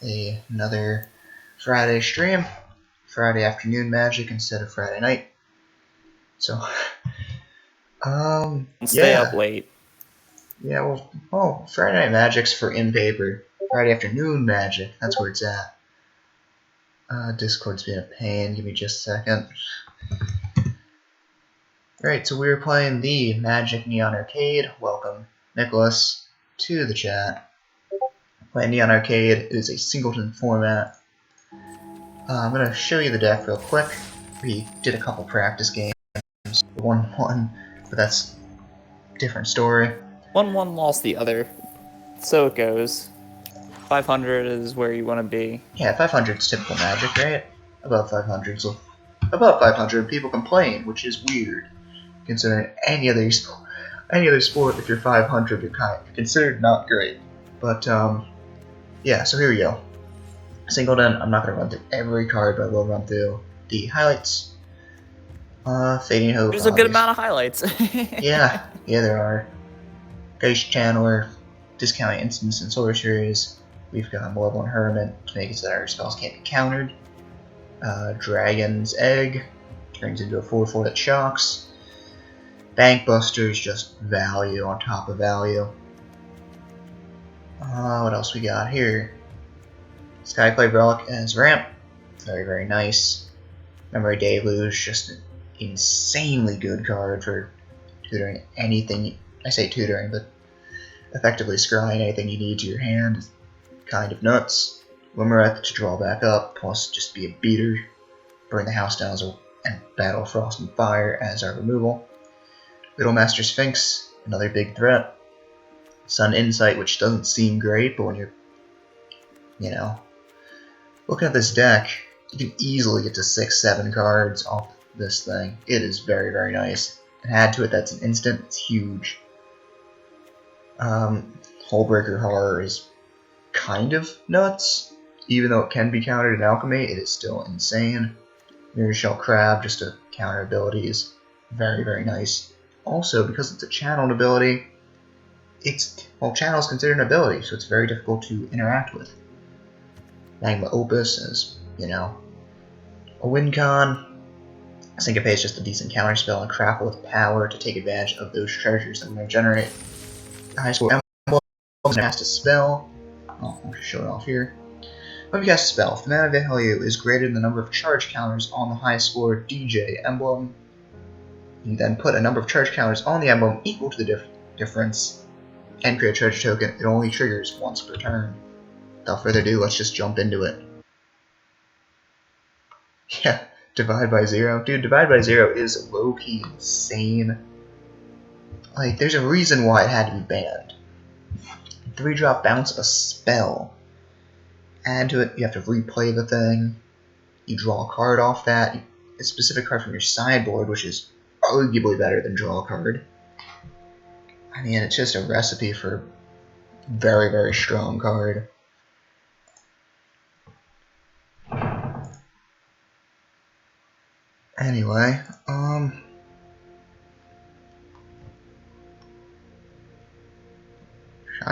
another Friday stream. Friday afternoon magic instead of Friday night. So, Stay up late. Yeah, well, Friday night magic's for in paper. Friday afternoon magic, that's where it's at. Discord's being a pain. Give me just a second. Alright, so we were playing the Magic Neon Arcade. Welcome, Nicholas, to the chat. Playing Neon Arcade. It is a singleton format. I'm going to show you the deck real quick. We did a couple practice games. 1-1, but that's a different story. 1-1 lost the other. So it goes. 500 is where you want to be. Yeah, 500 is typical Magic, right? Above 500, so above 500 people complain, which is weird, considering any other sport. If you're 500, you're considered not great. But yeah. So here we go. Singleton. I'm not gonna run through every card, but I will run through the highlights. Fading Hope. There's a good amount of highlights. yeah, there are. Geist Channeler, discounting instants and sorceries. We've got Malevolent Hermit to make it so that our spells can't be countered. Dragon's Egg turns into a 4/4 that shocks. Bank Busters, just value on top of value. What else we got here? Skyclave Relic as ramp. Very, very nice. Memory Deluge, just an insanely good card for tutoring anything. I say tutoring, but effectively scrying anything you need to your hand is kind of nuts. Limerith to draw back up, plus just be a beater. Burn the house down and battle Frost and Fire as our removal. Riddlemaster Sphinx, another big threat. Sun Insight, which doesn't seem great, but when you're, looking at this deck, you can easily get to 6-7 cards off this thing. It is very, very nice. And add to it, that's an instant. It's huge. Hullbreaker Horror is kind of nuts. Even though it can be countered in Alchemy, it is still insane. Mirror Shell Crab, just to counter abilities. Very, very nice. Also, because it's a channeled ability, channel is considered an ability, so it's very difficult to interact with. Magma Opus is, a win con. Syncope is just a decent counter spell, and Crackle with power to take advantage of those treasures that we're going to generate. High score emblem cast a spell. I'll show it off here. When you cast a spell, if the mana value is greater than the number of charge counters on the high score DJ emblem, you then put a number of charge counters on the emblem equal to the difference and create a treasure token. It only triggers once per turn. Without further ado, let's just jump into it. Yeah, Divide by Zero. Dude, Divide by Zero is low-key insane. Like, there's a reason why it had to be banned. 3-drop bounce a spell. Add to it, you have to replay the thing. You draw a card off that. A specific card from your sideboard, which is arguably better than draw a card. I mean, it's just a recipe for a very, very strong card. Anyway, trying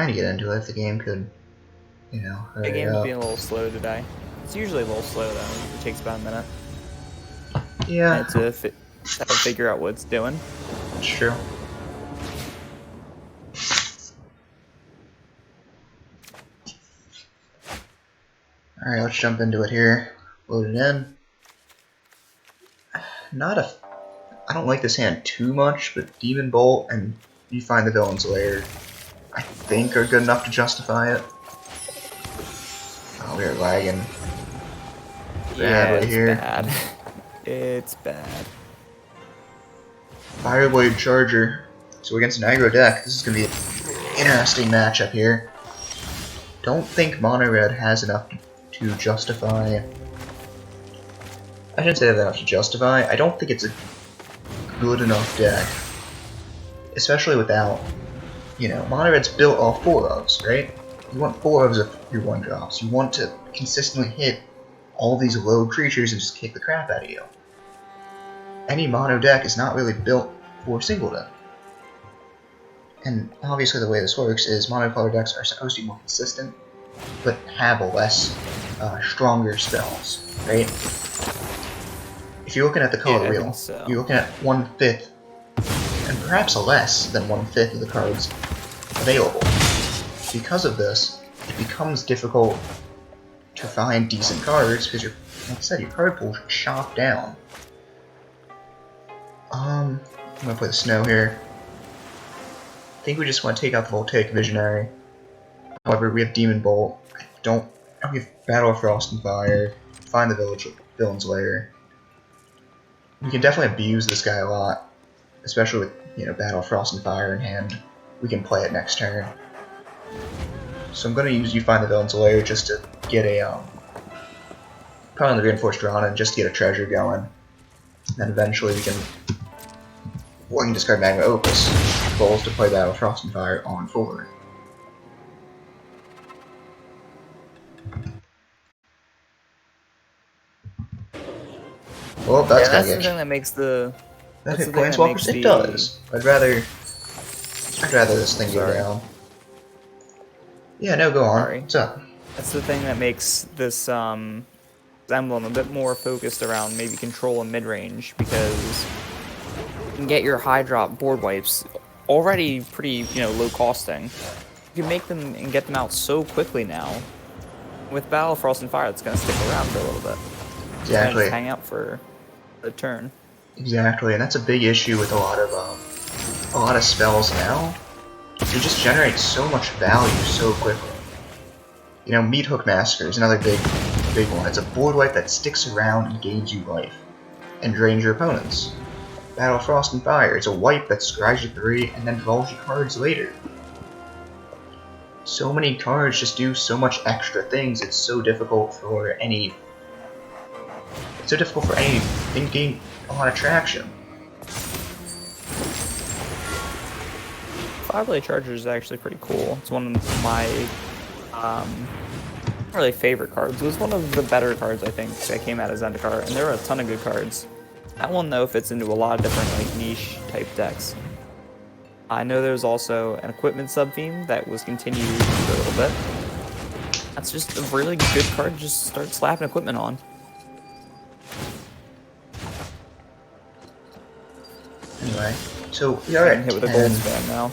to get into it if the game could, hurry The game's up. being a little slow today. It's usually a little slow though. It takes about a minute. Yeah. To figure out what it's doing. That's true. Alright, let's jump into it here. Load it in. I don't like this hand too much, but Demon Bolt and You Find the Villain's Lair, I think, are good enough to justify it. Oh, we're lagging. Badly here. Bad. It's bad. Fireblade Charger. So against an aggro deck, this is going to be an interesting matchup here. Don't think Mono Red has enough to justify. I shouldn't say that enough to justify. I don't think it's a good enough deck. Especially without, Mono Red's built off 4-ofs, right? You want 4-ofs of your 1-drops. You want to consistently hit all these low creatures and just kick the crap out of you. Any mono deck is not really built for singleton. And obviously the way this works is monocolor decks are supposed to be more consistent, but have less stronger spells, right? If you're looking at the color Yeah, I wheel, think so. you're looking at 1/5, and perhaps less than 1/5 of the cards available. Because of this, it becomes difficult to find decent cards because like I said, your card pool's chopped down. I'm gonna play the snow here. I think we just want to take out the Voltaic Visionary. However, we have Demon Bolt. We have Battle of Frost and Fire. Find the Villain's Lair. We can definitely abuse this guy a lot, especially with Battle of Frost and Fire in hand. We can play it next turn. So I'm gonna use You Find the Villain's Lair just to get a probably the Reinforced Rana, just to get a treasure going. And then eventually we can discard Magma Opus. The goal is to play Battle of Frost and Fire on forward. Well, that's Yeah, that's gonna the get thing that makes the. that That's hit the thing that Planeswalkers. makes It the. does. I'd rather this thing go Sorry. down. Yeah, no, go on. Sorry. What's up? That's the thing that makes this emblem a bit more focused around maybe control and mid range, because you can get your high drop board wipes already pretty low costing. You can make them and get them out so quickly now. With Battle of Frost and Fire, it's gonna stick around for a little bit. It's gonna Exactly. just hang out for a turn. Exactly, and that's a big issue with a lot of spells now. They just generate so much value so quickly. Meat Hook Massacre is another big one. It's a board wipe that sticks around and gains you life, and drains your opponents. Battle of Frost and Fire, it's a wipe that scries you 3 and then draws you cards later. So many cards just do so much extra things, it's so difficult for anything to gain a lot of traction. Fireblade Charger is actually pretty cool. It's one of my not really favorite cards. It was one of the better cards I think that came out of Zendikar, and there were a ton of good cards. That one though fits into a lot of different niche type decks. I know there's also an equipment sub-theme that was continued for a little bit. That's just a really good card to just start slapping equipment on. Anyway, so we are at Hit with a 10. gold spam now.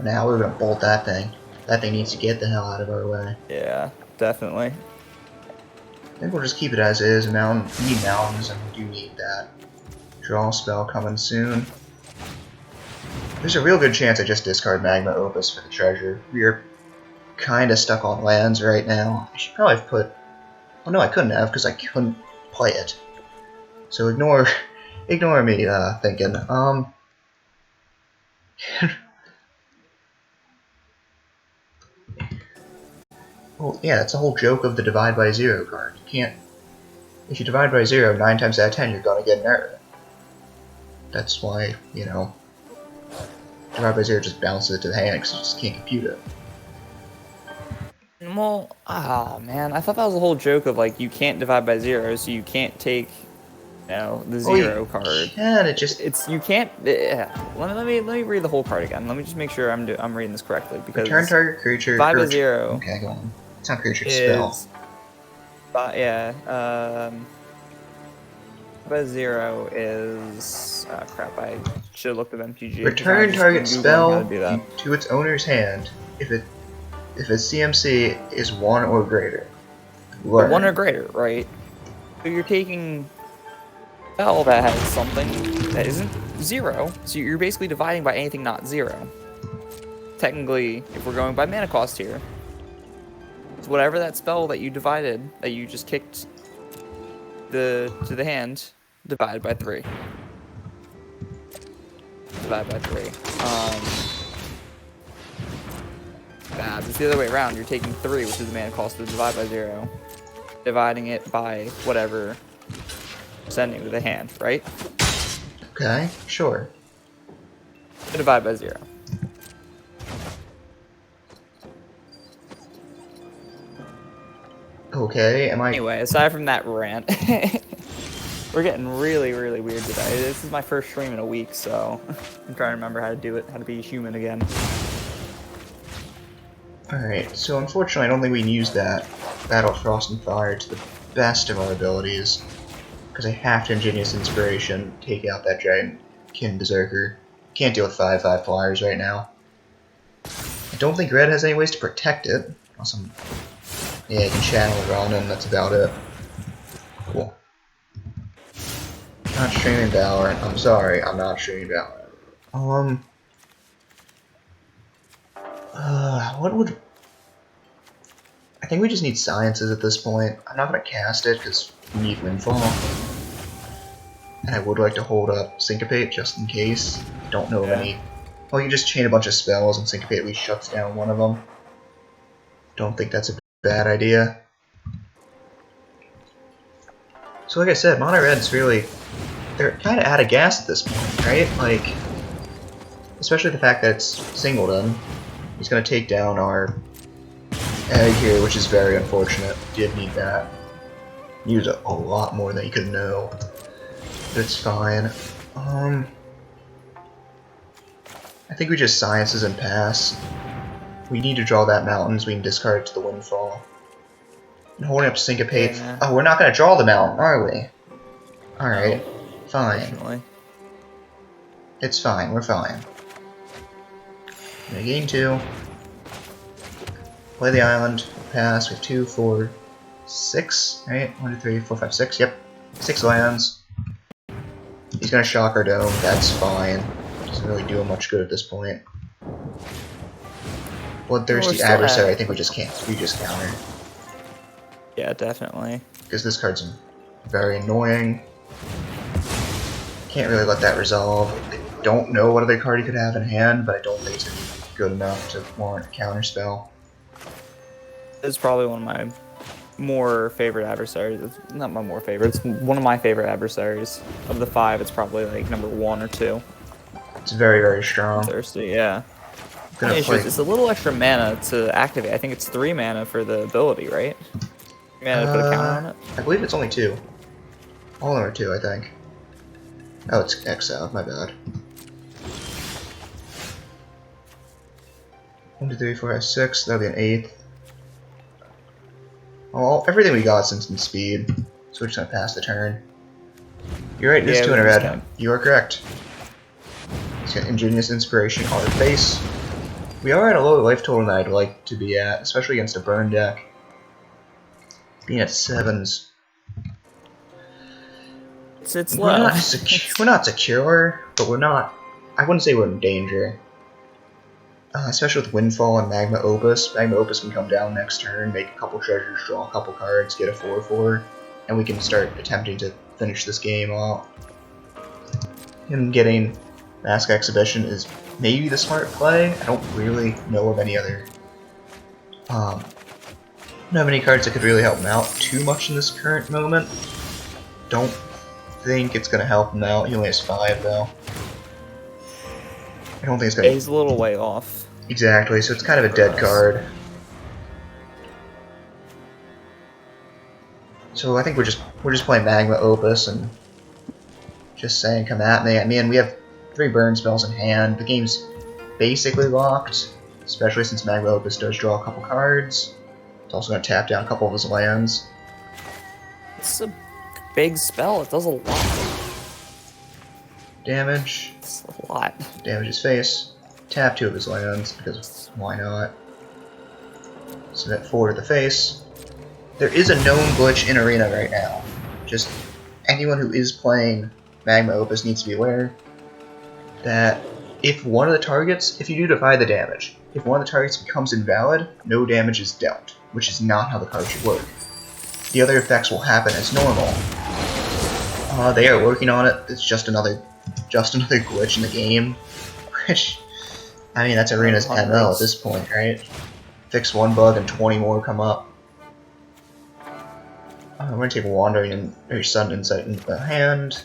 Now we're gonna bolt that thing. That thing needs to get the hell out of our way. Yeah, definitely. I think we'll just keep it as is. We need mountains, and we do need that. Draw spell coming soon. There's a real good chance I just discard Magma Opus for the treasure. We are kind of stuck on lands right now. I should probably have put... Oh no, I couldn't have because I couldn't play it. So ignore me thinking. Well, yeah, that's the whole joke of the Divide by Zero card. You can't... If you divide by 0, 9 times out of 10 you're gonna get an error. That's why, Divide by 0 just bounces it to the hand because you just can't compute it. Well, oh man, I thought that was the whole joke of like you can't divide by 0, so you can't take, the 0 card. Yeah, You can't. Let me read the whole card again. Let me just make sure I'm reading this correctly, because return target creature. divide by 0. Okay, go on. It's not creature, it's spell. By 0 is crap. I should have looked at MTG. Return target spell to its owner's hand if its CMC is 1 or greater. Learn. 1 or greater, right? So you're taking a spell that has something that isn't 0, so you're basically dividing by anything not 0. Technically, if we're going by mana cost here, it's whatever that spell that you divided, that you just kicked to the hand, divided by 3. Divided by 3. It's the other way around. You're taking 3, which is the mana cost to divide by 0, dividing it by whatever sending to the hand, right? Okay, sure. Divide by 0. Okay, Anyway, aside from that rant, we're getting really, really weird today. This is my first stream in a week, so I'm trying to remember how to do it, how to be human again. Alright, so unfortunately I don't think we can use that Battle Frost and Fire to the best of our abilities. Because I have to Ingenious Inspiration, take out that Dragonkin Berserker. Can't deal with 5/5 flyers right now. I don't think Red has any ways to protect it. Awesome. Yeah, you can channel it on, and that's about it. Cool. Not streaming Valorant. I'm sorry, I'm not streaming Valorant. What would... I think we just need Sciences at this point. I'm not going to cast it, because we need Windfall. And I would like to hold up Syncopate, just in case. Don't know of any... Well, you just chain a bunch of spells, and Syncopate at least shuts down one of them. Don't think that's a bad idea. So like I said, Mono Red's really... They're kind of out of gas at this point, right? Like... Especially the fact that it's Singleton. He's going to take down our egg here, which is very unfortunate. Did need that. Used a lot more than you could know. But it's fine. I think we just Sciences and pass. We need to draw that mountain so we can discard it to the Windfall. And holding up Syncopate. Yeah. Oh, we're not going to draw the mountain, are we? Alright. No, fine. Definitely. It's fine, we're fine. Gain 2. Play the island. Pass. We have 2, 4, 6. Right? 1, 2, 3, 4, 5, 6. Yep. 6 lands. He's gonna shock our dome. That's fine. Doesn't really do him much good at this point. Bloodthirsty Adversary. I think we just can't. We just counter. Yeah, definitely. Because this card's very annoying. Can't really let that resolve. I don't know what other card he could have in hand, but I don't think it's gonna be good enough to warrant a counter spell. It's probably one of my more favorite adversaries. It's not my more favorite. It's one of my favorite adversaries. Of the 5, it's probably like number 1 or 2. It's very, very strong. Thirsty, yeah. It's a little extra mana to activate. I think it's 3 mana for the ability, right? Mana to put a counter on it? I believe it's only 2. All of them are 2, I think. Oh, it's exiled. My bad. 1, 2, 3, 4, 5, 6. That'll be an 8th. Oh, everything we got is instant speed, so we're just gonna pass the turn. You're right, it is 2 in a red. You are correct. Let's get Ingenious Inspiration on our face. We are at a lower life total than I'd like to be at, especially against a burn deck. Being at 7s. It's low. We're not secure, but we're not... I wouldn't say we're in danger. Especially with Windfall and Magma Opus. Magma Opus can come down next turn, make a couple treasures, draw a couple cards, get a 4/4, and we can start attempting to finish this game off. Him getting Mask Exhibition is maybe the smart play. I don't really know of any other... don't have any cards that could really help him out too much in this current moment. Don't think it's going to help him out. He only has 5 though. I don't think it's going to... He's a little way off. Exactly, so it's kind of a dead card. So I think we're just playing Magma Opus and just saying come at me. I mean, we have 3 burn spells in hand. The game's basically locked, especially since Magma Opus does draw a couple cards. It's also going to tap down a couple of his lands. It's a big spell. It does a lot. Damage. It's a lot. Damage his face. Tap 2 of his lands, because why not? So that 4 to the face. There is a known glitch in Arena right now. Just anyone who is playing Magma Opus needs to be aware that if one of the targets, if you do divide the damage, if one of the targets becomes invalid, no damage is dealt, which is not how the card should work. The other effects will happen as normal. They are working on it. It's just another glitch in the game, which, I mean, that's Arena's ML at this point, right? Fix one bug and 20 more come up. I'm going to take Wandering or Sudden Insight into the hand.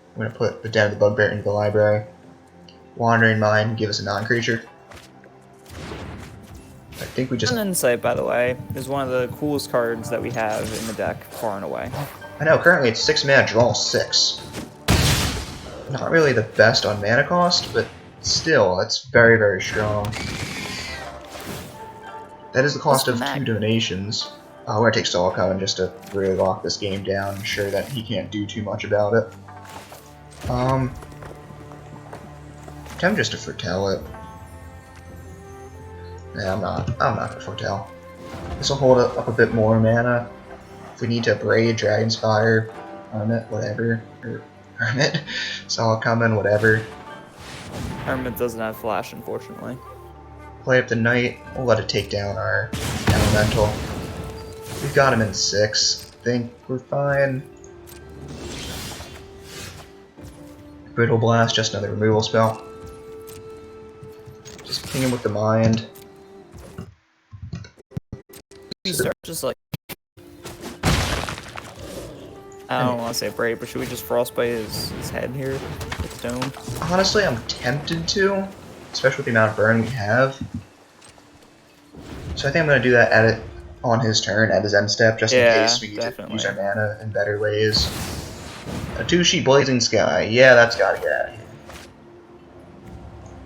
I'm going to put the Den of the Bugbear into the library. Wandering Mind, give us a non-creature. I think we just... Sudden Insight, by the way, is one of the coolest cards that we have in the deck, far and away. I know, currently it's 6 mana, draw 6. Not really the best on mana cost, but still, that's very, very strong. That is the cost of What's 2 donations. We're gonna take Saul Cohen just to really lock this game down, ensure that he can't do too much about it. Attempt just to foretell it. Nah, I'm not gonna foretell. This will hold up a bit more mana. If we need to Braid, Dragonspire, Hermit, whatever, or Hermit, Saw Coming, whatever. Hermit doesn't have flash, unfortunately. Play up the Knight, we'll let it take down our Elemental. We've got him in 6. I think we're fine. Brittle Blast, just another removal spell. Just ping him with the Mind. We start just like... I don't want to say Brave, but should we just Frostbite his head here with stone? Honestly, I'm tempted to, especially with the amount of burn we have. So I think I'm going to do that at it on his turn, at his end step, just in case we need to use our mana in better ways. A 2-sheet Blazing Sky. Yeah, that's got to get out of here.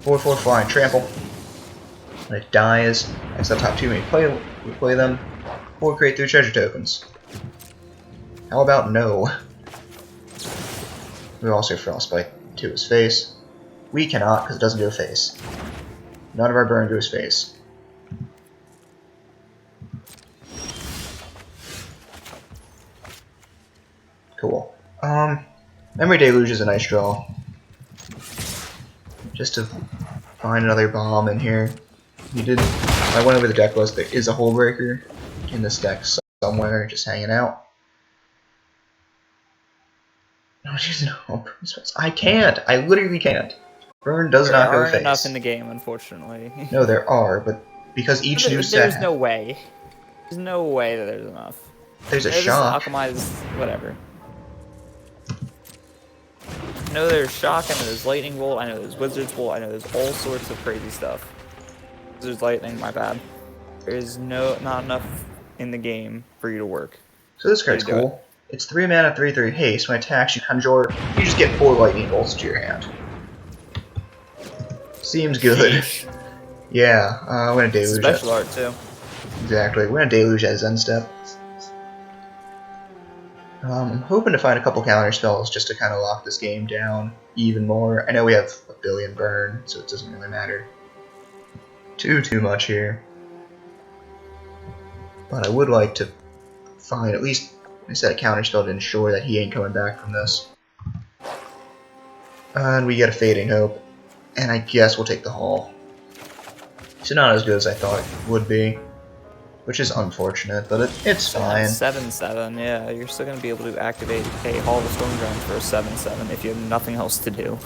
4/4 Flying Trample. When it dies, next up top 2 we play them, or create 3 treasure tokens. How about no? We also Frostbite to his face. We cannot, because it doesn't do a face. None of our burn to his face. Cool. Memory Deluge is a nice draw. Just to find another bomb in here. I went over the deck list. There is a Hullbreaker in this deck somewhere, just hanging out. No, she's no. I can't. I literally can't. Burn does not go face. There aren't enough in the game, unfortunately. No, there are, but because each new set. There's no way. There's no way that there's enough. There's a shock. Alchemized, whatever. I know there's shock. I know there's lightning bolt. I know there's wizard's bolt. I know there's all sorts of crazy stuff. Wizard's lightning, my bad. There is not enough in the game for you to work. So this card's cool. It's 3 mana, 3/3 haste. When it attacks, you conjure. You just get 4 lightning bolts to your hand. Seems good. Sheesh. Yeah, we're gonna deluge. Special art too. Exactly. We're gonna deluge at his end step. I'm hoping to find a couple counter spells just to kind of lock this game down even more. I know we have a billion burn, so it doesn't really matter too much here. But I would like to find at least a counter spell to ensure that he ain't coming back from this. And we get a Fading Hope, and I guess we'll take the Haul. So not as good as I thought it would be, which is unfortunate, but it's fine. 7/7, yeah, you're still going to be able to activate a Hall of Storm Giants for a 7/7 if you have nothing else to do.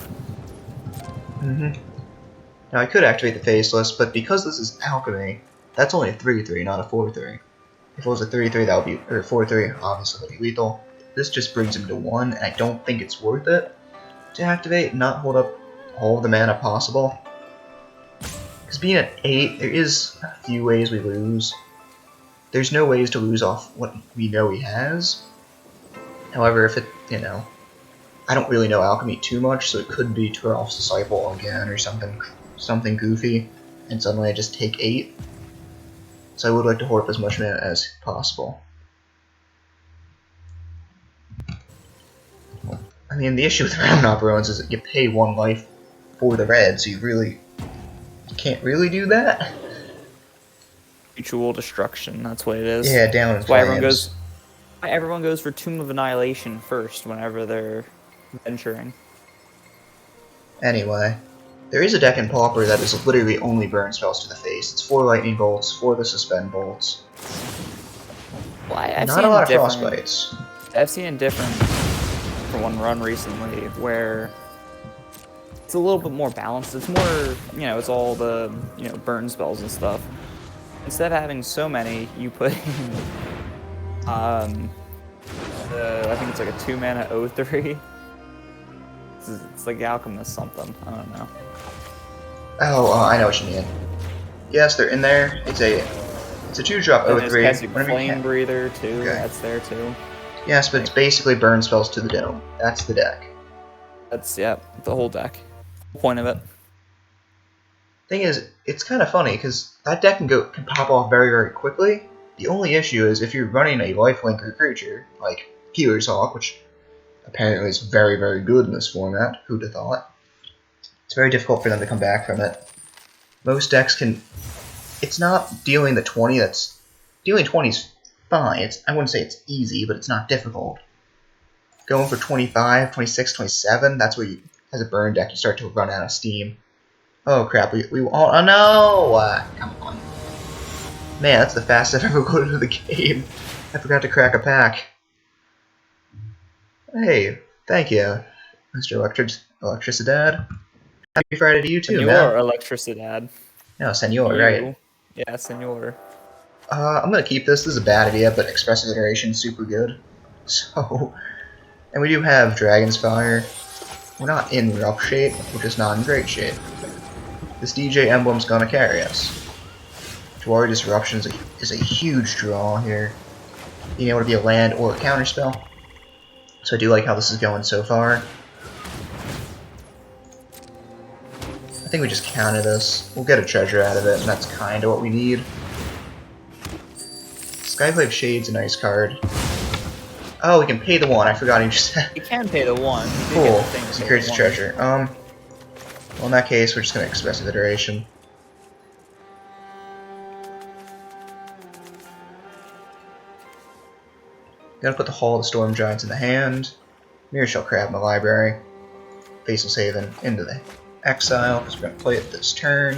Now I could activate the Faceless, but because this is Alchemy, that's only a 3/3, not a 4/3. If it was a 3/3, that would be, or 4/3, obviously that would be lethal. This just brings him to 1, and I don't think it's worth it to activate and not hold up all of the mana possible. Because being at 8, there is a few ways we lose. There's no ways to lose off what we know he has. However, if it, I don't really know Alchemy too much, so it could be Turof's Disciple again or something goofy, and suddenly I just take 8. So I would like to hoard up as much mana as possible. I mean, the issue with Round-Knot Ruins is that you pay 1 life for the red, so you can't really do that. Mutual destruction, that's what it is. Yeah, down in That's why flames. everyone goes for Tomb of Annihilation first whenever they're venturing. Anyway, there is a deck in Pauper that is literally only burn spells to the face. It's 4 lightning bolts, 4 the suspend bolts. Well, I've Not seen a lot of frostbites. I've seen it different for one run recently where it's a little bit more balanced. It's more, it's all the, burn spells and stuff. Instead of having so many, you put in, I think it's like a 2 mana O3. It's like Alchemist something. I don't know. Oh, I know what you mean. Yes, they're in there. It's a 2-drop O3. There's Flame Breather too. Okay. That's there too. Yes, but it's basically burn spells to the dome. That's the deck. That's the whole deck. The point of it. Thing is, it's kind of funny because that deck can pop off very, very quickly. The only issue is if you're running a lifelinker creature like Healer's Hawk, which apparently is very, very good in this format. Who'd have thought? It's very difficult for them to come back from it. Most decks can. It's not dealing the 20. Dealing 20 is fine. I wouldn't say it's easy, but it's not difficult. Going for 25, 26, 27. That's where you, as a burn deck, you start to run out of steam. Oh crap! We all. Oh no! Come on. Man, that's the fastest I've ever gotten into the game. I forgot to crack a pack. Hey, thank you, Mr. Electricidad. Happy Friday to you too, man. Electricidad. No, Senor, right? Yeah, Senor. I'm gonna keep this. This is a bad idea, but Expressive Iteration is super good. So, and we do have Dragon's Fire. We're not in rough shape, we're just not in great shape. This DJ emblem's gonna carry us. Dwarf Disruption is a huge draw here. Being able to be a land or a counterspell. So I do like how this is going so far. I think we just counter this. We'll get a treasure out of it, and that's kind of what we need. Skyclave Shade's a nice card. Oh, we can pay the 1. I forgot he just said. You can pay the 1. Cool. So creates a treasure. Well, in that case, we're just going to Expressive Iteration. Gonna put the Hall of the Storm Giants in the hand. Mirror Shell Crab in the library. Faceless Haven into the exile, because we're gonna play it this turn.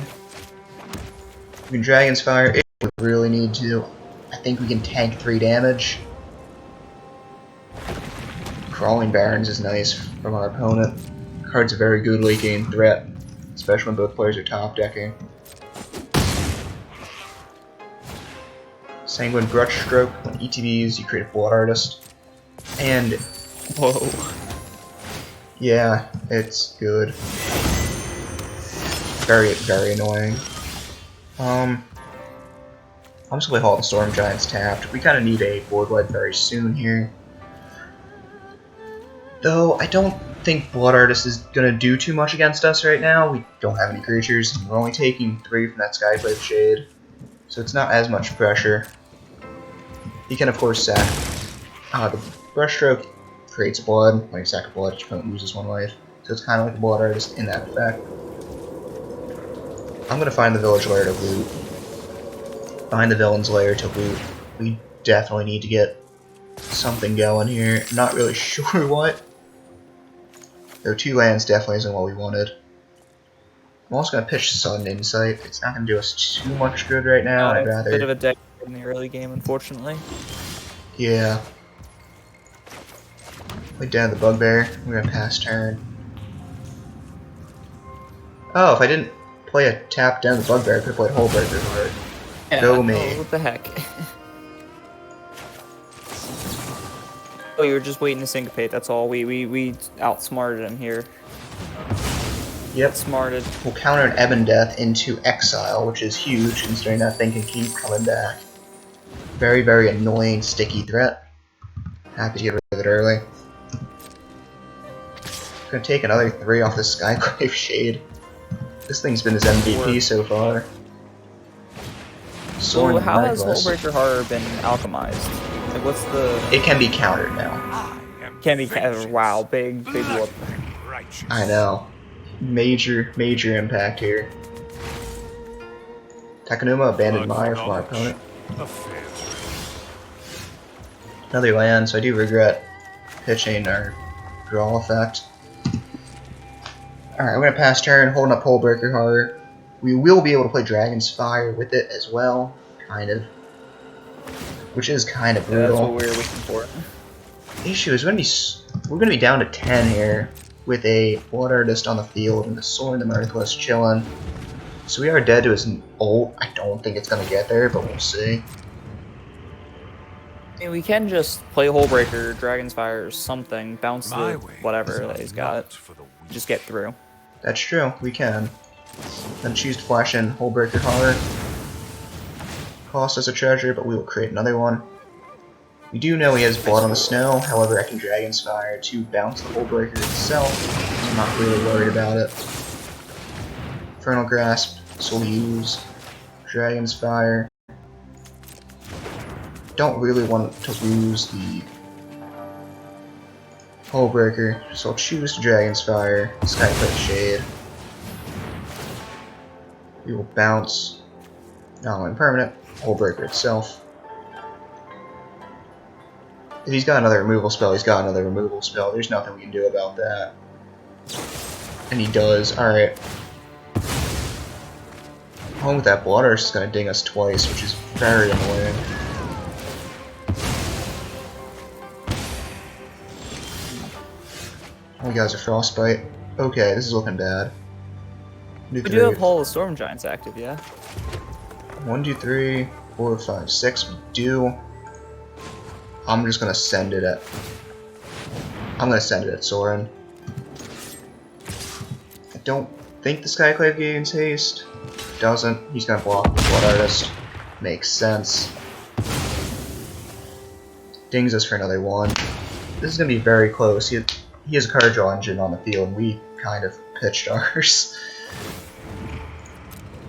We can Dragon's Fire if we really need to. I think we can tank 3 damage. Crawling Barrens is nice from our opponent. The card's a very good late game threat, especially when both players are top decking. Sanguine Brushstroke. When ETBs, you create a Blood Artist. And whoa. Yeah, it's good. Very, very annoying. I'm just gonna play Hall of the Storm Giants tapped. We kind of need a board wipe very soon here. Though, I don't think Blood Artist is gonna do too much against us right now. We don't have any creatures, and we're only taking 3 from that Skyclave Shade. So it's not as much pressure. He can, of course, sack. The Brushstroke creates blood. When you sack a blood, your opponent loses 1 life. So it's kind of like a Blood Artist in that effect. I'm going to find the Village Lair to loot. Find the Villain's Lair to loot. We definitely need to get something going here. I'm not really sure what. Though 2 lands definitely isn't what we wanted. I'm also going to pitch Sudden Insight. It's not going to do us too much good right now. I'd rather... a bit of a deck in the early game, unfortunately. Yeah. Play down the Bugbear. We're going to pass turn. Oh, if I didn't play a tap down the Bugbear, I could have played Hullbreaker Heart. Yeah, Go me. Oh, what the heck? Oh, you were just waiting to syncopate, that's all. We outsmarted him here. Yep. Smarted. We'll counter an Ebon Death into exile, which is huge considering that thing can keep coming back. Very, very annoying, sticky threat. Happy to get rid of it early. Gonna take another 3 off the Skyclave Shade. This thing's been his MVP so far. So how has Hullbreaker Horror been alchemized? Like, what's the... It can be countered now. Can be countered. Wow, big whoop. I know. Major, major impact here. Takanuma Abandoned Mire from our opponent. Another land, so I do regret pitching our draw effect. Alright, we're gonna pass turn, holding up Hullbreaker Heart. We will be able to play Dragon's Fire with it as well, kind of. Which is kind of brutal. That's what we were looking for. Issue is we're gonna be down to 10 here with a Blood Artist on the field and the Sword in the Mirthless chilling. So we are dead to his ult. I don't think it's gonna get there, but we'll see. I mean, we can just play Hullbreaker, Dragon's Fire, or something, bounce the whatever that he's got, just get through. That's true, we can. Then choose to flash in Hullbreaker Heart. Cost us a treasure, but we will create another one. We do know he has Blood on the Snow, however I can Dragon's Fire to bounce the Hullbreaker itself, so I'm not really worried about it. Infernal Grasp so we'll use Dragon's Fire. Don't really want to lose the Hullbreaker, so I'll choose Dragon's Fire, Skyclip Shade. We will bounce non-permanent, Hullbreaker itself. If he's got another removal spell, he's got another removal spell. There's nothing we can do about that. And he does. Alright. Home with that Blood Urge is going to ding us twice, which is very annoying. Oh, you guys are Frostbite. Okay, this is looking bad. We do have Hall of Storm Giants active, yeah? 1, 2, 3, 4, 5, 6. We do. I'm just gonna send it at. I'm gonna send it at Soren. I don't think the Skyclave gains haste. Doesn't. He's gonna block the Blood Artist. Makes sense. Dings us for another 1. This is gonna be very close. He has a card draw engine on the field, and we kind of pitched ours.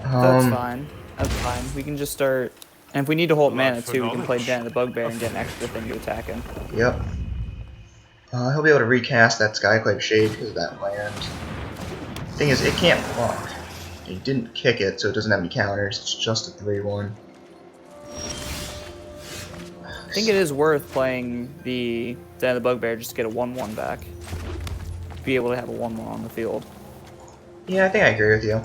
That's fine. That's fine. We can just start. And if we need to hold mana too, we can play Den of the Bugbear and get an extra thing to attack him. Yep. He'll be able to recast that Skyclave Shade because of that land. Thing is, it can't block. He didn't kick it, so it doesn't have any counters. It's just a 3-1. I think it is worth playing the Den of the Bugbear just to get a 1-1 back. To be able to have a 1-1 on the field. Yeah, I think I agree with you.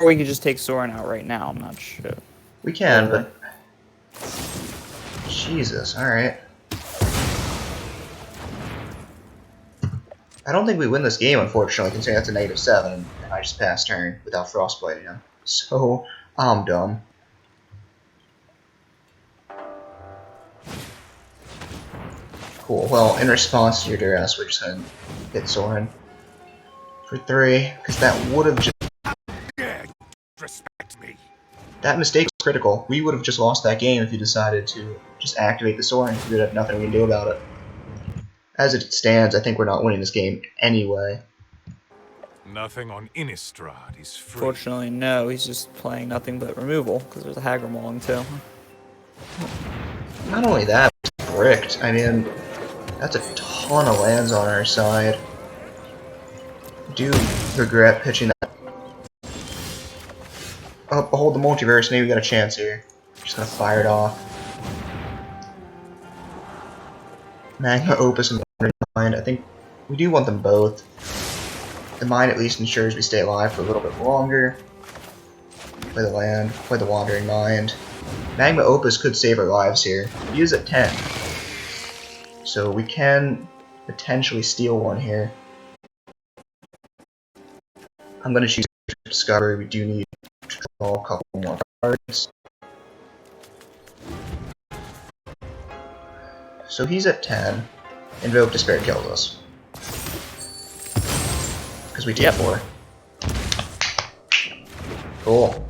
Or we could just take Soren out right now, I'm not sure. We can, but... Jesus, alright. I don't think we win this game, unfortunately, considering that's a -7, and I just passed turn without Frostbiting him. So, I'm dumb. Cool, well, in response to your duress, we're just gonna hit Soren for 3, because that would have just... Respect me. That mistake's critical. We would have just lost that game if you decided to just activate the Soren. We'd have nothing we can do about it. As it stands, I think we're not winning this game anyway. Nothing on Innistrad is free. Fortunately, no. He's just playing nothing but removal, because there's a Hagramawing too. Not only that, it's bricked. I mean, that's a ton of lands on our side. I do regret pitching that. Oh, behold the multiverse, maybe we got a chance here. Just gonna fire it off. Magma Opus and Mind. I think we do want them both. The Mind at least ensures we stay alive for a little bit longer. Play the land, play the Wandering Mind. Magma Opus could save our lives here. He is at 10. So we can potentially steal one here. I'm gonna choose Discovery. We do need to draw a couple more cards. So he's at 10. Invoke Despair kills us. Because we take 4. Cool.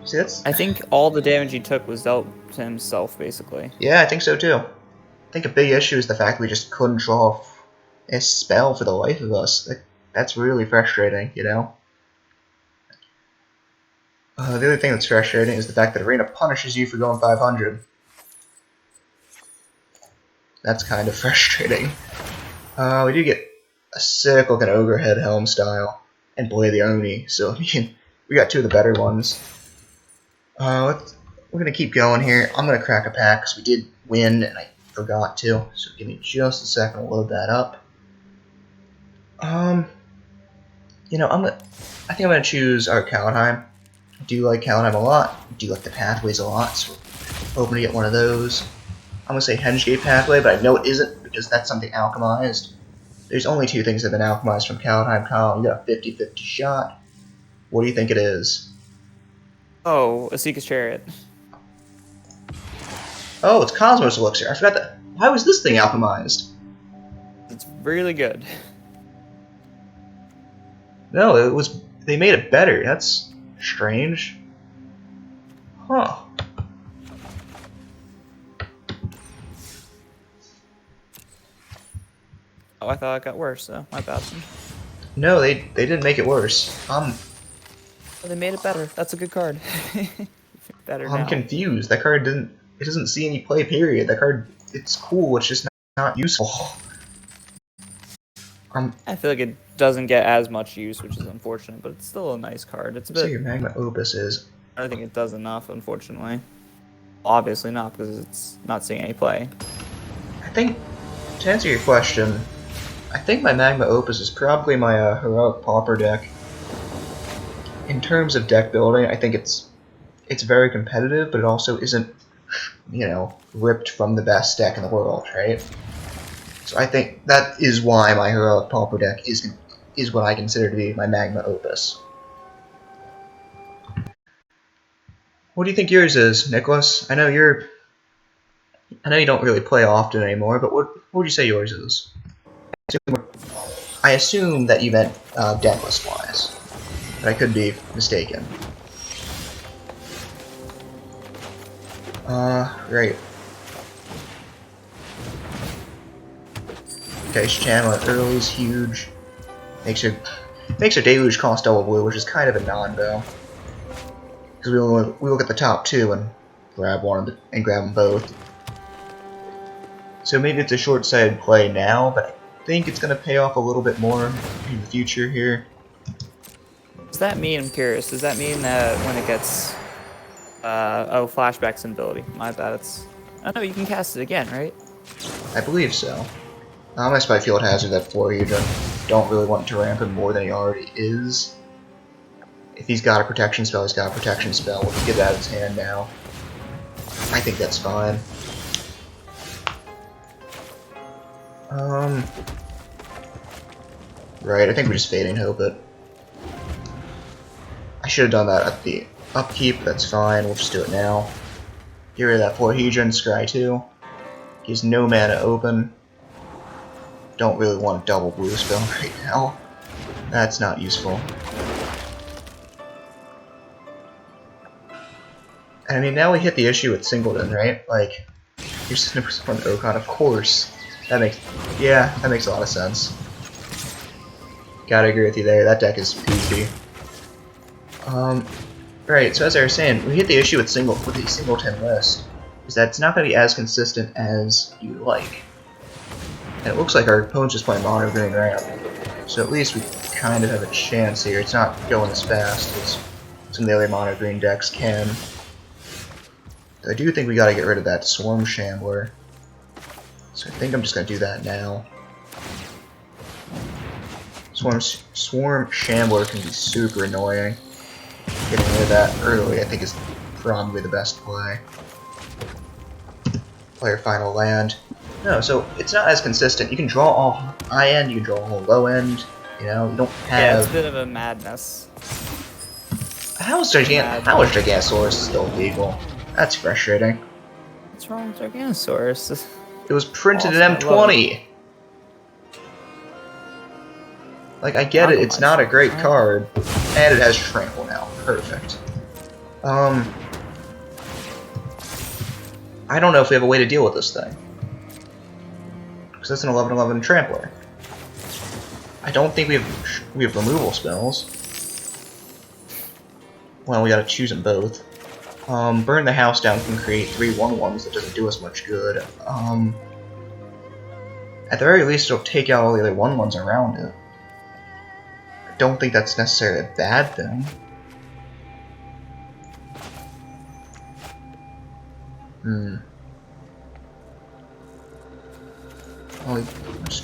See, that's... I think all the damage he took was dealt to himself, basically. Yeah, I think so too. I think a big issue is the fact we just couldn't draw a spell for the life of us. That's really frustrating, you know? The other thing that's frustrating is the fact that Arena punishes you for going 500. That's kind of frustrating. We do get a sick looking Ogre Head Helm style and Blade the Oni, so we got 2 of the better ones. We're gonna keep going here. I'm gonna crack a pack because we did win and I forgot to, so give me just a second to load that up. You know, I think I'm gonna choose our Kallenheim. I do like Kallenheim a lot. I do like the pathways a lot, so we're hoping to get one of those. I'm gonna say Hengegate pathway, but I know it isn't because that's something alchemized. There's only 2 things that have been alchemized from Kallenheim. Kyle, you got a 50-50 shot. What do you think it is? Oh, Asika's Chariot. Oh, it's Cosmos Elixir. I forgot that. Why was this thing alchemized? It's really good. No, it was. They made it better. That's strange. Huh. Oh, I thought it got worse, so my bad. No, they didn't make it worse. Oh, they made it better. That's a good card. Better I'm now. confused. That card it doesn't see any play, period. That card, it's cool, it's just not useful. I feel like it doesn't get as much use, which is unfortunate, but it's still a nice card. It's a So bit. your Magma Opus is. I don't think it does enough, unfortunately. Obviously not, because it's not seeing any play. I think, to answer your question, I think my Magma Opus is probably my Heroic Pauper deck. In terms of deck building, I think it's very competitive, but it also isn't, you know, ripped from the best deck in the world, right? So I think that is why my Heroic Pauper deck is what I consider to be my Magma Opus. What do you think yours is, Nicholas? I know you don't really play often anymore, but what would you say yours is? I assume that you meant decklist wise, but I could be mistaken. Right. Okay, channel early is huge. Makes your deluge cost double blue, which is kind of a non-go. Because we look at the top two and grab one and grab them both. So maybe it's a short-sighted play now, but I think it's going to pay off a little bit more in the future here. Does that mean, I'm curious, does that mean that when it gets, flashback's ability? My bad, oh no, you can cast it again, right? I believe so. My Spy Field Hazard, that 4-Hedron, don't really want to ramp him more than he already is. If he's got a protection spell, he's got a protection spell. Let's get it out of his hand now. I think that's fine. Right, I think we're just fading hope it. I should have done that at the upkeep, that's fine, we'll just do it now. Get rid of that 4-Hedron, scry 2. Gives no mana open. Don't really want a double blue spell right now. That's not useful. And I mean, now we hit the issue with Singleton, right? Like, you're sitting on Okon, of course. That makes a lot of sense. Gotta agree with you there, that deck is peasy. Right, so as I was saying, we hit the issue with the Singleton list, is that it's not going to be as consistent as you would like. And it looks like our opponent's just playing mono green ramp. So at least we kind of have a chance here. It's not going as fast as some of the other mono green decks can. I do think we gotta get rid of that Swarm Shambler. So I think I'm just gonna do that now. Swarm Shambler can be super annoying. Getting rid of that early I think is probably the best play. Play your final land. No, so it's not as consistent. You can draw all high end, you can draw all low end. You know, you don't have. Yeah, it's a bit of a madness. How is Gigantosaurus still legal? That's frustrating. What's wrong with Gigantosaurus? It was printed in Awesome, I love M20. Like, I get it, it's not a great card, and it has Trample now. Perfect. I don't know if we have a way to deal with this thing. Because that's an 11/11 Trampler. I don't think we have removal spells. Well, we gotta choose them both. Burn the House Down can create 3/1/1s that doesn't do us much good. At the very least, it'll take out all the other 1/1s around it. I don't think that's necessarily a bad thing. Well, let's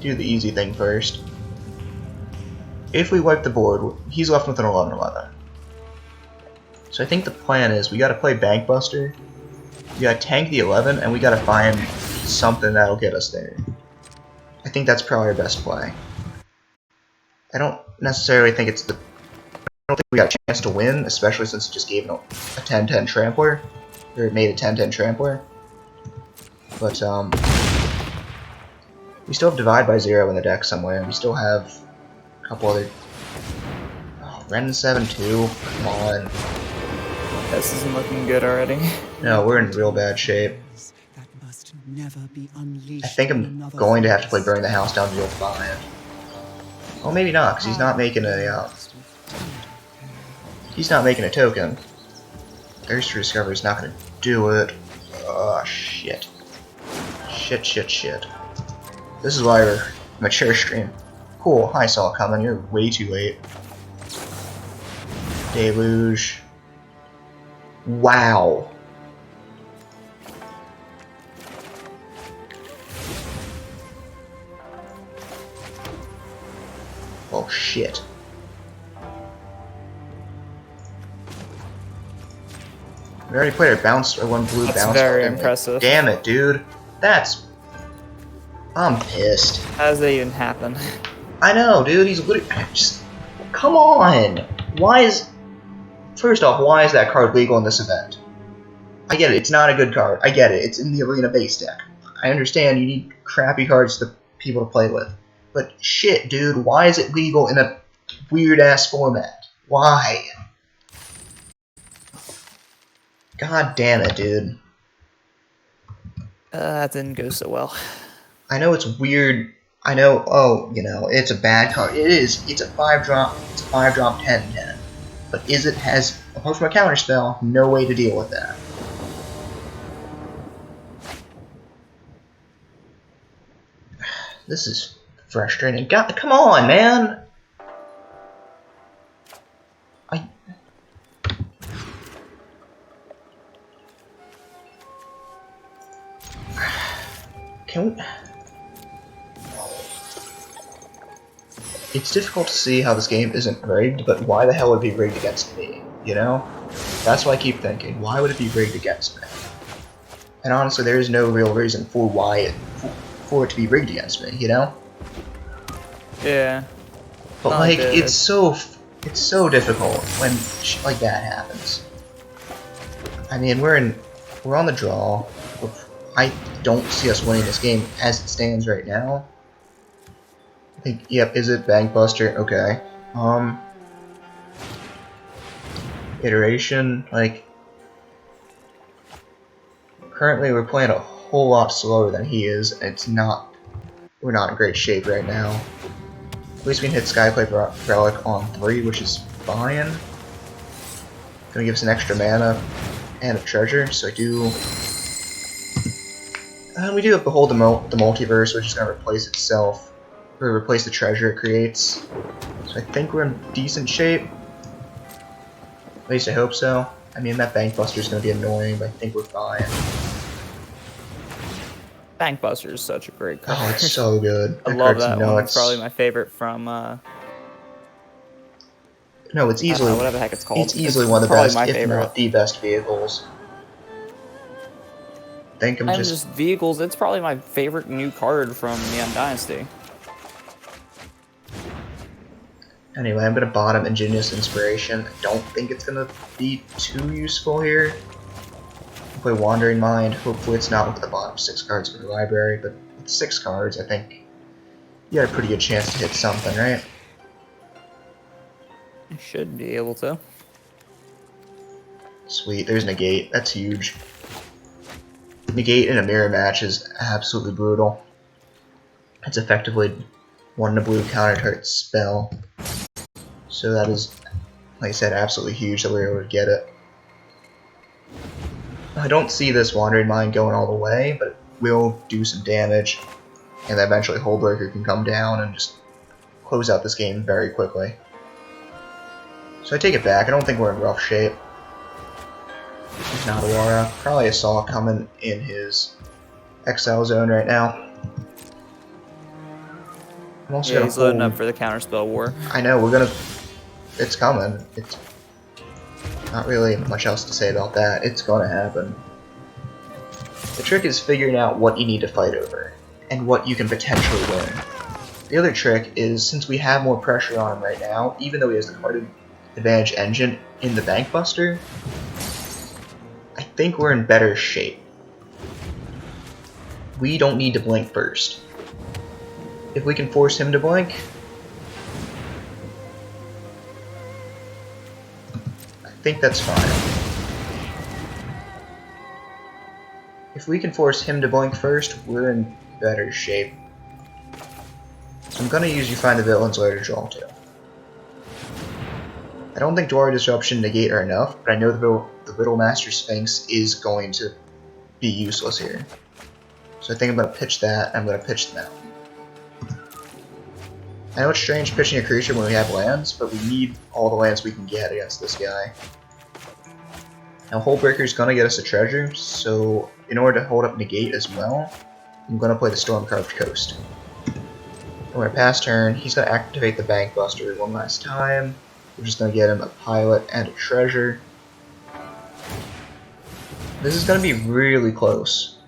do the easy thing first. If we wipe the board, he's left with an 11/11. So I think the plan is we gotta play Bankbuster, we gotta tank the 11, and we gotta find something that'll get us there. I think that's probably our best play. I don't necessarily think I don't think we got a chance to win, especially since it just gave a 10/10 Trampler, or it made a 10/10 Trampler. But we still have Divide by Zero in the deck somewhere, and we still have a couple other. Oh, Ren 7-2. Come on. This isn't looking good already. No, we're in real bad shape. to never be unleashed. I think I'm going to have to play Burn the House Down to deal 5. Oh, maybe not, because he's not making a, he's not making a token. Thirst for Discovery is not going to do it. Oh, shit. Shit. This is why we're mature stream. Cool, I saw it coming. You're way too late. Deluge. Wow. Oh, shit. We already played our bounce, or one blue That's bounce. very impressive. Damn it, dude. That's... I'm pissed. How does that even happen? I know, dude. He's literally... Just... Come on! Why is... First off, why is that card legal in this event? I get it. It's not a good card. I get it. It's in the arena base deck. I understand you need crappy cards for people to play with. But shit, dude. Why is it legal in a weird-ass format? Why? God damn it, dude. That didn't go so well. I know it's weird. I know, oh, you know, it's a bad card. It is. It's a 5-drop. It's a 5-drop 10/10. But is it has, apart from a counter spell, no way to deal with that. This is frustrating. God, come on, man! Can we... It's difficult to see how this game isn't rigged, but why the hell would it be rigged against me, you know? That's what I keep thinking. Why would it be rigged against me? And honestly, there is no real reason for for it to be rigged against me, you know? Yeah. But like, it's so difficult when shit like that happens. I mean, we're on the draw. I don't see us winning this game as it stands right now. I think, yep, is it Bankbuster? Okay. Iteration, like, currently we're playing a whole lot slower than he is, and we're not in great shape right now. At least we can hit Skyplate Relic on 3, which is fine. Gonna give us an extra mana and a treasure, so I do... we do have Behold the Multiverse, which is gonna replace itself, or replace the treasure it creates. So I think we're in decent shape. At least I hope so. I mean, that Bankbuster is gonna be annoying, but I think we're fine. Bankbuster is such a great card. Oh, it's so good. I love that one. It's probably my favorite from, no, it's easily... whatever the heck it's called. It's easily one of the best, if favorite. not the best vehicles. I think I'm just vehicles. It's probably my favorite new card from Neon Dynasty. Anyway, I'm gonna bottom Ingenious Inspiration. I don't think it's gonna be too useful here. I'll play Wandering Mind. Hopefully it's not with the bottom 6 cards of your library, but with 6 cards, I think you got a pretty good chance to hit something, right? You should be able to. Sweet, there's Negate. That's huge. Negate in a mirror match is absolutely brutal. It's effectively 1 in a blue counter target spell. So that is, like I said, absolutely huge that we were able to get it. I don't see this Wandering Mind going all the way, but it will do some damage, and then eventually Hullbreaker can come down and just close out this game very quickly. So I take it back. I don't think we're in rough shape. There's not Aurora. Probably a Saw coming in his exile zone right now. I'm also Yeah, he's loading up for the counterspell war. I know, we're gonna... It's coming. It's not really much else to say about that. It's gonna happen. The trick is figuring out what you need to fight over, and what you can potentially win. The other trick is, since we have more pressure on him right now, even though he has the card advantage engine in the Bankbuster, I think we're in better shape. We don't need to blink first. If we can force him to blink, I think that's fine. If we can force him to blink first, we're in better shape. I'm gonna use You Find the Villains later to draw too. I don't think Dwarf Disruption and Negate are enough, but I know the Riddlemaster Sphinx is going to be useless here. So I think I'm gonna pitch that, I'm gonna pitch the Mountain. I know it's strange pitching a creature when we have lands, but we need all the lands we can get against this guy. Now Hullbreaker's gonna get us a treasure, so in order to hold up Negate as well, I'm gonna play the Storm-Carved Coast. And when I pass turn, he's gonna activate the Bank Buster one last time. We're just gonna get him a pilot and a treasure. This is gonna be really close.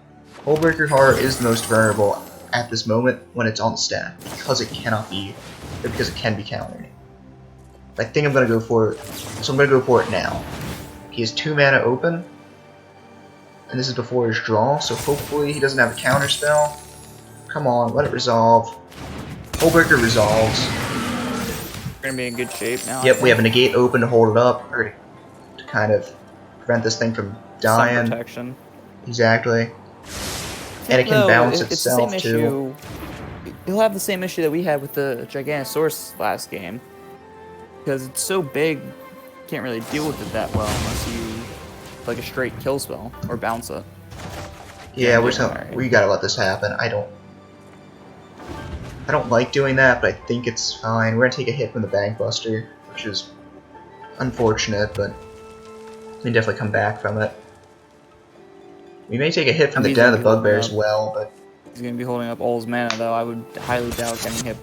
Hullbreaker Horror is the most vulnerable at this moment when it's on the stack, because it cannot be, or because it can be countered. I think I'm gonna go for it, so I'm gonna go for it now. He has 2 mana open, and this is before his draw, so hopefully he doesn't have a counter spell. Come on, let it resolve. Hullbreaker resolves. We're gonna be in good shape now. Yep, we have a negate open to hold it up, or to kind of prevent this thing from dying. Some protection. Exactly. And it can bounce it's itself the same too. Issue. You'll have the same issue that we had with the Gigantosaurus last game. Because it's so big, you can't really deal with it that well unless you like a straight kill spell or bounce it. Yeah, we gotta let this happen. I don't like doing that, but I think it's fine. We're gonna take a hit from the Bank Buster, which is unfortunate, but we can definitely come back from it. We may take a hit from the Den of the Bugbear as well, but he's gonna be holding up all his mana though. I would highly doubt getting hit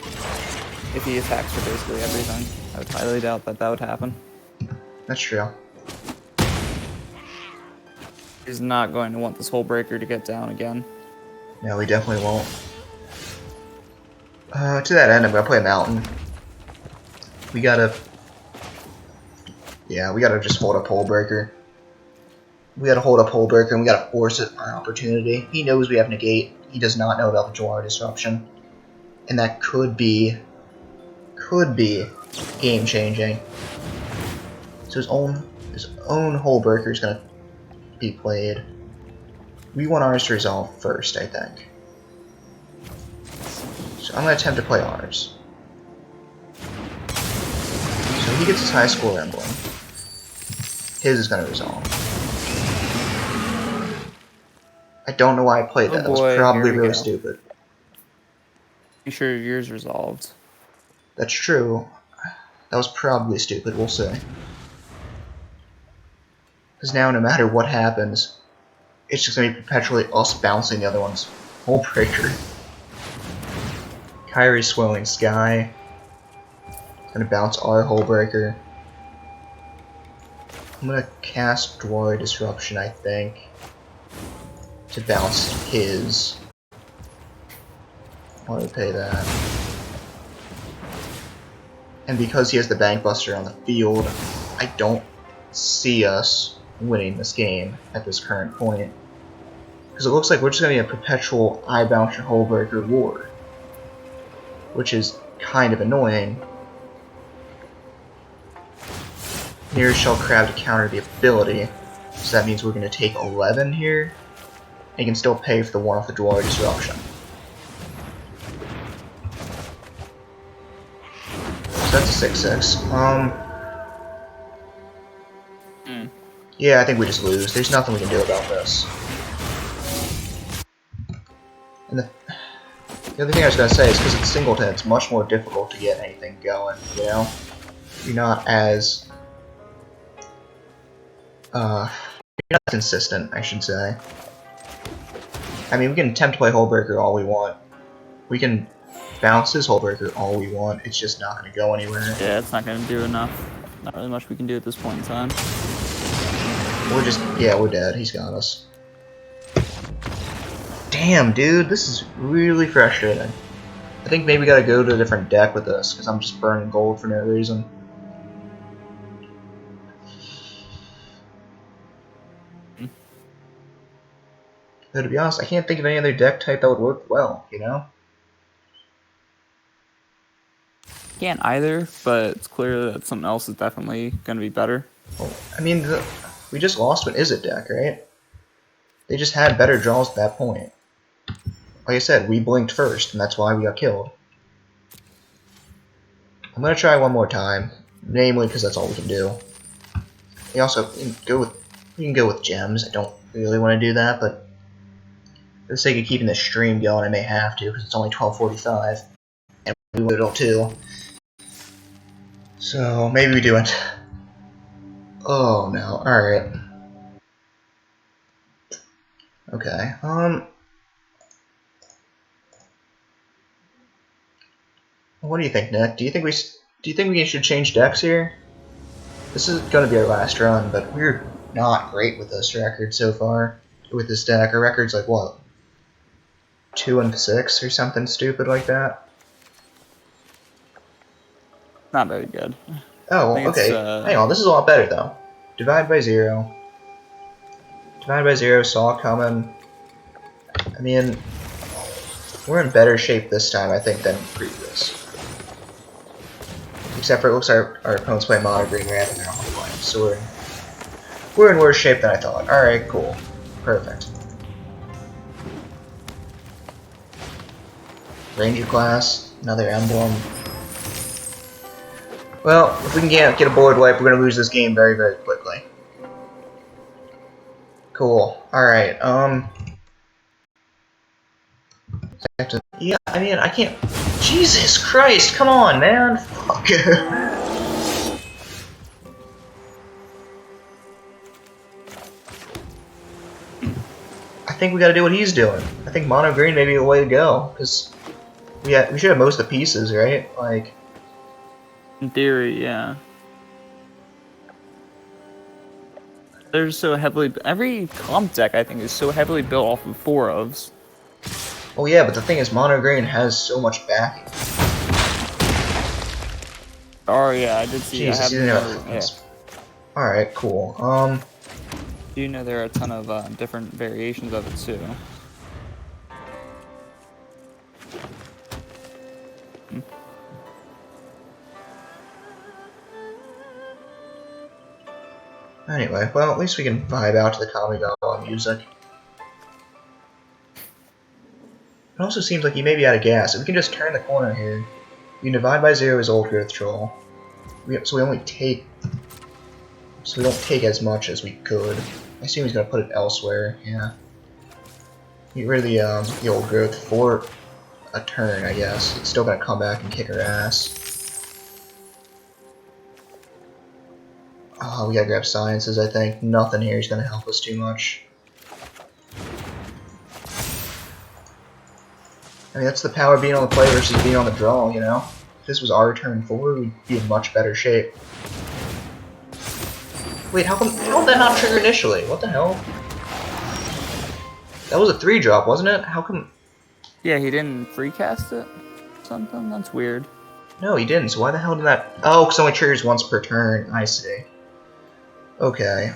if he attacks for basically everything. I would highly doubt that would happen. That's true. He's not going to want this Hullbreaker to get down again. No, we definitely won't. To that end, I'm gonna play a Mountain. We gotta just hold up Hullbreaker. We gotta hold up Hullbreaker and we gotta force it on opportunity. He knows we have Negate. He does not know about the Dwarf Disruption. And that could be game changing. So his own Hullbreaker is gonna be played. We want ours to resolve first, I think. So I'm gonna attempt to play ours. So he gets his High School Emblem. His is gonna resolve. I don't know why I played that. That was probably really stupid. You sure yours resolved? That's true. That was probably stupid, we'll see. Because now no matter what happens, it's just going to be perpetually us bouncing the other one's Hullbreaker. Kyrie's Swelling Sky. Going to bounce our Hullbreaker. I'm going to cast Dwarf Disruption, I think, to bounce his. I want to pay that. And because he has the Bank Buster on the field, I don't see us winning this game at this current point. Because it looks like we're just going to be a perpetual I bounce your Hullbreaker war. Which is kind of annoying. Nearest Shell Crab to counter the ability. So that means we're going to take 11 here. And you can still pay for the one off the Dwarf Disruption. So that's a 6/6. Yeah, I think we just lose. There's nothing we can do about this. And the other thing I was going to say is because it's singleton, it's much more difficult to get anything going, you know? You're not as... you're not consistent, I should say. I mean, we can attempt to play Hullbreaker all we want. We can bounce his Hullbreaker all we want, it's just not going to go anywhere. Yeah, it's not going to do enough. Not really much we can do at this point in time. We're just, yeah, we're dead. He's got us. Damn, dude, this is really frustrating. I think maybe we gotta go to a different deck with this, because I'm just burning gold for no reason. But to be honest, I can't think of any other deck type that would work well, you know? Can't either, but it's clear that something else is definitely going to be better. Well, I mean, we just lost to an Izzet deck, right? They just had better draws at that point. Like I said, we blinked first, and that's why we got killed. I'm gonna try one more time, namely because that's all we can do. We also we can go with gems. I don't really want to do that, but for the sake of keeping the stream going, I may have to because it's only 12:45, and we will till 2. So maybe we do it. Oh no! All right. Okay. What do you think, Nick? Do you think we should change decks here? This is going to be our last run, but we're not great with this record so far. With this deck, our record's like what, 2-6 or something stupid like that. Not very good. Oh, well, okay. Hang on, this is a lot better though. Divide by 0. Divide by 0 saw it coming. I mean, we're in better shape this time, I think, than previous. Except for it looks like our opponent's playing mono green rather than our own playing, so we're in worse shape than I thought. Alright, cool. Perfect. Ranger class, another emblem. Well, if we can get a board wipe, we're gonna lose this game very, very quickly. Cool. Alright, yeah, I mean, I can't... Jesus Christ, come on, man! Fuck. I think we gotta do what he's doing. I think mono green may be the way to go, because we should have most of the pieces, right? Like... In theory, yeah. They're so heavily... Every comp deck, I think, is so heavily built off of 4-ofs. Oh yeah, but the thing is, mono green has so much backing. Oh yeah, I did see. Jesus, you know. Yeah. Alright, cool. Do you know there are a ton of different variations of it too? Anyway, well, at least we can vibe out to the Kamigawa music. It also seems like he may be out of gas. If we can just turn the corner here, we can divide by 0 as old growth troll. So we don't take as much as we could. I assume he's gonna put it elsewhere. Yeah. Get rid of the old growth for a turn, I guess. It's still gonna come back and kick our ass. Oh, we gotta grab sciences, I think. Nothing here is gonna help us too much. I mean, that's the power of being on the play versus being on the draw, you know? If this was our turn 4, we'd be in much better shape. Wait, how did that not trigger initially? What the hell? That was a 3-drop, wasn't it? How come... Yeah, he didn't free cast it? Something? That's weird. No, he didn't, so why the hell did that... Oh, because it only triggers once per turn. I see. Okay,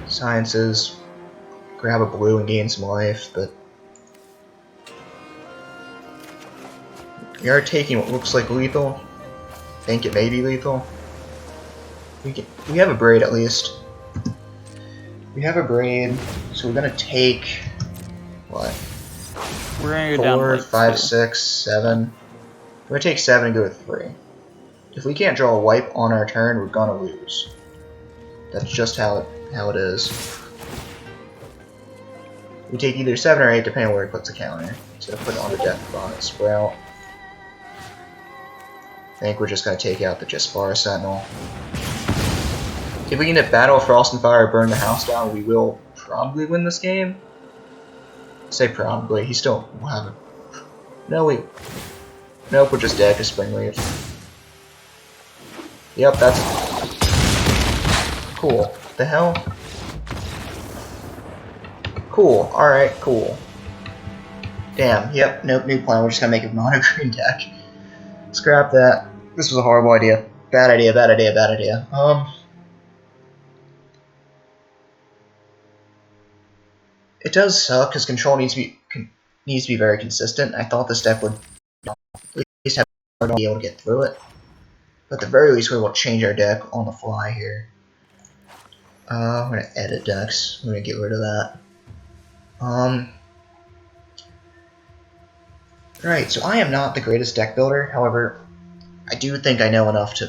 Sciences... Grab a blue and gain some life, but... We are taking what looks like lethal. Think it may be lethal. We have a braid at least. We have a braid, so we're gonna take... What? We're gonna go down 4, like 5, 2. 6, 7. We're gonna take 7 and go with 3. If we can't draw a wipe on our turn, we're gonna lose. That's just how it is. We take either 7 or 8, depending on where he puts the counter. So to put it on the death on it, Sprout. I think we're just gonna take out the Jaspara Sentinel. If we can hit Battle, Frost and Fire, burn the house down, we will probably win this game. I say probably. He still will have it. No, nope, we're just dead to Springleaf. Yep, that's cool. The hell? Cool. Alright, cool. Damn, yep, nope, new plan. We're just gonna make a mono green deck. Scrap that. This was a horrible idea. Bad idea, bad idea, bad idea. It does suck because control needs to be very consistent. I thought this deck would at least have be able to get through it. But at the very least, we will change our deck on the fly here. I'm gonna edit decks. I'm gonna get rid of that. Right, so I am not the greatest deck builder, however, I do think I know enough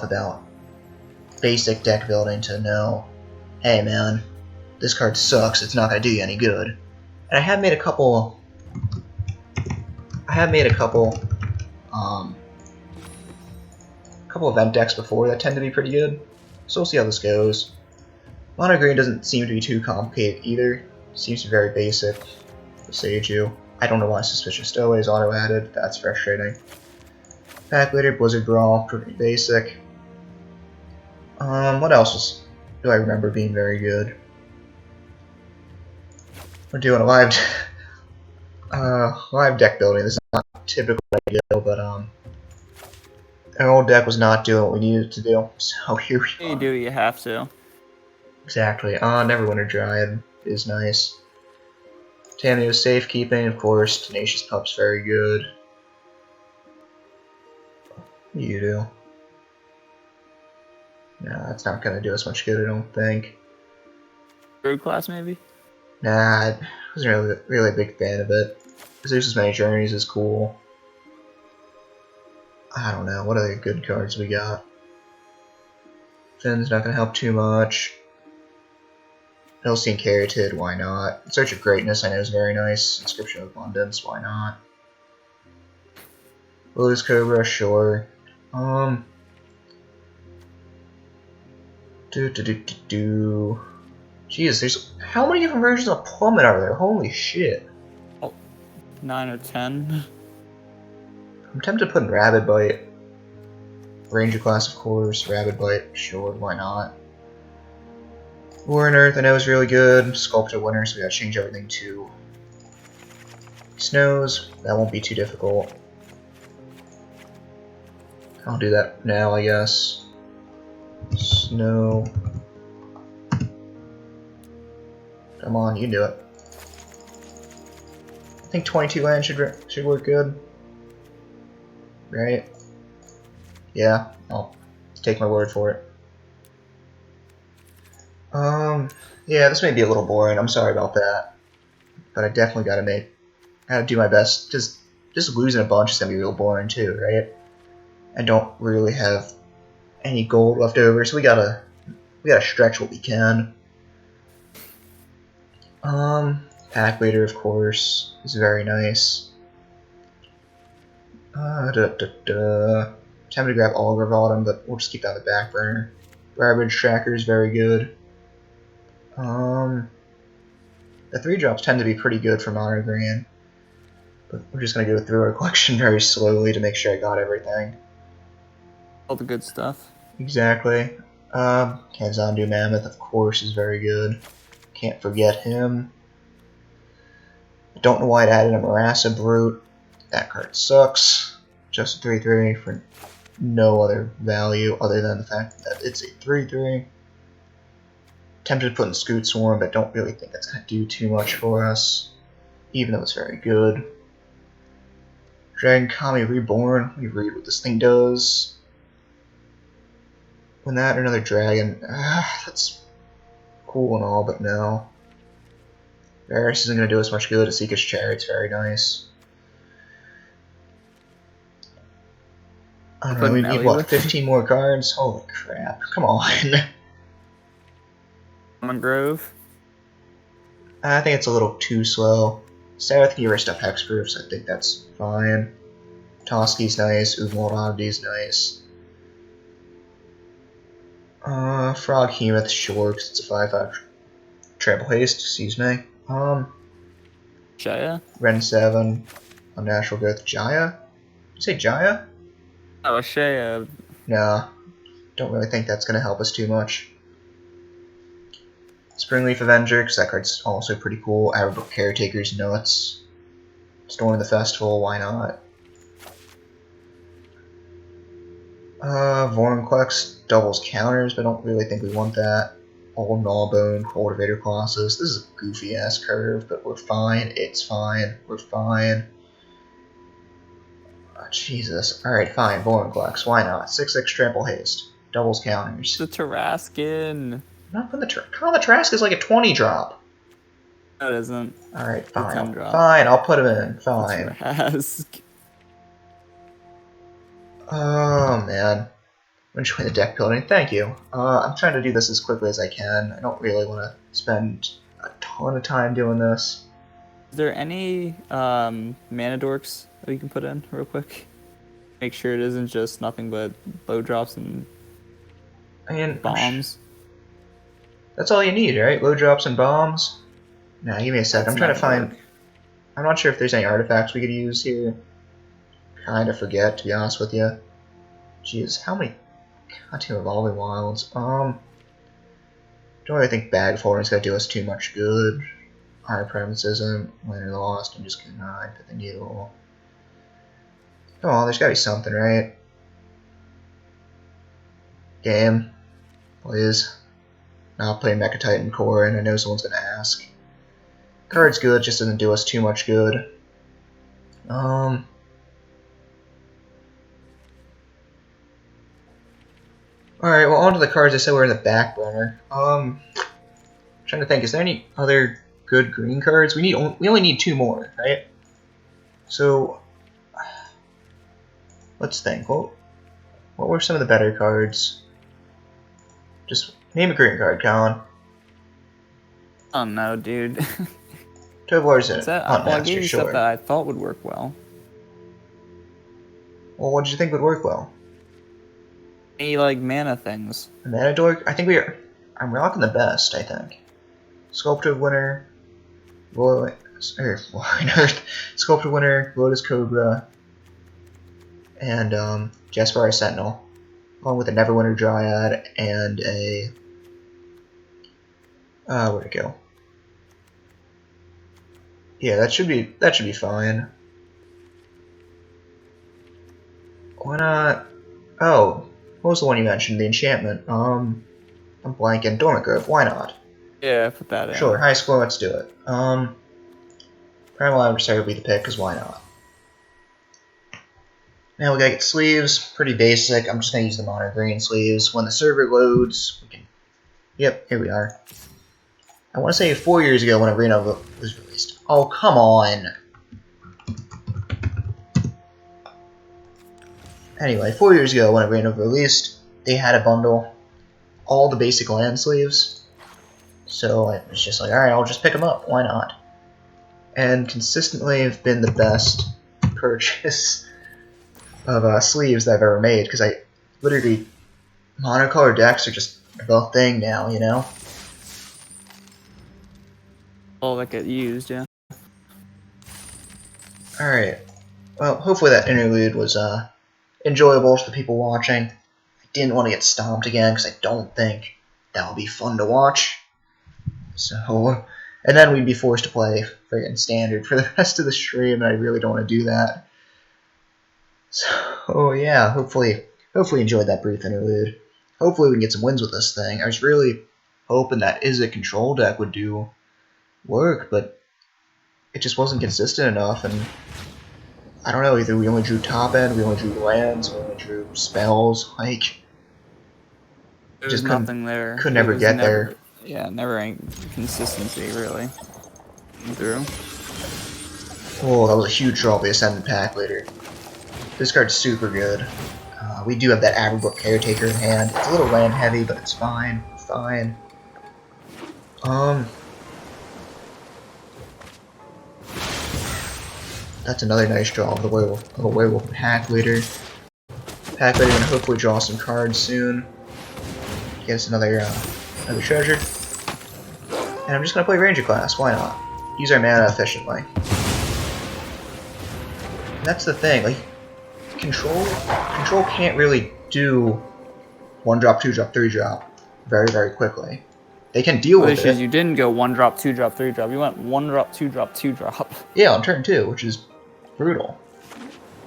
about basic deck building to know, hey man, this card sucks, it's not gonna do you any good. And I have made a couple event decks before that tend to be pretty good, so we'll see how this goes. Mono green doesn't seem to be too complicated either. Seems to be very basic. Seiju. I don't know why Suspicious Stowaway is auto-added. That's frustrating. Pack Leader, Blizzard Brawl, pretty basic. What else do I remember being very good? We're doing a live deck building. This is not typical ideal, but our old deck was not doing what we needed to do. So here we are. You do, you have to. Exactly. Neverwinter Dryad is nice. Tameo Safekeeping, of course. Tenacious Pup's very good. You do. No, that's not gonna do us much good, I don't think. Road class, maybe? Nah, I wasn't really a big fan of it. Zeus's Many Journeys is cool. I don't know, what other good cards we got? Finn's not gonna help too much. Hellstein Caryatid, why not? In Search of Greatness, I know is very nice. Inscription of Abundance, why not? Lotus Cobra, sure. Jeez, there's how many different versions of Plummet are there? Holy shit! 9 or 10. I'm tempted to put in Rabid Bite. Ranger class, of course. Rabid Bite, sure, why not? War and Earth, I know is really good. Sculptor Winter, so we gotta change everything to Snows. That won't be too difficult. I'll do that now, I guess. Snow. Come on, you can do it. I think 22 land should work good. Right? Yeah, I'll take my word for it. Yeah, this may be a little boring. I'm sorry about that, but I definitely gotta do my best. Just losing a bunch is gonna be real boring too, right? I don't really have any gold left over, so we gotta stretch what we can. Pack Leader, of course, is very nice. Tempted to grab Oliver Autumn, but we'll just keep that on the back burner. Garbage Tracker is very good. The 3-drops tend to be pretty good for Mono Green, but we're just gonna go through our collection very slowly to make sure I got everything. All the good stuff. Exactly. Kazandu Mammoth, of course, is very good. Can't forget him. I don't know why it added a Marassa Brute. That card sucks. Just a 3/3 for no other value other than the fact that it's a 3/3. Tempted to put in Scoot Swarm, but don't really think that's going to do too much for us, even though it's very good. Dragon Kami Reborn. Let me read what this thing does. When that or another dragon, that's cool and all, but no. Varus isn't going to do us much good. Asika's Chariot's very nice. I don't know, we need what, 15 more cards? Holy crap, come on. Common Grove. I think it's a little too slow. Sarah can rest up Hexproof, so I think that's fine. Toski's nice, Uvmold Oddity's nice. Frog Hemoth, sure, because it's a 5/5 Trample Haste, excuse me. Jaya? Ren 7, Unnatural Growth, Jaya? Did you say Jaya? Oh, Shaya. Nah, don't really think that's going to help us too much. Springleaf Avenger, because that card's also pretty cool. Arrowbook Caretaker's nuts. Storm the Festival, why not? Vorinclex doubles counters, but I don't really think we want that. Old Gnawbone, Cultivator Colossus. This is a goofy ass curve, but we're fine. It's fine. We're fine. Oh, Jesus. Alright, fine. Vorinclex. Why not? 6/6 Trample Haste. Doubles counters. The Tarrascan. Not from the Trask is like a 20 drop. No, it isn't. Alright, The fine. 10 drop. Fine, I'll put him in. Fine. Tarrasque. Oh, man. I'm enjoying the deck building. Thank you. I'm trying to do this as quickly as I can. I don't really want to spend a ton of time doing this. Is there any mana dorks that we can put in real quick? Make sure it isn't just nothing but low drops and bombs. That's all you need, right? Low drops and bombs? Nah, give me a sec. I'm trying to find... I'm not sure if there's any artifacts we could use here. Kinda forget, to be honest with you. Jeez, how many goddamn Evolving Wilds? Don't really think Bag Folding's gonna do us too much good. Higher Premise isn't. Winner Lost, I'm just gonna put the needle. Come on, there's gotta be something, right? Game. Please. Not playing Mecha Titan Core, and I know someone's gonna ask. Card's good, just doesn't do us too much good. Alright, well, on to the cards I said were in the back burner. Trying to think, is there any other good green cards? We only need 2 more, right? So, let's think. What were some of the better cards? Just name a green card, Colin. Oh no, dude. Tovar's in it. I gave you stuff that I thought would work well. Well, what did you think would work well? Any like mana things? The mana dork? I think I'm rocking the best, I think. Sculptive Winner, Royal Earth, Sculptive Winner, Lotus Cobra, and Jaspari Sentinel, along with a Neverwinter Dryad and a where'd it go? Yeah, that should be fine. Why not? Oh, what was the one you mentioned? The enchantment. I'm blanking. Dormant Grove. Why not? Yeah, put that in. Sure. High score. Let's do it. Primal Adversary will be the pick, cause why not? Now we gotta get sleeves. Pretty basic. I'm just gonna use the mono green sleeves. When the server loads, we can. Yep, here we are. I want to say 4 years ago when Arena was released. Oh, come on. Anyway, 4 years ago when Arena was released, they had a bundle, all the basic land sleeves. So I was just like, alright, I'll just pick them up. Why not? And consistently have been the best purchase of sleeves that I've ever made, because I literally, monocolor decks are just the thing now, you know? All that get used, yeah. Alright. Well, hopefully that interlude was enjoyable for the people watching. I didn't want to get stomped again, because I don't think that would be fun to watch. So, and then we'd be forced to play friggin' standard for the rest of the stream, and I really don't want to do that. So, yeah, hopefully you enjoyed that brief interlude. Hopefully we can get some wins with this thing. I was really hoping that Is It Control deck would do work, but it just wasn't consistent enough, and I don't know, either we only drew top end, we only drew lands, we only drew spells, like, There's nothing there. Could never get there. Yeah, never any consistency, really. Through. Oh, that was a huge draw, the Ascendant Pack later. This card's super good. We do have that Aberbrook Caretaker in hand. It's a little land heavy, but it's fine. Fine. That's another nice draw of the werewolf Pack Leader. Pack Leader gonna hopefully draw some cards soon. Get us another treasure. And I'm just gonna play Ranger class. Why not? Use our mana efficiently. And that's the thing. Like, control can't really do 1-drop, 2-drop, 3-drop very, very quickly. They can deal with it. You didn't go 1-drop, 2-drop, 3-drop. You went 1-drop, 2-drop, 2-drop. Yeah, on turn 2, which is brutal.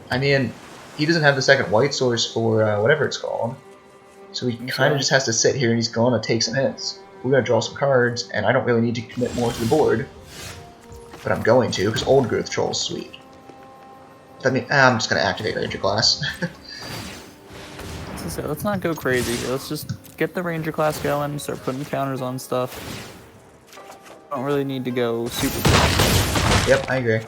I mean, he doesn't have the second white source for whatever it's called. So he kind of just has to sit here and he's going to take some hits. We're going to draw some cards, and I don't really need to commit more to the board. But I'm going to, because Old Growth Troll's sweet. I mean, I'm just going to activate Ranger Class. let's not go crazy here. Let's just get the Ranger class going, start putting counters on stuff. Don't really need to go super crazy. Yep, I agree.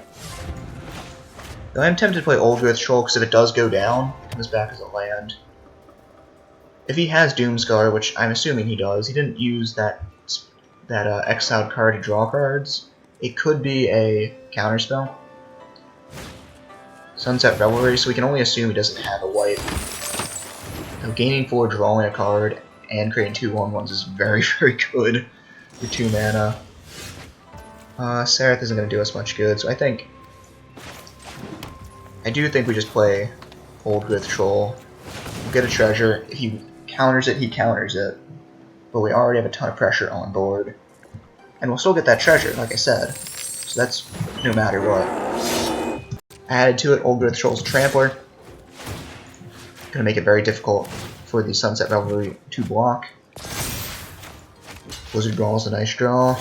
Though I'm tempted to play Old Growth Troll, because if it does go down, it comes back as a land. If he has Doomscar, which I'm assuming he does, he didn't use that exiled card to draw cards. It could be a counterspell. Sunset Revelry, so we can only assume he doesn't have a wipe. So gaining 4, drawing a card, and creating 2 1/1s is very, very good for 2 mana. Seraph isn't going to do us much good, so I do think we just play Old Growth Troll. We'll get a treasure. If he counters it, he counters it. But we already have a ton of pressure on board. And we'll still get that treasure, like I said. So that's no matter what. Added to it, Old Growth Troll's Trampler. Gonna make it very difficult for the Sunset Revelry to block. Blizzard Draw is a nice draw.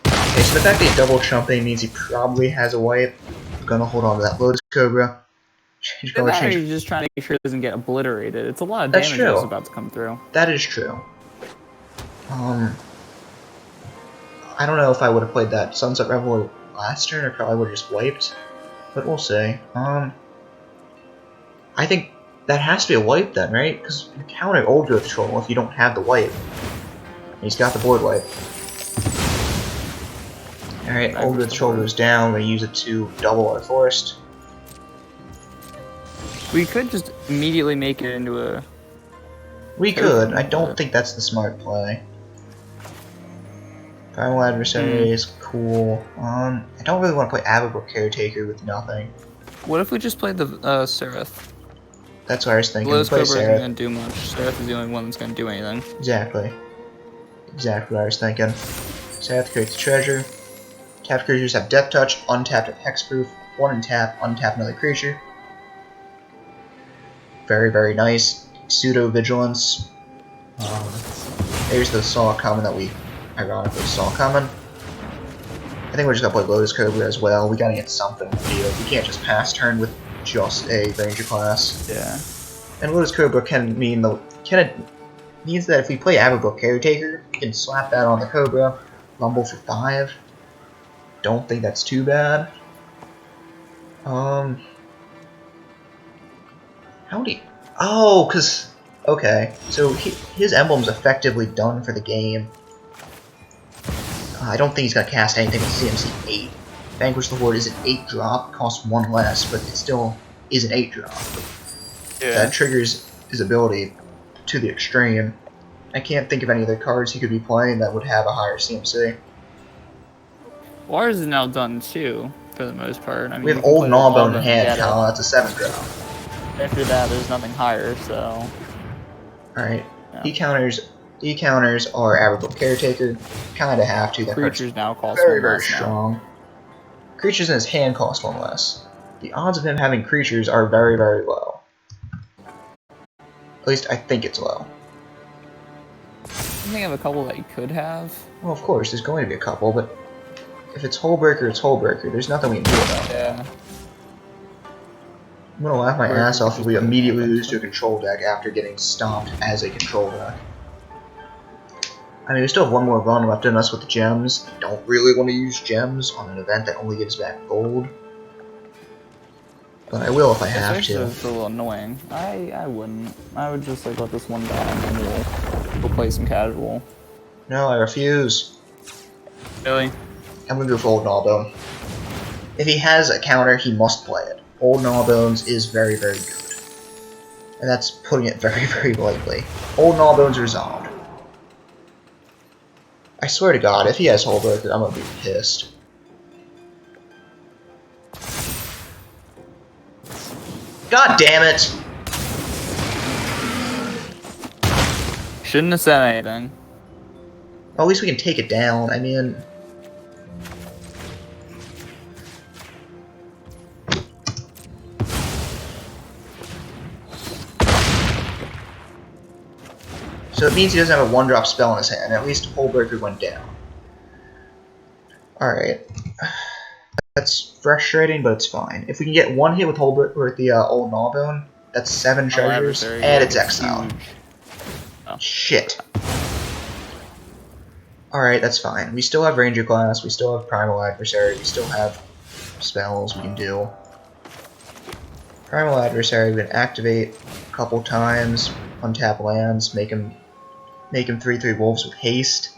Okay, so the fact that he's double chumping means he probably has a wipe. I'm gonna hold on to that Lotus Cobra. Change color, change. He's just trying to make sure it doesn't get obliterated. It's a lot of That's damage true. that's about to come through. That is true. I don't know if I would have played that Sunset Revelry last turn, or probably would have just wiped. But we'll see. I think that has to be a wipe then, right? Because you counter Old Growth Troll if you don't have the wipe. He's got the board wipe. Alright, Old Growth Troll goes down. We're going to use it to double our forest. We could just immediately make it into a... We could. I don't think that's the smart play. Primal Adversary is cool. I don't really want to play Abigail Caretaker with nothing. What if we just played the Seraph? That's what I was thinking. Lotus Play Cobra isn't Seraph. going to do much. Seraph is the only one that's going to do anything. Exactly. Exactly what I was thinking. Seraph creates a treasure. Tapped creatures have Death Touch, untapped at Hexproof, 1 and tap, untap another creature. Very, very nice. Pseudo Vigilance. There's the Saw Common that we ironically saw coming. I think we're just gonna play Lotus Cobra as well. We gotta get something in the field. We can't just pass turn with just a Ranger class. Yeah. And Lotus Cobra can mean means that if we play Abigail Caretaker, we can slap that on the Cobra, rumble for 5. Don't think that's too bad. How do you... Oh, because... Okay, so his emblem's effectively done for the game. I don't think he's going to cast anything with CMC 8. Vanquish the Horde is an 8-drop, costs 1 less, but it still is an 8-drop. Yeah. That triggers his ability to the extreme. I can't think of any other cards he could be playing that would have a higher CMC. Well, ours is now done too, for the most part. I mean, We have Old Gnawbone in hand, get it. Kyle, that's a 7-drop. After that, there's nothing higher, so... Alright, Yeah. E-counters are Abigail Caretaker. Kinda have to. That card's Creatures now cost very, 1 very less now. strong. Creatures in his hand cost 1 less. The odds of him having creatures are very, very low. At least I think it's low. I think of a couple that you could have. Well, of course, there's going to be a couple, but if it's Hullbreaker, it's Hullbreaker. There's nothing we can do about it. Yeah. I'm gonna laugh my Hullbreaker ass off if we just- immediately lose to a control deck after getting stomped as a control deck. I mean, we still have 1 more run left in us with the gems. I don't really want to use gems on an event that only gives back gold. But I will if I have It's to. a little annoying. I wouldn't. I would just like let this one die and then we'll play some casual. No, I refuse. Really? I'm gonna go for Old Gnawbone. If he has a counter, he must play it. Old Gnawbones is very, very good. And that's putting it very, very lightly. Old Gnawbones resolved. I swear to God, if he has Hullbreaker, I'm gonna be pissed. God damn it! Shouldn't have said anything. Well, at least we can take it down. I mean... So it means he doesn't have a 1-drop spell in his hand. At least Hullbreaker went down. Alright. That's frustrating, but it's fine. If we can get 1 hit with Hullbreaker with the Old Gnawbone, That's 7 Oh, treasures, adversary, and yeah, it's exiled. huge. Oh. Shit. Alright, that's fine. We still have Ranger class, we still have Primal Adversary, we still have spells we can do. Primal Adversary, we can activate a couple times, untap lands, make him 3/3 wolves with haste.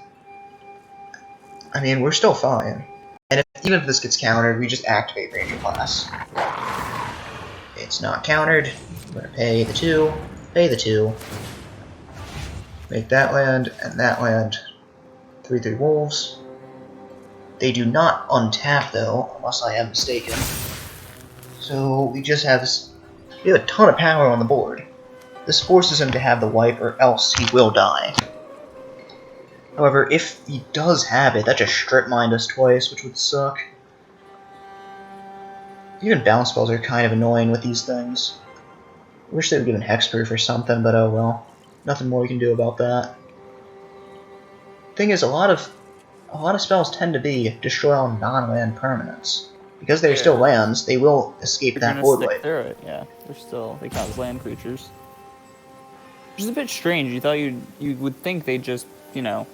I mean, we're still fine. And even if this gets countered, we just activate Ranger class. It's not countered. We're gonna pay the 2, make that land, and that land 3/3 wolves. They do not untap though, unless I am mistaken. So we just have this. We have a ton of power on the board. This forces him to have the wipe, or else he will die. However, if he does have it, that just strip mined us twice, which would suck. Even bounce spells are kind of annoying with these things. I wish they would give an hexproof or something, but oh well. Nothing more we can do about that. Thing is, a lot of spells tend to be destroy all non-land permanents. Because they're still lands, they will escape They're that gonna board stick wipe. through it, yeah. They count as land creatures. Which is a bit strange. You thought you would think they'd just, you know,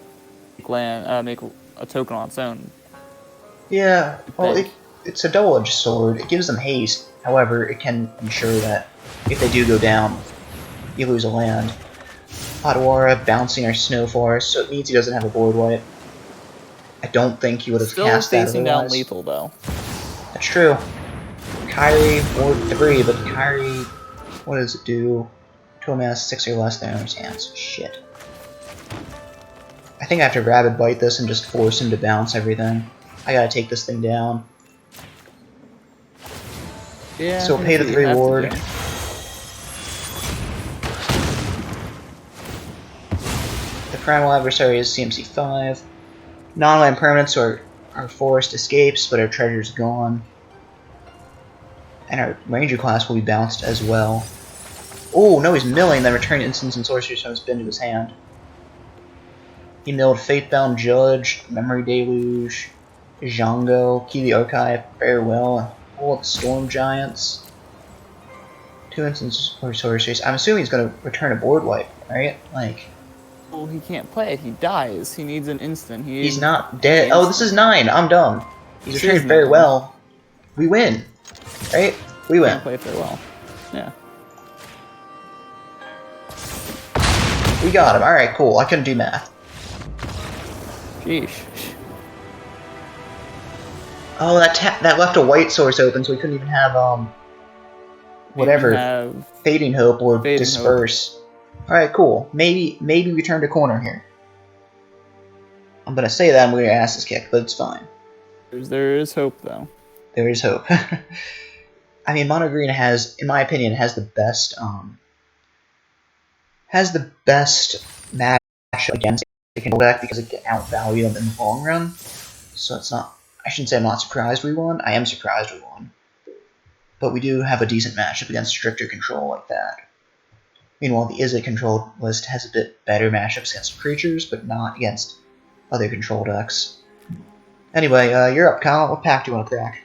make a token on its own. Yeah, well, it's a double-edged sword. It gives them haste. However, it can ensure that if they do go down, you lose a land. Potawara bouncing our snow forest, so it means he doesn't have a board wipe. I don't think he would have Still cast that facing down otherwise. lethal though. That's true. Kyrie or 3, but Kyrie, what does it do? To him has 6 or less there in his hands. Shit. I think I have to Rabid Bite this and just force him to bounce everything. I gotta take this thing down. Yeah. So we'll pay the 3 ward. The Primal Adversary is CMC 5. Non-land permanents are forced escapes, but our treasure's gone. And our Ranger class will be bounced as well. Oh, no, he's milling, then return instants and sorceries from his bin to his hand. He milled Fatebound Judge, Memory Deluge, Django, Key the Archive, Farewell, and all the Storm Giants. 2 instants or sorceries. I'm assuming he's going to return a board wipe, right? Like, well, he can't play it. He dies. He needs an instant. He's not dead. Oh, this is 9. I'm dumb. He's returning Farewell. We win. Right? We win. Can't play Farewell. Yeah. We got him. Alright, cool. I couldn't do math. Sheesh. Oh, that left a white source open, so we couldn't even have, whatever. Fading Hope or Disperse. Alright, cool. Maybe we turned a corner here. I'm gonna say that and we're gonna ass is kicked, but it's fine. There is hope, though. There is hope. I mean, Mono Green has, in my opinion, has the best match against the control deck because it can outvalue them in the long run. So it's not. I shouldn't say I'm not surprised we won. I am surprised we won. But we do have a decent matchup against stricter control like that. Meanwhile, the Izzet control list has a bit better matchups against creatures, but not against other control decks. Anyway, you're up, Kyle. What pack do you want to crack?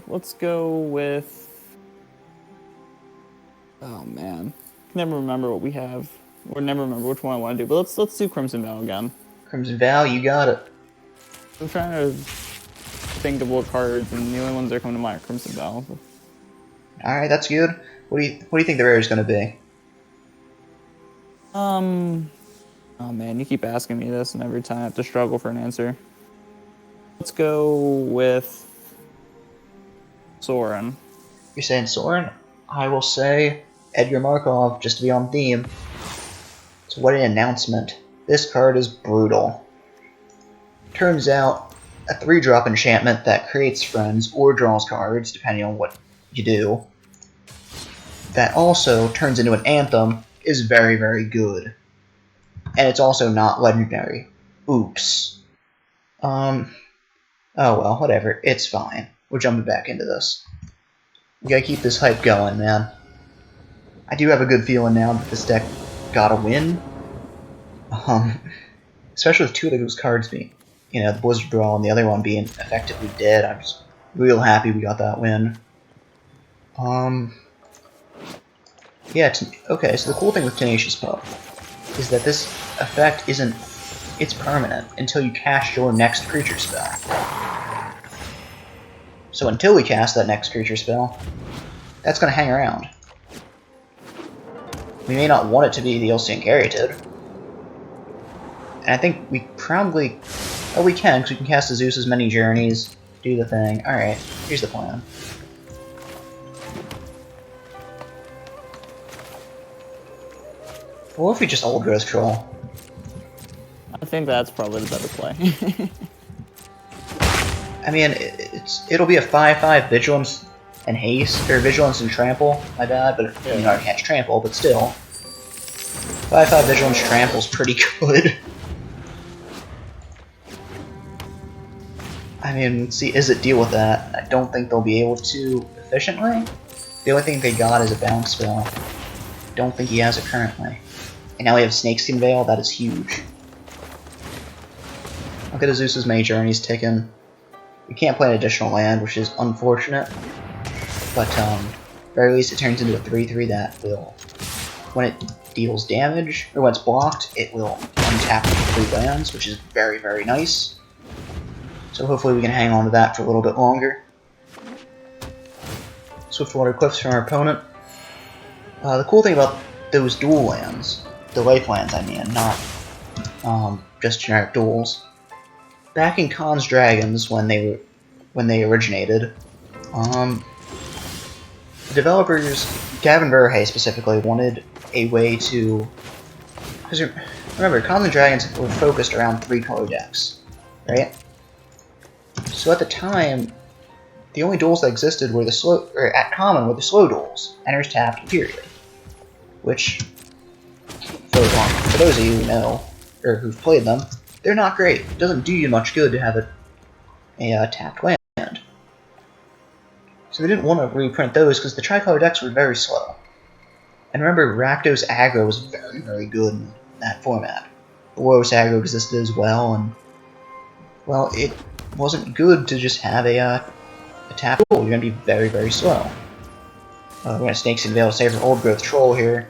Let's go with... Oh, man. Never remember what we have. Or never remember which one I want to do. But let's do Crimson Vow again. Crimson Vow, you got it. I'm trying to think of what cards, and the only ones that come to mind are Crimson Vow. Alright, that's good. What do you think the rare is going to be? Oh man, you keep asking me this, and every time I have to struggle for an answer. Let's go with Soren. You're saying Soren? I will say Edgar Markov, just to be on theme. So what an announcement. This card is brutal. Turns out, a 3-drop enchantment that creates friends or draws cards, depending on what you do, that also turns into an anthem, is very, very good. And it's also not legendary. Oops. Oh well, whatever. It's fine. We're jumping back into this. We gotta keep this hype going, man. I do have a good feeling now that this deck gotta win. Especially with 2 of those cards being, you know, the Blizzard Draw and the other one being effectively dead. I'm just real happy we got that win. Yeah, okay, so the cool thing with Tenacious Pup is that this effect isn't... It's permanent until you cast your next creature spell. So until we cast that next creature spell, that's going to hang around. We may not want it to be the Ilsean Caryatid. And I think we probably... Oh, we can, because we can cast the Zeus's Many Journeys, do the thing. Alright, here's the plan. What if we just Old Growth Troll? I think that's probably the better play. I mean, it'll be a 5/5 Vigilance and Haste, or Vigilance and Trample, my bad, but you know, I can't Trample, but still. 5/5 Vigilance Trample's pretty good. I mean, let's see, is it deal with that? I don't think they'll be able to efficiently. The only thing they got is a bounce spell. Don't think he has it currently. And now we have Snakeskin Veil, that is huge. Look at Zeus's Many Journeys taken. We can't play an additional land, which is unfortunate. But, very least it turns into a 3/3 that will, when it deals damage, or when it's blocked, it will untap 3 lands, which is very, very nice. So hopefully we can hang on to that for a little bit longer. Swiftwater Cliffs from our opponent. The cool thing about those dual lands, the life lands I mean, not just generic duels. Back in Khan's Dragons, when they originated, the developers, Gavin Verhey specifically, wanted a way to... Because remember, Khans and Dragons were focused around 3-color decks, right? So at the time, the only duels that existed were the slow, or at common were the slow duels, enters tapped, period. Which, for those of you who know, or who've played them, they're not great. It doesn't do you much good to have a tapped land. So they didn't want to reprint those because the tricolor decks were very slow. And remember, Rakdos aggro was very, very good in that format. Boros aggro existed as well, and well, it wasn't good to just have a tap duel. You're going to be very, very slow. We're going to Snakeskin Veil to save our Old Growth Troll here.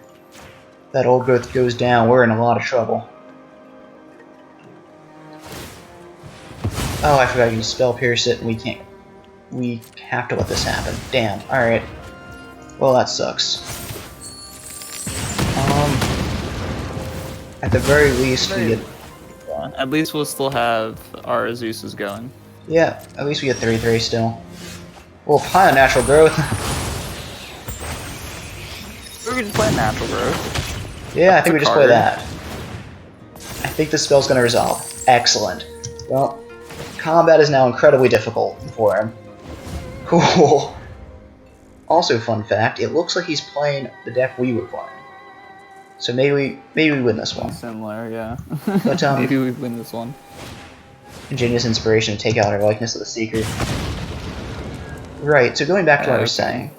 If that Old Growth goes down, we're in a lot of trouble. Oh, I forgot you can Spell Pierce it, and we can't. We have to let this happen. Damn. Alright. Well, that sucks. At the very least, we get... At least we'll still have our Zeus's going. Yeah, at least we get 3/3 still. Well, high on Natural Growth. We could just play Natural Growth. Yeah, I think we just play that. I think this spell's gonna resolve. Excellent. Well, combat is now incredibly difficult for him. Cool. Also, fun fact, it looks like he's playing the deck we were playing. So maybe we win this one. Similar, yeah. But maybe we win this one. Ingenious inspiration to take out our likeness of the Seeker. Right, so going back to what I was saying.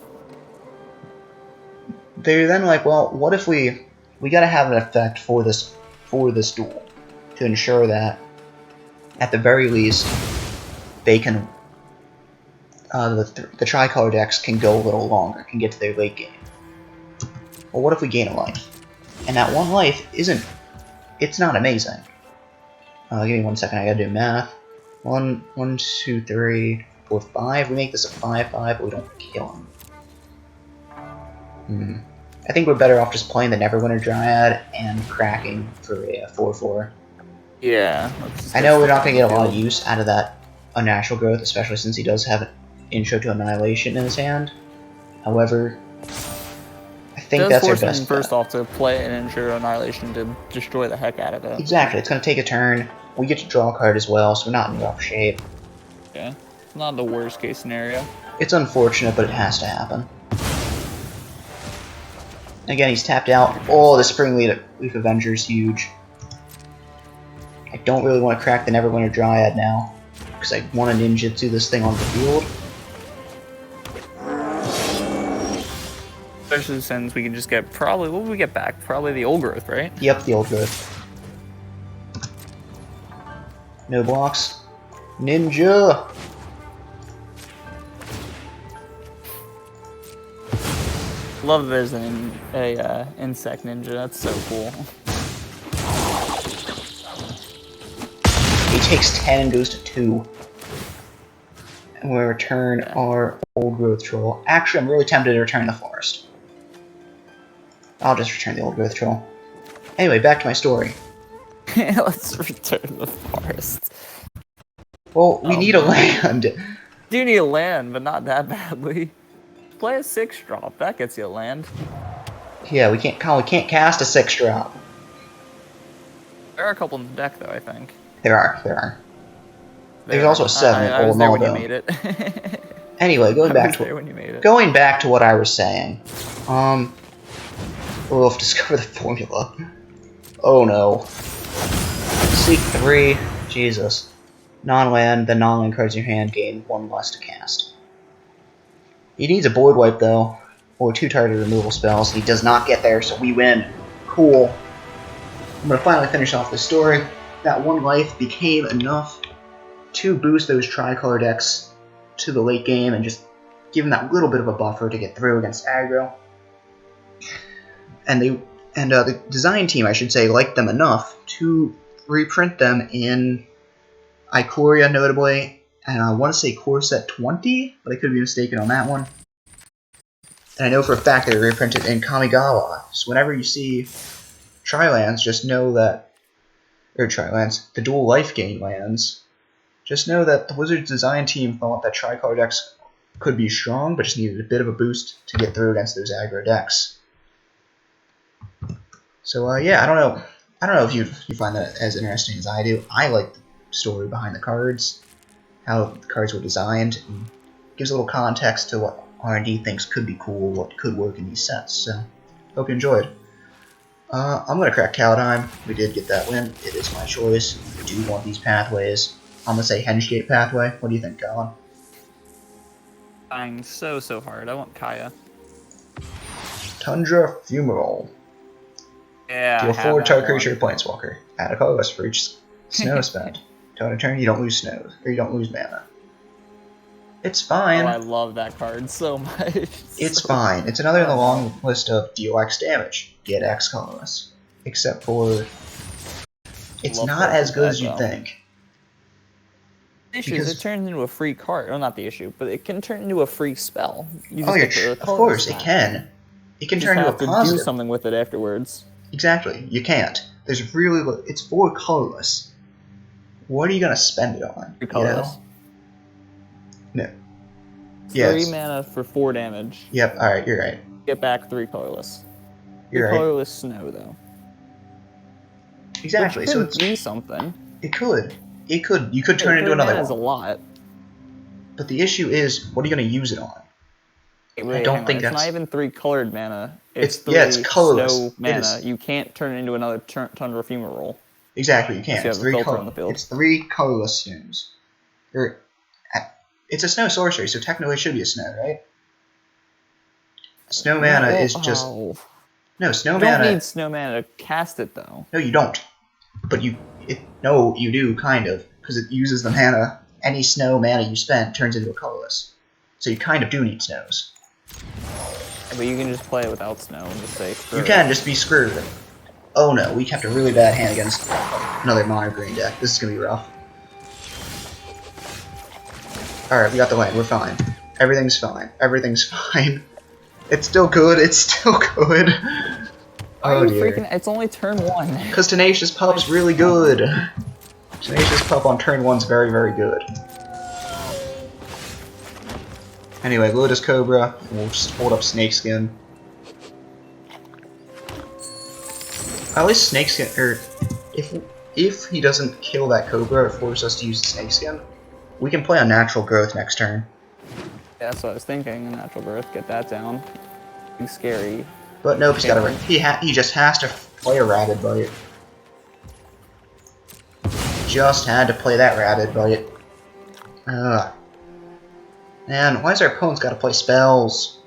They're then like, well, what if we gotta have an effect for this duel to ensure that at the very least they can the tricolor decks can go a little longer, can get to their late game. Well, what if we gain a life? And that one life it's not amazing. Give me 1 second, I gotta do math. 1, 2, 3, 4, 5. We make this a 5/5, but we don't kill him. I think we're better off just playing the Neverwinter Dryad and cracking for a 4/4. Yeah. I know we're not gonna get a lot of use out of that Unnatural Growth, especially since he does have an Intro to Annihilation in his hand. However, I think that's our best bet. First off, to play an Intro to Annihilation to destroy the heck out of it. Exactly, it's gonna take a turn. We get to draw a card as well, so we're not in rough shape. Yeah, not the worst case scenario. It's unfortunate, but it has to happen. Again, he's tapped out. Oh, the Spring Leaf Avenger is huge. I don't really want to crack the Neverwinter Dryad now, because I want to ninjutsu this thing on the field. Especially since we can just get probably, what will we get back? Probably the Old Growth, right? Yep, the Old Growth. No blocks. Ninja! Love that there's insect ninja. That's so cool. He takes 10 and goes to 2. And we return our old growth troll. Actually, I'm really tempted to return the forest. I'll just return the old growth troll. Anyway, back to my story. Let's return the forest. Well, we need a land. Do need a land, but not that badly. Play a 6-drop. That gets you a land. Yeah, we can't cast a 6-drop. There are a couple in the deck, though, I think. There are. There's also a 7 I was old there when you Naldo. made it. Anyway, going back to what I was saying. We'll have to discover the formula. Oh no. Seek 3. Jesus. Non-land, then non-land cards in your hand gain 1 less to cast. He needs a board wipe though, or 2 target removal spells. He does not get there, so we win. Cool. I'm gonna finally finish off the story. That 1 life became enough to boost those tricolor decks to the late game and just give them that little bit of a buffer to get through against aggro. And the design team, I should say, liked them enough to reprint them in Ikoria, notably, and I want to say core set 20, but I could be mistaken on that one. And I know for a fact they reprinted in Kamigawa. So whenever you see Tri-lands, just know that, or Tri-lands, the dual life gain lands, just know that the Wizards design team thought that tricolor decks could be strong, but just needed a bit of a boost to get through against those aggro decks. So yeah, I don't know if you find that as interesting as I do. I like the story behind the cards, how the cards were designed, and gives a little context to what R&D thinks could be cool, what could work in these sets. So hope you enjoyed. I'm gonna crack Kaldheim. We did get that win. It is my choice. I do want these pathways. I'm gonna say Hengegate pathway. What do you think, Colin? Trying so hard. I want Kaya. Tundra Fumarole. Yeah. Deal 4 target creature Planeswalker. Add a colorless for each snow spent. Turn turn, you don't lose snow, or you don't lose mana. It's fine. Oh, I love that card so much. It's fine. It's another in the long list of deal X damage, get X colorless. Except for it's not as good as you'd think. The issue is it turns into a free card. Well, not the issue, but it can turn into a free spell. Of course, it can. It can turn into a positive. You have to do something with it afterwards. Exactly. You can't. It's 4 colorless. What are you gonna spend it on? 3 colorless. You know? No. 3 mana for 4 damage. Yep. All right. You're right. Get back 3 colorless. You're 3 colorless snow though. Exactly. Which could be something. It could. It could. You could turn it into another one. Is a lot. But the issue is, what are you gonna use it on? Wait, I don't think it's not even 3 colored mana. It's colorless. Snow mana. You can't turn it into another Tundra Fumarole. Exactly, you can't. It's 3 on the field. It's 3 colorless snows. It's a snow sorcery, so technically it should be a snow, right? Snow mana is just no snow mana. You don't need snow mana to cast it though. No, you don't. But you do kind of, because it uses the mana. Any snow mana you spend turns into a colorless, so you kind of do need snows. But you can just play it without snow and just say screw. You can just be screwed. Oh no, we kept a really bad hand against another mono green deck. This is gonna be rough. Alright, we got the land. We're fine. Everything's fine. Everything's fine. It's still good. It's still good. Oh dear. It's only turn 1. Because Tenacious Pup's really good. Tenacious Pup on turn 1's very, very good. Anyway, Lotus Cobra, and we'll just hold up Snakeskin. At least Snakeskin, or if he doesn't kill that Cobra or force us to use the Snakeskin, we can play on Natural Growth next turn. Yeah, that's what I was thinking. Natural Growth, get that down. Be scary. But nope, he just has to play a Rabid Bite. Just had to play that Rabid Bite. Man, why is our opponent's got to play spells?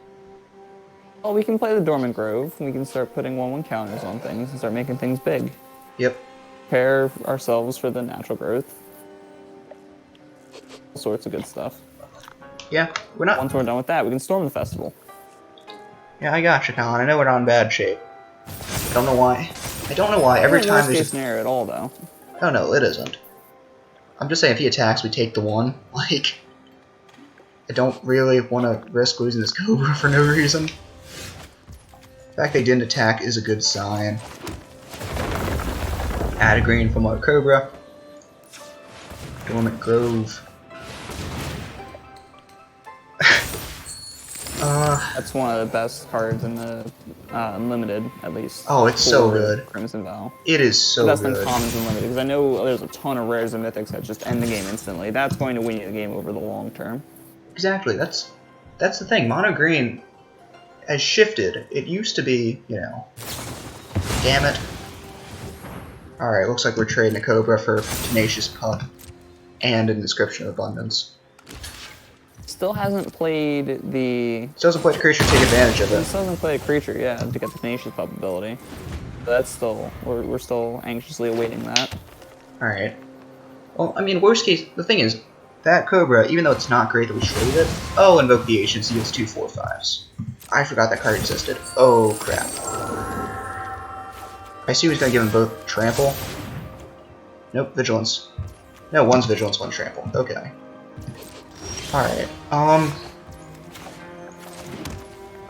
Well, we can play the Dormant Grove. We can start putting 1/1 counters on things and start making things big. Yep. Prepare ourselves for the Natural Growth. All sorts of good stuff. Yeah, we're not. Once we're done with that, we can storm the festival. Yeah, I got you, Colin. I know we're not in bad shape. I don't know why. I don't know why. Every Not time worst case there's scenario at all, though. Oh no, it isn't. I'm just saying if he attacks, we take the 1. Like, I don't really want to risk losing this Cobra for no reason. The fact they didn't attack is a good sign. Add a green from our Cobra. Dormant Grove. That's one of the best cards in the Unlimited, at least. Oh, it's so for good. Crimson Vow. It is so Best good. uncommons and limited, because I know there's a ton of rares and mythics that just end the game instantly. That's going to win you the game over the long term. Exactly. That's the thing. Mono green has shifted. It used to be, you know. Damn it. All right. Looks like we're trading a Cobra for Tenacious Pup and an Inscription of Abundance. Still hasn't played the. Still doesn't play the creature to take advantage of it. Still hasn't played a creature, yeah, to get the Tenacious Pup ability. So that's still. We're still anxiously awaiting that. Alright. Well, I mean, worst case, the thing is, that Cobra, even though it's not great that we trade it, oh, Invoke the Ancients, he gets 2 4/5s. I forgot that card existed. Oh, crap. I assume he's gonna give him both Trample. Nope, Vigilance. No, one's Vigilance, one's Trample. Okay. Alright, I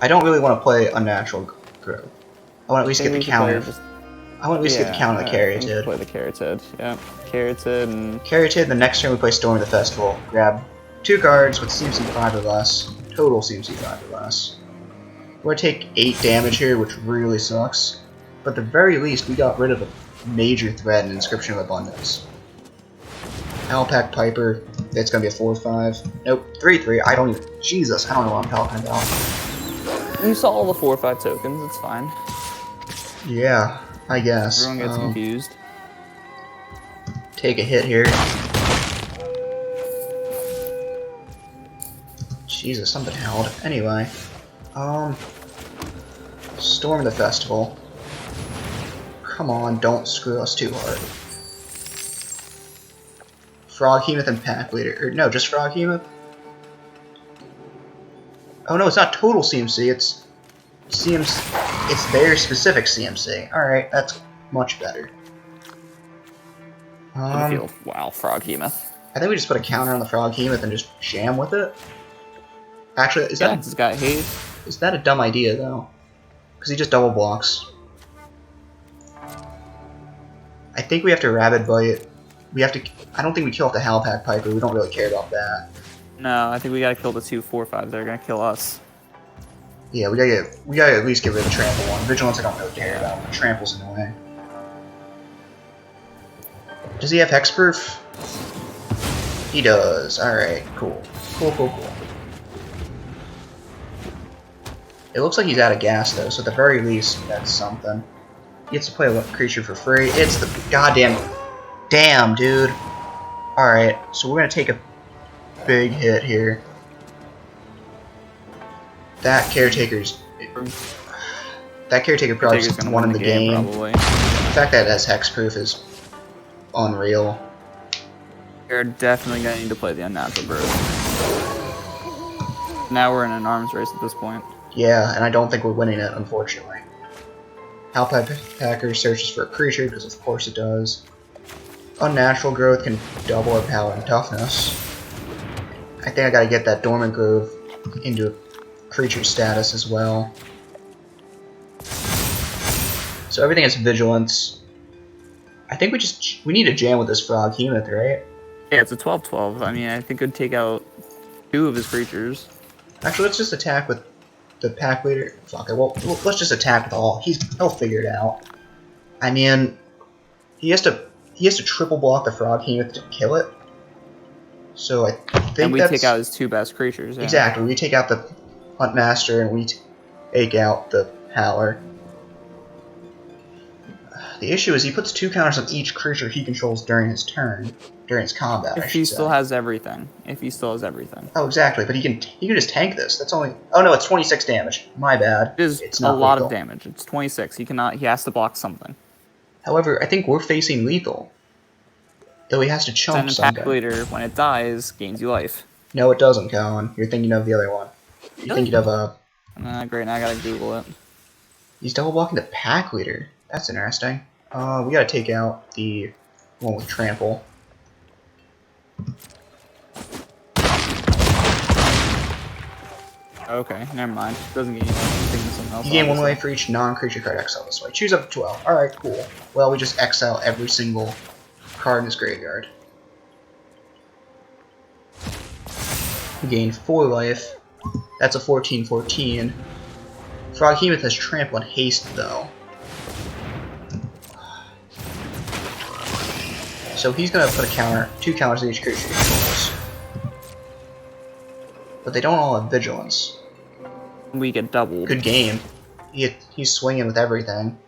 don't really want to play Unnatural Growth. I want to at least get the counter. I want to at least get the count on the Caryatid. Play the Caryatid, yeah. Caryatid and... Caryatid, the next turn we play Storm of the Festival. Grab 2 cards with CMC 5 or less. Total CMC 5 or less. We're going to take 8 damage here, which really sucks. But at the very least, we got rid of a major threat in Inscription of Abundance. Alpac Piper, that's going to be a 4/5. Nope, 3/3. I don't even... Jesus, I don't know what I'm talking about. You saw all the 4/5 tokens, it's fine. Yeah, I guess. Everyone gets confused. Take a hit here. Jesus, something held. Anyway. Storm the Festival. Come on, don't screw us too hard. Froghemoth and Pack Leader. Or, no, just Froghemoth? Oh no, it's not total CMC, it's CMC. It's their specific CMC. Alright, that's much better. Wow, Froghemoth. I think we just put a counter on the Froghemoth and just jam with it. Actually, is that it's got hate. Is that a dumb idea though? Because he just double blocks. I think we have to Rabid Bite. We have to. I don't think we kill off the Halpack Piper. We don't really care about that. No, I think we gotta kill the 2 4/5s. They're gonna kill us. Yeah, we gotta at least get rid of the Trample one. Vigilance I don't really care about, but Trample's in the way. Does he have Hexproof? He does. Alright, cool. Cool. It looks like he's out of gas though, so at the very least, that's something. He gets to play a creature for free. It's the goddamn... Damn, dude. Alright, so we're gonna take a big hit here. That Caretaker probably just won the game. Probably. The fact that it has Hexproof is unreal. You're definitely gonna need to play the Unnatural Growth. Now we're in an arms race at this point. Yeah, and I don't think we're winning it, unfortunately. Halpacker searches for a creature, because of course it does. Unnatural Growth can double our power and toughness. I think I gotta get that Dormant Grove into creature status as well. So everything is Vigilance. I think we need to jam with this Froghemoth, right? Yeah, it's a 12/12. I mean, I think it would take out 2 of his creatures. Actually, let's just attack with the Pack Leader. Fuck it. Well, let's just attack with all. He'll figure it out. I mean, he has to triple block the Froghemoth to kill it. So I think and we take out his 2 best creatures. Yeah. Exactly. We take out the Huntmaster and we take out the Howler. The issue is he puts 2 counters on each creature he controls during his turn, during his combat. If he still has everything. If he still has everything. Oh, exactly. But he can just tank this. That's only. Oh no, it's 26 damage. My bad. It's not a lot of damage. It's 26. He has to block something. However, I think we're facing lethal. Though he has to chump Send something. Pack Leader, when it dies, gains you life. No, it doesn't, Colin. You're thinking of the other one. You're thinking of Great, now I gotta Google it. He's double blocking the pack leader. That's interesting. We gotta take out the one with trample. Okay, never mind. Doesn't get you anything to something else. You gain 1 obviously. life for each non-creature card exiled this way. Choose up to 12. Alright, cool. Well, we just exile every single card in this graveyard. We gain 4 life. That's a 14/14. Froghemoth has trample and haste, though. So he's gonna put a counter, 2 counters to each creature he controls. But they don't all have vigilance. We get doubled. Good game. He's swinging with everything.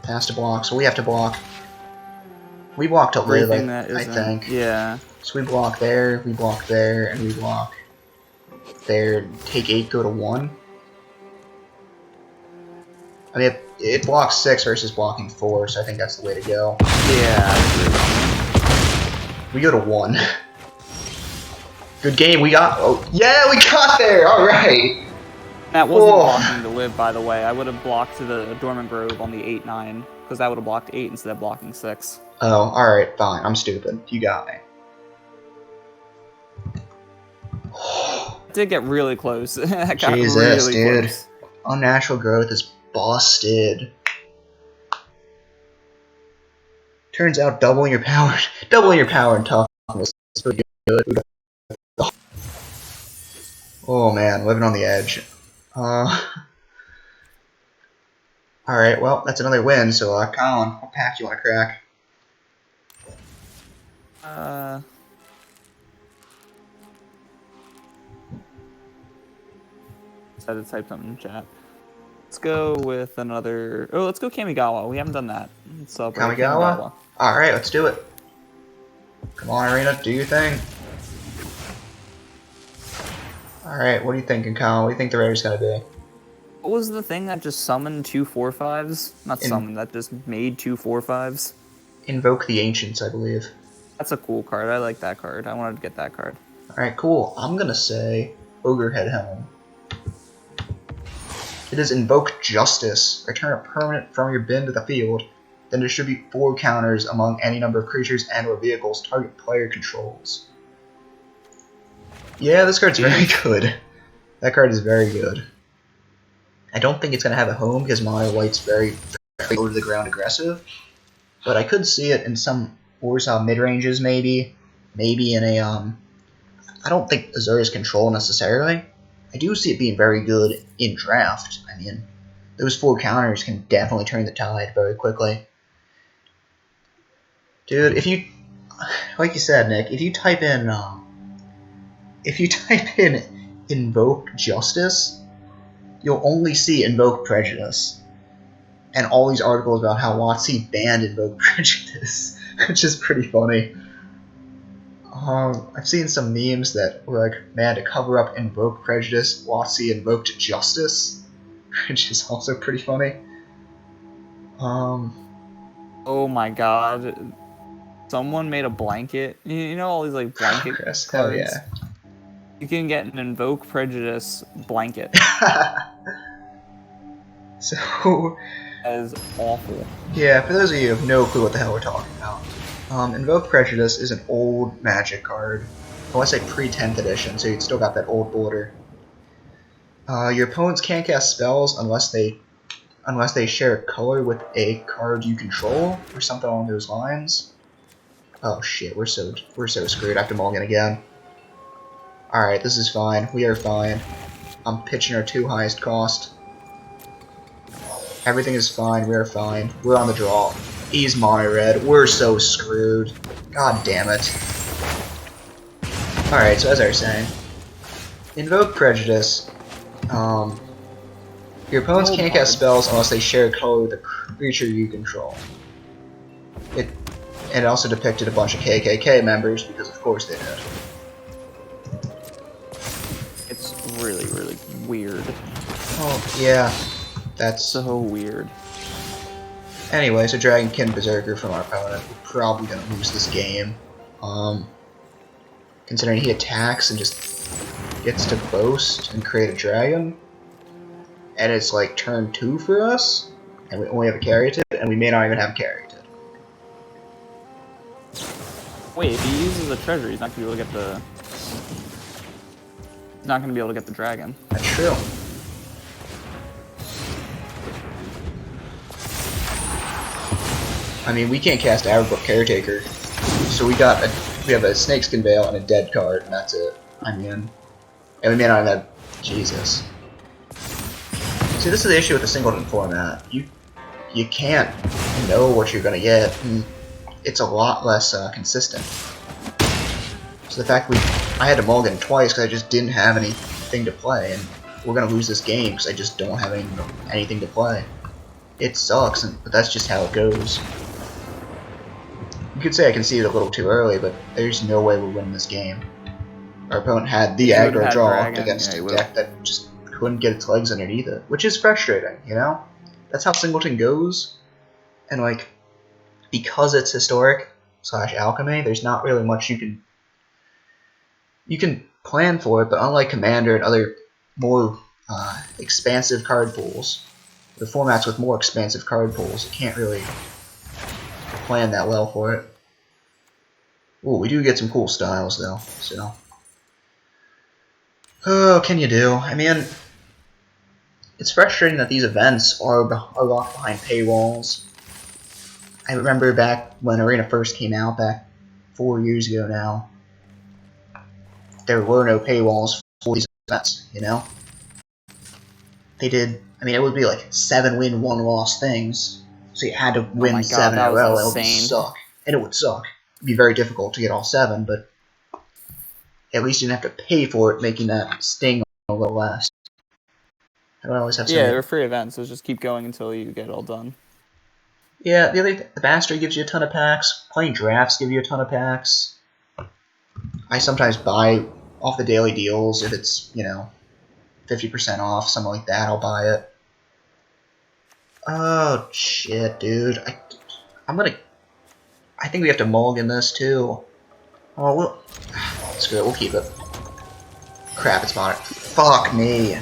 Has to block, so we have to block. We block to live, Everything that I isn't- think. Yeah. So we block there, and we block there. Take 8, go to 1. I mean, it blocks 6 versus blocking 4, so I think that's the way to go. Yeah. We go to 1. Good game, we got... Oh, yeah, we got there! Alright! That wasn't Whoa. blocking to live, by the way. I would have blocked the Dormant Grove on the 8/9, because that would have blocked 8 instead of blocking 6. Oh, alright, fine. I'm stupid. You got me. It did get really close. That got Jesus, really dude. close. Unnatural growth is busted. Turns out doubling your power and toughness is pretty good. Oh man, living on the edge. Alright, well, that's another win, so Colin, what pack do you want to crack? Decided to type something in chat. Let's go with another... Oh, let's go Kamigawa. We haven't done that. Let's celebrate Kamigawa? Alright, let's do it. Come on, Arena, do your thing. Alright, what are you thinking, Colin? What do you think the rare's gonna be? What was the thing that just summoned 2 4/5s? Not summoned, that just made 2 4/5s. Invoke the Ancients, I believe. That's a cool card. I like that card. I wanted to get that card. Alright, cool. I'm gonna say Ogre Head Helm. It is Invoke Justice. Return a permanent from your bin to the field, then distribute 4 counters among any number of creatures and or vehicles target player controls. Yeah, this card's very good. That card is very good. I don't think it's going to have a home because Mono White's very over the ground aggressive, but I could see it in some Warsaw mid-ranges maybe. Maybe in a, I don't think Azura's Control necessarily. I do see it being very good in draft. I mean, those 4 counters can definitely turn the tide very quickly. Dude, if you, like you said, Nick, if you type in Invoke Justice, you'll only see Invoke Prejudice. And all these articles about how WotC banned Invoke Prejudice, which is pretty funny. I've seen some memes that were like, man, to cover up Invoke Prejudice, WotC invoked Justice, which is also pretty funny. Oh my god. Someone made a blanket. You know all these like blanket Chris, cards? hell yeah. You can get an Invoke Prejudice blanket. So, That is awful. yeah, for those of you who have no clue what the hell we're talking about, Invoke Prejudice is an old Magic card. I want to say pre-10th edition, so you'd still got that old border. Your opponents can't cast spells unless they share a color with a card you control, or something along those lines. Oh shit, we're so screwed. I have to mulligan again. Alright, this is fine. We are fine. I'm pitching our 2 highest cost. Everything is fine. We are fine. We're on the draw. He's mono red. We're so screwed. God damn it. Alright, so as I was saying, Invoke Prejudice. Your opponents can't cast spells unless they share a color with a creature you control. It also depicted a bunch of KKK members, because of course they did. It's really, really weird. Oh, yeah. That's... So weird. Anyway, so Dragonkin Berserker from our opponent. We're probably going to lose this game. Considering he attacks and just gets to boast and create a dragon. and it's like turn 2 for us, and we only have a Caryatid, and we may not even have Caryatid. Wait, if he uses a treasure, he's not gonna be able to get the. He's not gonna be able to get the dragon. That's true. I mean, we can't cast Aberbook Caretaker, so we have a Snakeskin Veil and a dead card, and that's it. I mean, and we may not have Jesus. See, this is the issue with the Singleton format. You can't know what you're gonna get, and it's a lot less consistent. So the fact I had to mulligan twice because I just didn't have anything to play, and we're gonna lose this game because I just don't have anything to play. It sucks, but that's just how it goes. You could say I conceded a little too early, but there's no way we're winning this game. Our opponent had the aggro draw against a deck that just couldn't get its legs underneath it, which is frustrating, you know? That's how Singleton goes, and like, because it's historic / alchemy, there's not really much you can plan for it, but unlike Commander and other more expansive card pools, the formats with more expansive card pools, you can't really plan that well for it. Ooh, we do get some cool styles though, so. Oh, what can you do? I mean, it's frustrating that these events are locked behind paywalls. I remember back when Arena first came out, back 4 years ago now, there were no paywalls for these events, you know? They did, I mean, it would be like 7 win, 1 loss things, so you had to win 7 in a row, and it would suck. And it would suck. It'd be very difficult to get all 7, but at least you didn't have to pay for it, making that sting a little less. I don't always have to. Yeah, they're free events, so just keep going until you get it all done. Yeah, the Mastery gives you a ton of packs. Playing drafts give you a ton of packs. I sometimes buy off the daily deals if it's, 50% off, something like that, I'll buy it. Oh, shit, dude. I think we have to mulligan this, too. Oh, screw it, we'll keep it. Crap, it's mono. Fuck me.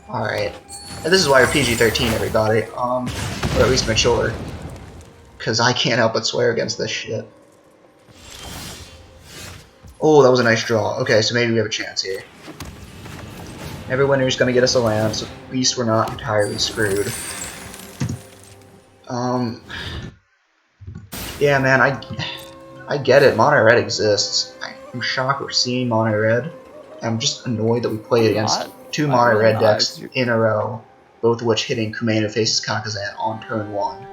Alright. This is why we're PG-13, everybody. Or at least mature. Because I can't help but swear against this shit. Oh, that was a nice draw. Okay, so maybe we have a chance here. Every winner's gonna get us a land, so at least we're not entirely screwed. Yeah, man, I get it. Mono red exists. I'm shocked we're seeing mono red. I'm just annoyed that we played against 2 mono red decks in a row, both of which hitting Kumano faces Kakazan on turn 1.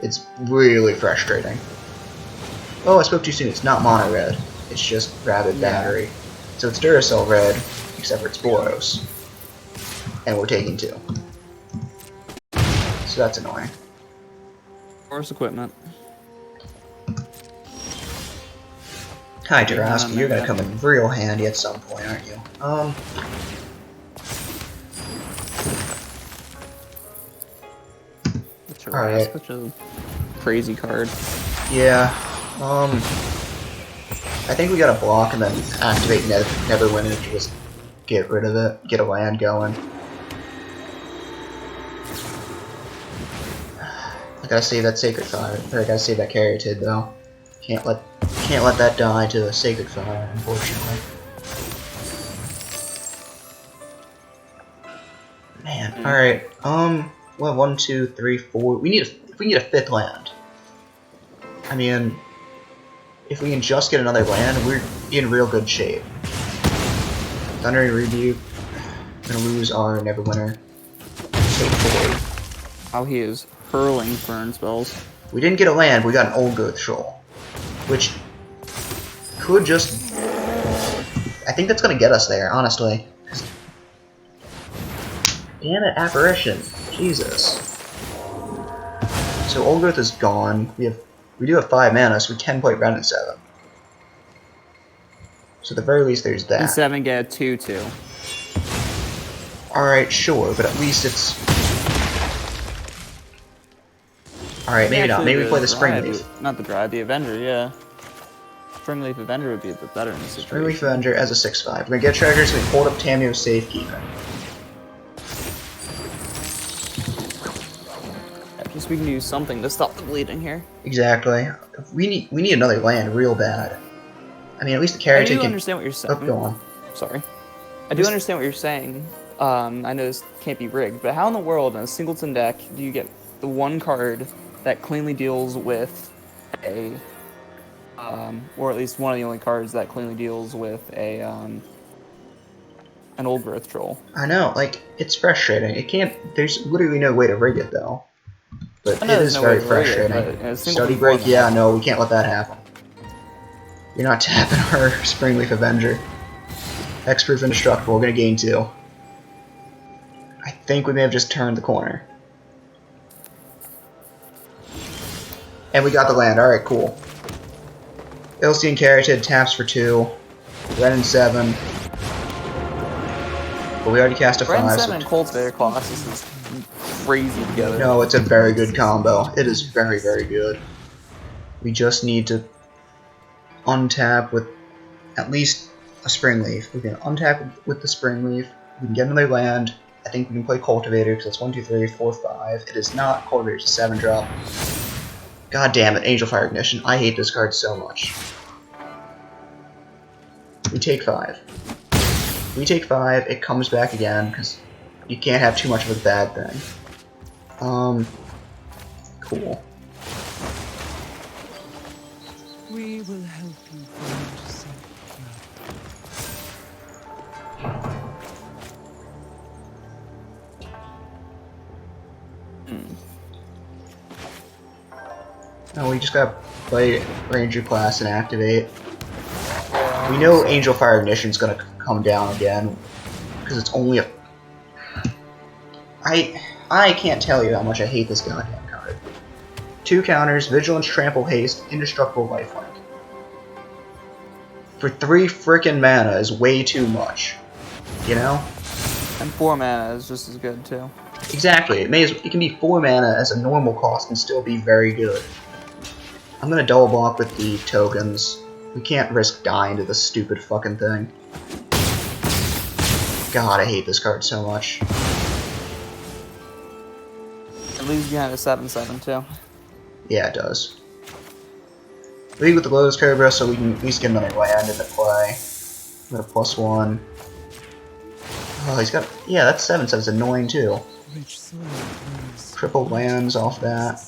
It's really frustrating. Oh, I spoke too soon. It's not mono red. It's just Rabid Battery. So it's Duracell red, except for it's Boros. And we're taking 2. So that's annoying. Force equipment. Hi, Jurassic. You're gonna come in real handy at some point, aren't you? Alright. Such a crazy card. Yeah. I think we gotta block and then activate Neverwinter to just get rid of it, get a land going. I gotta save that Sacred Fire, or I gotta save that Caryatid though. Can't let that die to a Sacred Fire, unfortunately. Man, alright, well, 1, 2, 3, 4, if we can get a 5th land. I mean, if we can just get another land, we're in real good shape. Thundering Rebuke, gonna lose our Neverwinter. Take 4. How he is hurling burn spells. We didn't get a land, but we got an Old Growth Troll. Which could just... I think that's gonna get us there, honestly. Damn it, Apparition. Jesus. So Old Growth is gone. We do have 5 mana, so we can play Ren at 7. So at the very least there's that. And 7 get a 2/2. Alright, sure, but at least it's... Alright, maybe not. Maybe we play the Springleaf. Not the Dryad, the Avenger, yeah. Springleaf Avenger would be a bit better in this situation. Springleaf Avenger as a 6/5. We're gonna get treasures, so we hold up Tamio's Safekeeping. Just we can do something to stop the bleeding here. Exactly. We need another land real bad. I mean, at least the I carrot do can... understand what you're saying. Oh, go on. Sorry. I do understand what you're saying. I know this can't be rigged, but how in the world in a singleton deck do you get the one card that cleanly deals with a, or at least one of the only cards that cleanly deals with a, an old growth troll? I know, like, it's frustrating. It can't... There's literally no way to rig it, though. But I know it there's is no way very to rig it, frustrating. but in a Study singleton break? Yeah, format, no, we can't let that happen. You're not tapping our Springleaf Avenger. Hexproof Indestructible, we're gonna gain 2. I think we may have just turned the corner. And we got the land, alright, cool. Ilstein Carotid taps for 2. Ren and 7. But we already cast a 5. Ren 7 So and Cultivator Colossus is crazy together. no, it's a very good combo. It is very, very good. We just need to untap with at least a Springleaf. We can untap with the Springleaf. We can get another land. I think we can play Cultivator because it's 1, 2, 3, 4, 5. It is not Cultivator, it's a 7-drop. God damn it, Angel Fire Ignition. I hate this card so much. We take 5. We take 5, it comes back again, because you can't have too much of a bad thing. Cool. We will help you find safe. Now we just gotta play Ranger class and activate. We know Angel Fire Ignition's gonna come down again, because it's only a... I can't tell you how much I hate this goddamn card. 2 counters, Vigilance, Trample, Haste, Indestructible, Lifelink. For 3 frickin' mana is way too much. You know? And 4 mana is just as good too. Exactly. It can be 4 mana as a normal cost and still be very good. I'm gonna double block with the tokens. We can't risk dying to this stupid fucking thing. God, I hate this card so much. It leaves behind a 7/7 too. Yeah, it does. Lead with the Lotus Cobra so we can at least get another land into play. Got a +1. Oh, he's got... Yeah, that's 7/7. It's annoying too. Triple lands off that.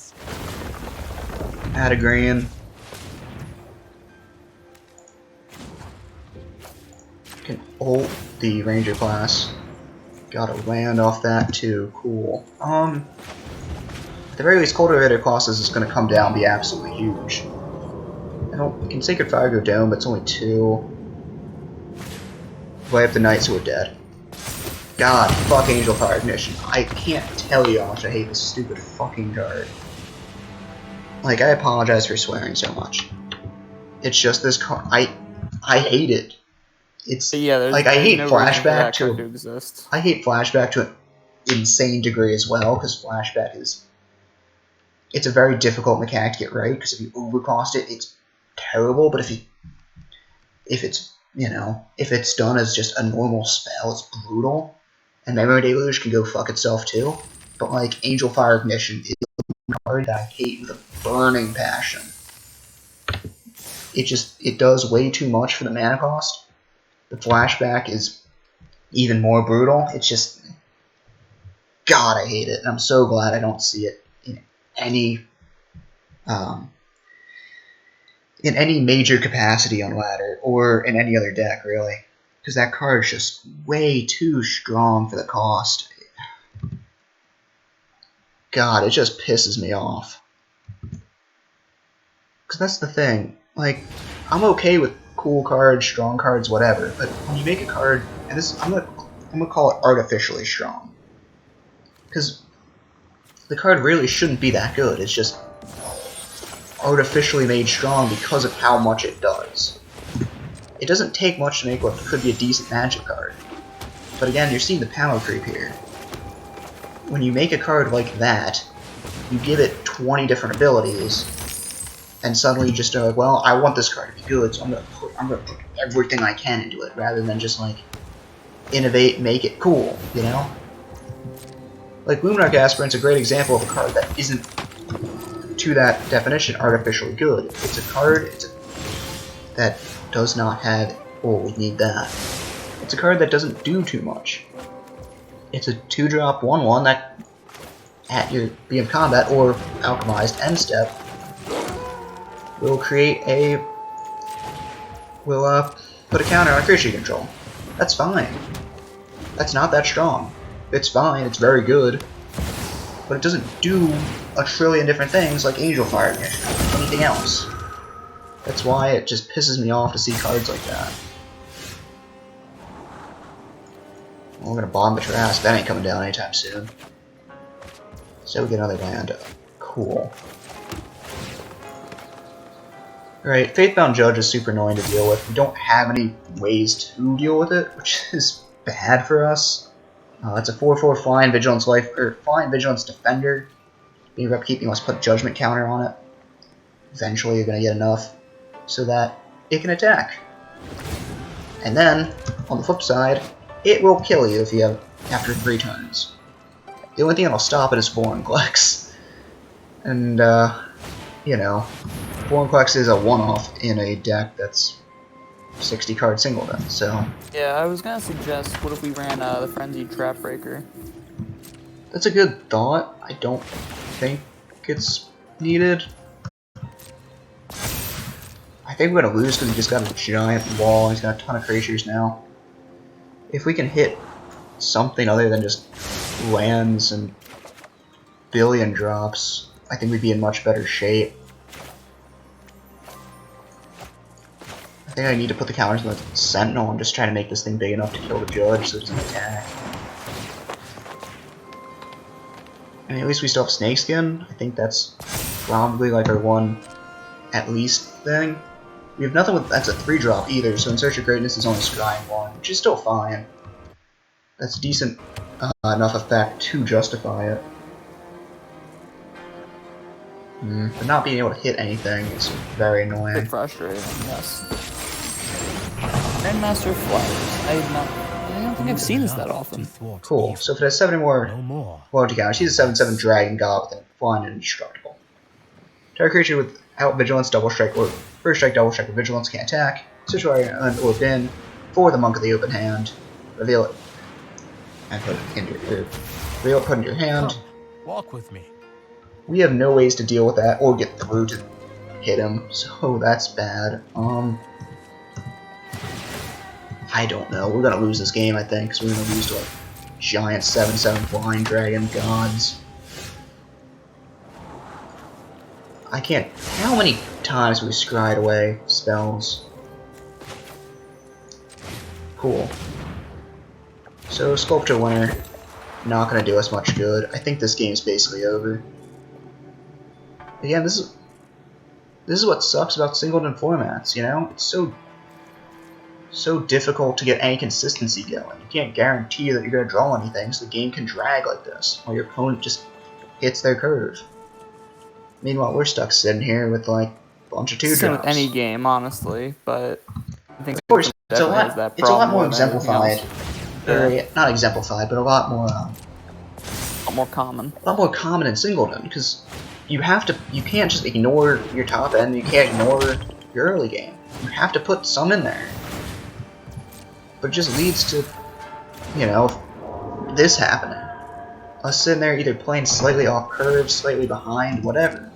Add a green. Can ult the Ranger class. Got a land off that too. Cool. At the very least, Cultivator Colossus is going to come down and be absolutely huge. We can Sacred Fire go down, but it's only 2. Play up the Knights who are dead. God, fuck Angel Fire Ignition. I can't tell you how much I hate this stupid fucking card. Like, I apologize for swearing so much. It's just this card. I hate it. It's Yeah, like I hate no reason for flashback that card to to. exist. I hate flashback to an insane degree as well, because flashback is. It's a very difficult mechanic to get right, because if you overcost it, it's terrible. But if it's done as just a normal spell, it's brutal. And Memory Deluge can go fuck itself too. But like Angel Fire Ignition is a card that I hate with a burning passion. It does way too much for the mana cost. The flashback is even more brutal. It's just, God, I hate it, and I'm so glad I don't see it in any major capacity on ladder or in any other deck, really, because that card is just way too strong for the cost. God, it just pisses me off. Because that's the thing. Like, I'm okay with cool cards, strong cards, whatever. But when you make a card, and this, I'm gonna call it artificially strong, because the card really shouldn't be that good. It's just artificially made strong because of how much it does. It doesn't take much to make what could be a decent Magic card. But again, you're seeing the power creep here. When you make a card like that, you give it 20 different abilities, and suddenly you just are like, well, I want this card to be good, so I'm gonna put everything I can into it, rather than just like innovate, make it cool, you know? Like Luminarch Aspirant's a great example of a card that isn't, to that definition, artificially good. It's a card that does not have, oh, we need that. It's a card that doesn't do too much. It's a 2-drop 1/1 that, at your beginning of combat or alchemized end step, will create a, will put a counter on a creature you control. That's fine. That's not that strong. It's fine, it's very good, but it doesn't do a trillion different things like Angel Fire or anything else. That's why it just pisses me off to see cards like that. Well, we're gonna bomb the trash. That ain't coming down anytime soon. So we get another land. Cool. Alright, Faithbound Judge is super annoying to deal with. We don't have any ways to deal with it, which is bad for us. It's a 4/4 Flying Vigilance Life, or Flying Vigilance Defender. Being upkeep, you must put Judgment counter on it. Eventually you're gonna get enough so that it can attack. And then, on the flip side, it will kill you if you have after 3 turns. The only thing that'll stop it is Vorinclex. And you know, Vorinclex is a one-off in a deck that's 60 card singleton, so Yeah, I was gonna suggest, what if we ran the Frenzied Trap Breaker? that's a good thought. I don't think it's needed. I think we're gonna lose because he just got a giant wall and he's got a ton of creatures now. If we can hit something other than just lands and billion drops, I think we'd be in much better shape. I think I need to put the counters on the Sentinel and just try to make this thing big enough to kill the Judge so it doesn't attack. I mean, at least we still have Snakeskin. I think that's probably like our one at least thing. We have nothing with that's a 3-drop either, so In Search of Greatness is only scrying 1, which is still fine. That's decent enough effect to justify it. But not being able to hit anything is very annoying. Bit frustrating, yes. Grandmaster Flowers. I don't think I've seen this that often. Cool. So if it has 7 more loyalty counters, she's a 7/7 Dragon God with flying and indestructible. Target creature without Vigilance, Double Strike, or First Strike, Double Strike with Vigilance can't attack. Search or bin for the Monk of the Open Hand. Reveal it and put it into your reveal it, put it in your hand. Come, walk with me. We have no ways to deal with that or get through to hit him, so that's bad. I don't know. We're gonna lose this game, I think, because we're gonna lose to like giant 7/7 Flying Dragon Gods. I can't. How many times have we scryed away spells? Cool. So Sculptor winner, not gonna do us much good. I think this game's basically over. Again, this is what sucks about singleton formats. You know, it's so difficult to get any consistency going. You can't guarantee that you're gonna draw anything, so the game can drag like this while your opponent just hits their curve. Meanwhile, we're stuck sitting here with like a bunch of 2-drops. Same with any game, honestly, but I think Of course, it's a definitely has that lot problem more more than anything exemplified. else. Or, not exemplified, but a lot more common. a lot more common in singleton because you can't just ignore your top end. You can't ignore your early game. You have to put some in there. But it just leads to, you know, this happening. Us sitting there either playing slightly off curve, slightly behind, whatever.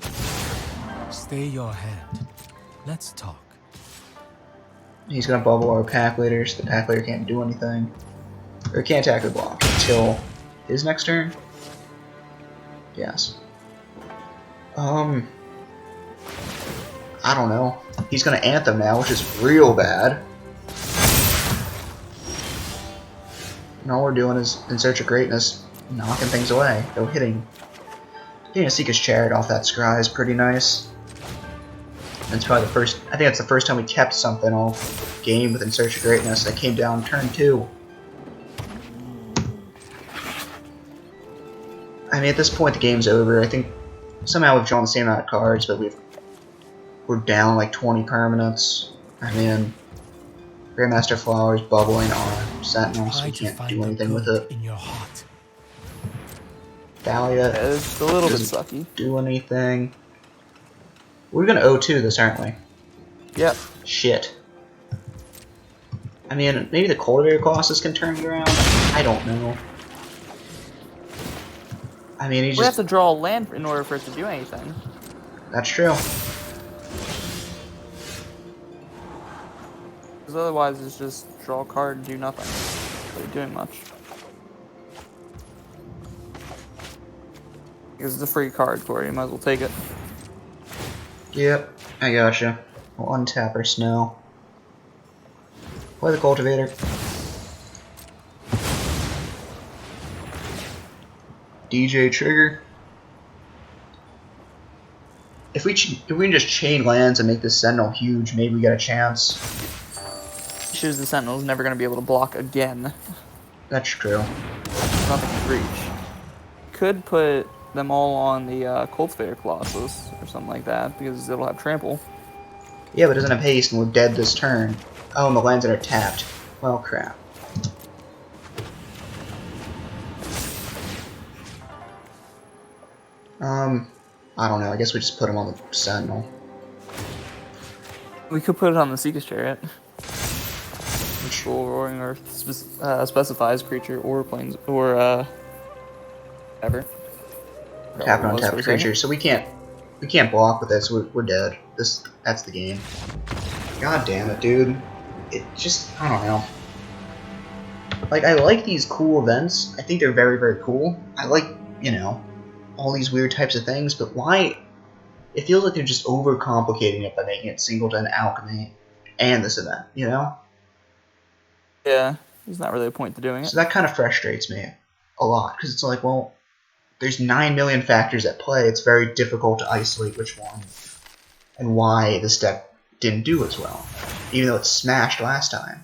Stay your hand. Let's talk. He's gonna bubble our pack leader, so the pack leader can't do anything. Or can't attack or block until his next turn? Yes. I don't know. He's gonna Anthem now, which is real bad. And all we're doing is In Search of Greatness, knocking things away, though hitting. Getting a Seeker's Chariot off that scry is pretty nice. And it's probably the first, I think that's the first time we kept something all game with In Search of Greatness that came down turn 2. I mean, at this point the game's over. I think somehow we've drawn the same amount of cards, but we're down like 20 permanents. I mean, Grandmaster Flowers bubbling on Sentinel, so we can't do anything with it. In your heart. Dahlia It's a little bit doesn't sucky. do anything. We're gonna O2 this, aren't we? Yep. Shit. I mean, maybe the Cultivator Colossus can turn it around? I don't know. I mean, he We have just... to draw a land in order for it to do anything. That's true. Because otherwise it's just draw a card and do nothing. Not really doing much. Because it's a free card, Corey. You might as well take it. Yep, I gotcha. We'll untap our Snow. Play the Cultivator. DJ Trigger. If we can just chain lands and make this Sentinel huge, maybe we got a chance. Issues the Sentinel's never going to be able to block again. That's true. Nothing to reach. Could put them all on the Cultivator Colossus or something like that because it'll have trample. Yeah, but it doesn't have haste and we're dead this turn. Oh, and the lands that are tapped. Well, crap. I don't know. I guess we just put him on the Sentinel. We could put it on the Seeker's Chariot. Which Roaring Earth specifies creature or planes or ever. Tap on tap creature, so we can't block with this. We're dead. That's the game. God damn it, dude. It just, I don't know. Like, I like these cool events. I think they're very, very cool. I like, you know, all these weird types of things, but why? It feels like they're just overcomplicating it by making it Singleton, Alchemy, and this event, you know? Yeah, there's not really a point to doing it. So that kind of frustrates me a lot, because it's like, well, there's 9 million factors at play. It's very difficult to isolate which one and why this deck didn't do as well, even though it smashed last time.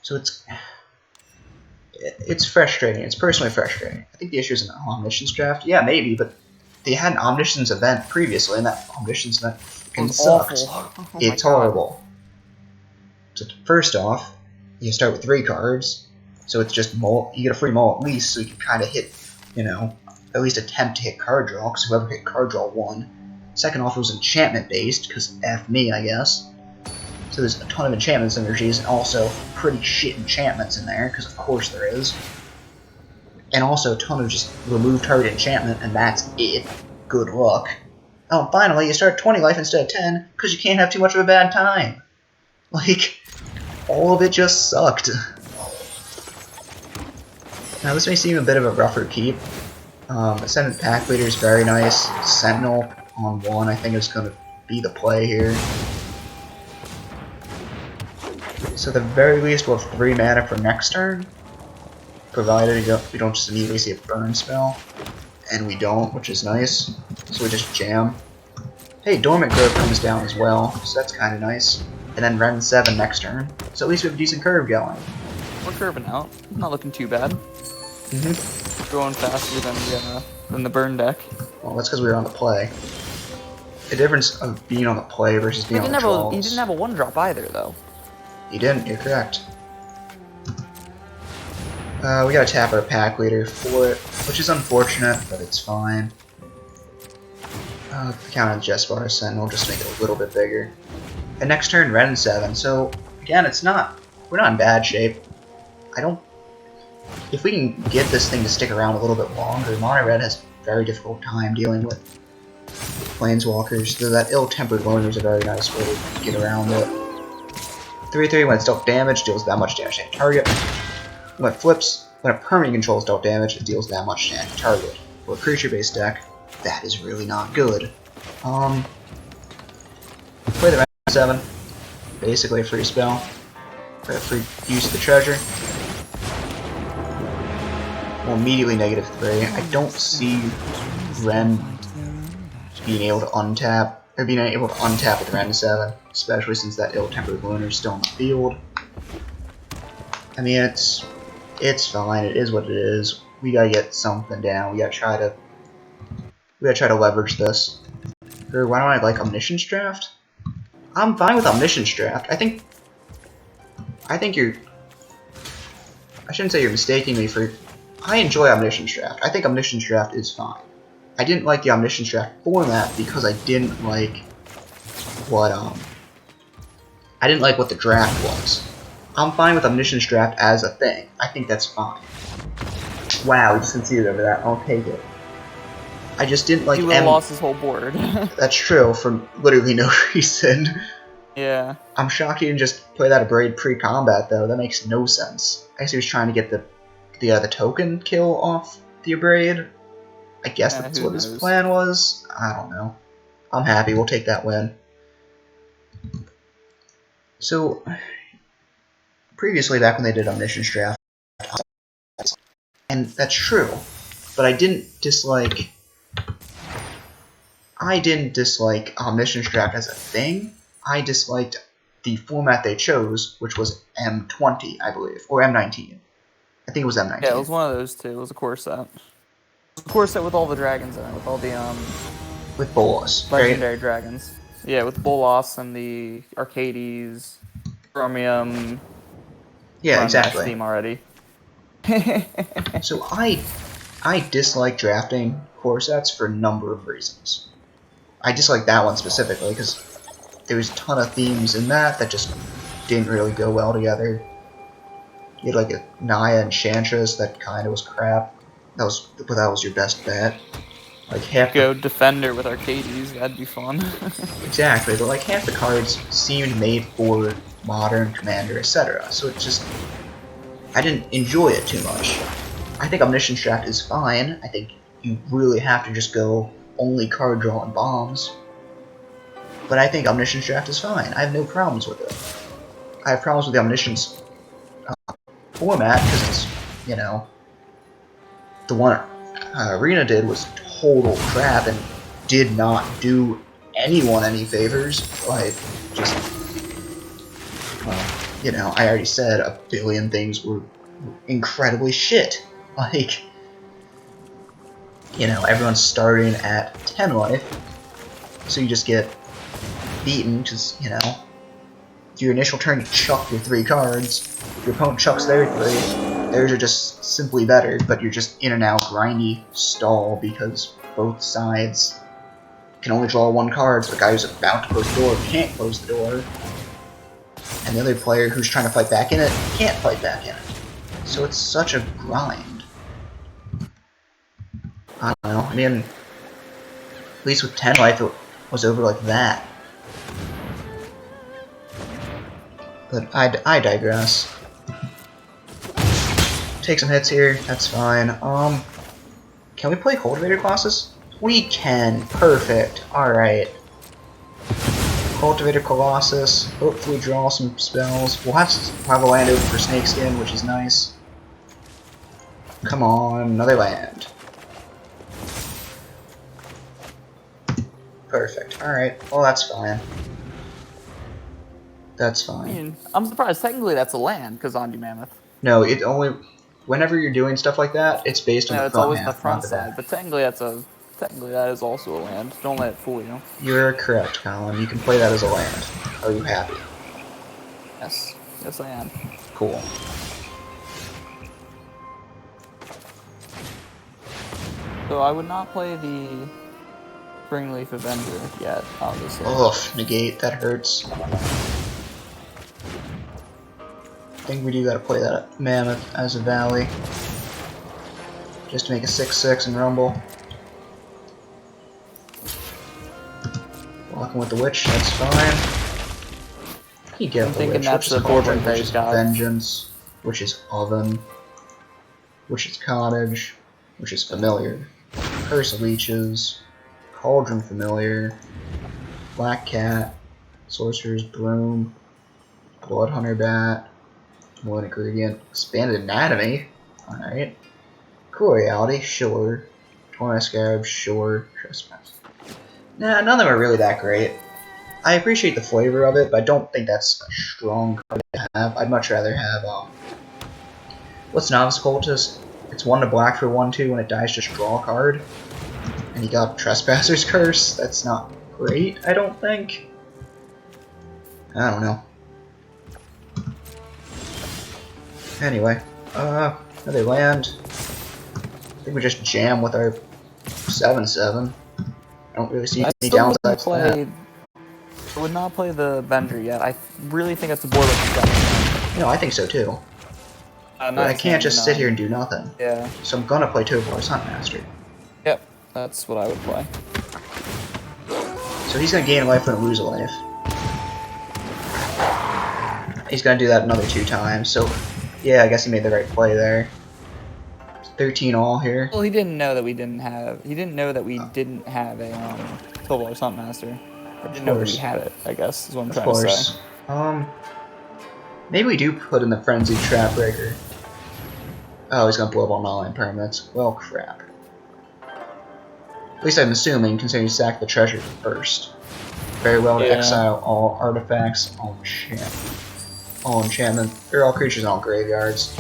So it's frustrating. It's personally frustrating. I think the issue is an Omniscience draft. Yeah, maybe, but they had an Omniscience event previously, and that Omniscience event fucking sucked. Oh It's horrible. So first off, you start with 3 cards, so it's just mull. You get a free mull at least, so you can kind of hit, you know, at least attempt to hit card draw, because whoever hit card draw won. Second off, it was enchantment based, because F me, I guess. So there's a ton of enchantment synergies, and also pretty shit enchantments in there, because of course there is. And also a ton of just remove target enchantment, and that's it. Good luck. Oh, and finally, you start 20 life instead of 10, because you can't have too much of a bad time. Like, all of it just sucked. Now this may seem a bit of a rougher keep. Ascendant Pack Leader is very nice. Sentinel on 1 I think is going to be the play here. So at the very least we'll have 3 mana for next turn, provided we don't just immediately see a burn spell. And we don't, which is nice. So we just jam. Hey, Dormant Grove comes down as well, so that's kind of nice. And then Ren 7 next turn. So at least we have a decent curve going. We're curving out. Not looking too bad. Going faster than the burn deck. Well, that's because we were on the play. The difference of being on the play versus being on the draws. He didn't have a 1-drop either, though. You didn't, you're correct. We gotta tap our Pack Leader for it, which is unfortunate, but it's fine. Count on Jesbar Sentinel just to make it a little bit bigger. And next turn, Ren 7. So again, we're not in bad shape. If we can get this thing to stick around a little bit longer, Mono Red has a very difficult time dealing with Planeswalkers, though that Ill-Tempered Loner is a very nice way to get around it. 3/3 when it's dealt damage, deals that much damage to any target. When it flips, when a permanent controls dealt damage, it deals that much to any target. For a creature-based deck, that is really not good. Play the Ren 7. Basically a free spell. For a free use of the treasure. Well, immediately -3. I don't see Ren being able to untap, or being able to untap with Ren 7, especially since that Ill-Tempered Lunar is still in the field. I mean, it's fine. It is what it is. We gotta get something down. We gotta try to leverage this. Or why don't I like Omniscience Draft? I'm fine with Omniscience Draft. I think you're. I shouldn't say you're mistaking me for. I enjoy Omniscience Draft. I think Omniscience Draft is fine. I didn't like the Omniscience Draft format because I didn't like what the draft was. I'm fine with Omniscience Draft as a thing. I think that's fine. Wow, we just conceded over that. I'll take it. I just didn't like He would have lost his whole board. That's true, for literally no reason. Yeah. I'm shocked he didn't just play that Abrade pre-combat, though. That makes no sense. I guess he was trying to get the token kill off the Abrade. I guess that's what his plan was. I don't know. I'm happy. We'll take that win. So, previously, back when they did Omniscience Draft, and that's true, but I didn't dislike Omniscience Draft as a thing. I disliked the format they chose, which was M20, I believe, or M19. I think it was M19. Yeah, it was one of those two. It was a core set. It was a core set with all the dragons in it, with all the with Bolas, legendary right? dragons. Yeah, with Bolas and the Arcades, Chromium. Yeah, exactly. Steam already. So I dislike drafting core sets for a number of reasons. I dislike that one specifically because there was a ton of themes in that just didn't really go well together. You had like a Naya Enchantress that kind of was crap. That was your best bet. Like half go Defender with Arcades, that'd be fun. Exactly, but like half the cards seemed made for Modern, Commander, etc. So it just I didn't enjoy it too much. I think Omniscience Draft is fine. I think you really have to just go only card draw and bombs. But I think Omniscience Draft is fine. I have no problems with it. I have problems with the Omniscience format because it's, the one Arena did was total crap and did not do anyone any favors. Like, just, I already said a billion things were incredibly shit. Like, everyone's starting at 10 life, so you just get beaten, because, your initial turn you chuck your 3 cards, your opponent chucks their 3, theirs are just simply better, but you're just in and out grindy stall because both sides can only draw 1 card, so the guy who's about to close the door can't close the door, and the other player who's trying to fight back in it can't fight back in it. So it's such a grind. I don't know, I mean, at least with 10 life it was over like that. But I digress. Take some hits here, that's fine. Can we play Cultivator Colossus? We can, perfect, alright. Cultivator Colossus, hopefully draw some spells. We'll have a land open for Snakeskin, which is nice. Come on, another land. Perfect, alright, well that's fine. That's fine. I mean, I'm surprised. Technically, that's a land, because Andi Mammoth. No, it only... Whenever you're doing stuff like that, it's based on the front it's always half, the front not the side. back. But technically, that is also a land. Don't let it fool you. You're correct, Colin. You can play that as a land. Are you happy? Yes. Yes, I am. Cool. So I would not play the Springleaf Avenger yet, obviously. Ugh, negate. That hurts. I think we do gotta play that Mammoth as a Valley. Just to make a 6/6 and Rumble. Walking with the Witch, that's fine. You get I'm the thinking Witch, that's which is the Cauldron, Corbin which is guy. Vengeance, which is Oven, which is Cottage, which is Familiar, Curse of Leeches, Cauldron Familiar, Black Cat, Sorcerer's Broom, Bloodhunter Bat, One Ingredient, Expanded Anatomy, alright, Cool Reality, sure, Torn Scarab, sure, Trespass. Nah, none of them are really that great. I appreciate the flavor of it, but I don't think that's a strong card to have. I'd much rather have, what's Novice Cultist? It's 1 to black for 1/2, when it dies just draw a card. And you got Trespasser's Curse, that's not great, I don't think. I don't know. Anyway, another land. think we just jam with our 7/7. I don't really see I any still wouldn't downsides to that. play. I would not play the Avenger yet. I really think it's a board like the You know, I think so too. But I can't just sit here and do nothing. Yeah. So I'm gonna play Tovar's Huntmaster. Yep. That's what I would play. So he's gonna gain a life and lose a life. He's gonna do that another 2 times. So yeah, I guess he made the right play there. 13 all here. Well, he didn't know that we didn't have. He didn't know that we didn't have a Tovar's Huntmaster. Or didn't know that we had it. I guess is what I'm trying to say. Maybe we do put in the Frenzied Trap Breaker. Oh, he's gonna blow up all my land permanents. Well, crap. At least I'm assuming, considering he sacked the treasure first. Very well to exile all artifacts, all enchantment, or all creatures in all graveyards.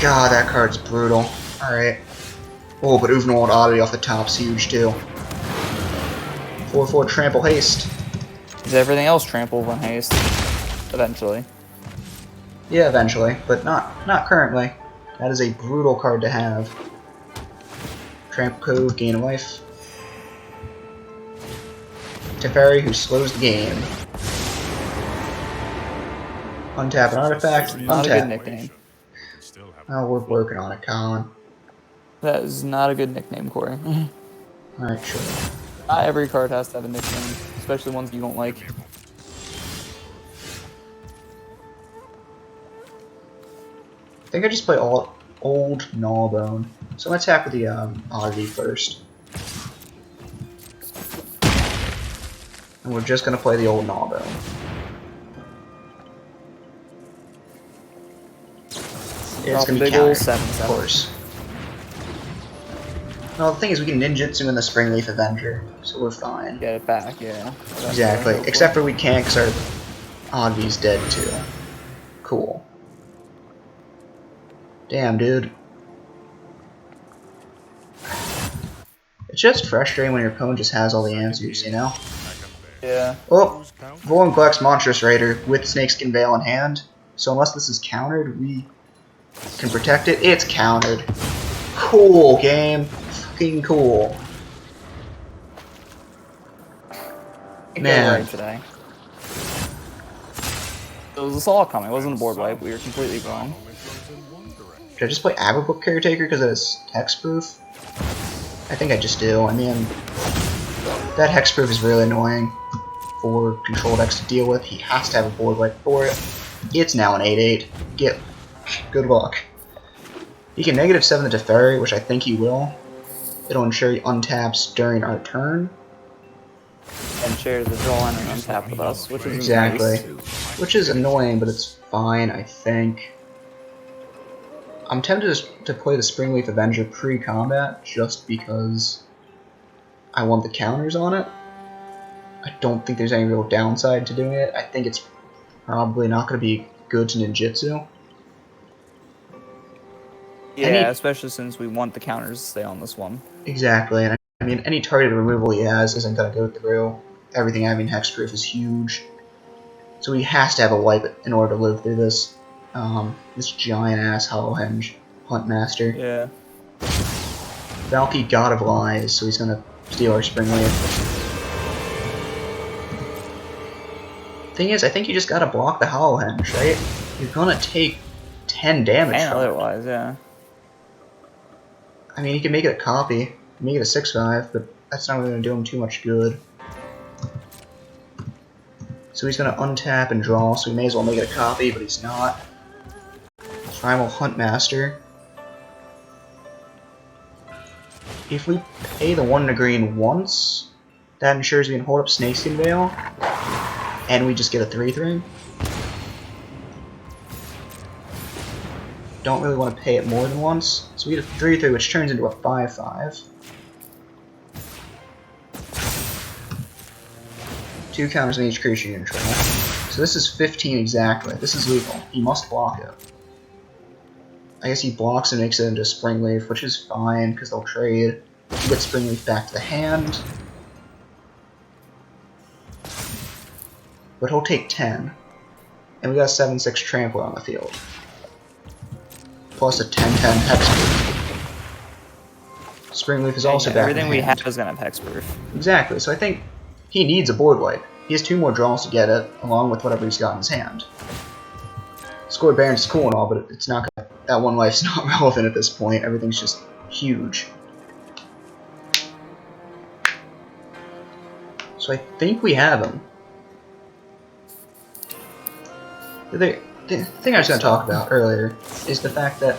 God, that card's brutal. Alright. Oh, but Uvenwold Oddity off the top's huge too. 4/4 Trample Haste. Is everything else trample when haste? Eventually. Yeah, eventually, but not currently. That is a brutal card to have. Trample Code, gain a life. Teferi, who slows the game. Untap an artifact. Not a Untap. good nickname. Oh, we're working on it, Colin. That is not a good nickname, Corey. Alright, sure. Not every card has to have a nickname, especially ones you don't like. I think I just play all old Gnawbone. So I'm gonna attack with the oddity first. And we're just gonna play the old Gnawbone. It's gonna be big old countered, 7/7. of course. Well, the thing is, we can ninjutsu in the Springleaf Avenger, so we're fine. Get it back, yeah. Exactly. Except for we can't, because our oddity's dead too. Cool. Damn, dude. It's just frustrating when your opponent just has all the answers, you know? Yeah. Oh, Vorinclex Monstrous Raider with Snakeskin Veil in hand. So unless this is countered, we can protect it. It's countered. Cool game. Fucking cool. Man. Right today. It was a saw coming. It wasn't a board wipe. We were completely wrong. Should I just play Aberbook Caretaker because it is hexproof? I think I just do. I mean, that hexproof is really annoying for control decks to deal with. He has to have a board wipe for it. It's now an 8/8. Good luck. He can -7 the Teferi, which I think he will. It'll ensure he untaps during our turn. And share the draw line and untap with us, which is Exactly. nice. Which is annoying, but it's fine, I think. I'm tempted to play the Springleaf Avenger pre-combat, just because I want the counters on it. I don't think there's any real downside to doing it. I think it's probably not going to be good to ninjutsu. Yeah, especially since we want the counters to stay on this one. Exactly, and I mean, any targeted removal he has isn't going to go through. Everything having hexproof is huge. So he has to have a wipe in order to live through this. This giant-ass Hollowhenge Huntmaster. Yeah. Valky, God of Lies, so he's going to steal our Springleaf. Thing is, I think you just gotta block the Hollowhenge, right? You're gonna take 10 damage And from it. otherwise, yeah. I mean, you can make it a copy, make it a 6/5, but that's not really gonna do him too much good. So he's gonna untap and draw, so we may as well make it a copy, but he's not. Primal Huntmaster. If we pay the 1 to green once, that ensures we can hold up Snakeskin Veil, and we just get a 3/3. Don't really want to pay it more than once, so we get a 3/3, which turns into a 5/5. 2 counters on each creature you control. So this is 15 exactly. This is legal. He must block it. I guess he blocks and makes it into Springleaf, which is fine, because they'll trade. He gets Springleaf back to the hand. But he'll take 10. And we got a 7/6 Trampler on the field. Plus a 10/10 Hexproof. Springleaf is also back everything in we hand. have is gonna have hexproof. Exactly, so I think he needs a board wipe. He has 2 more draws to get it, along with whatever he's got in his hand. Score Baron's cool and all, but it's not gonna, that 1 life's not relevant at this point. Everything's just huge. So I think we have him. The thing I was going to talk about earlier is the fact that,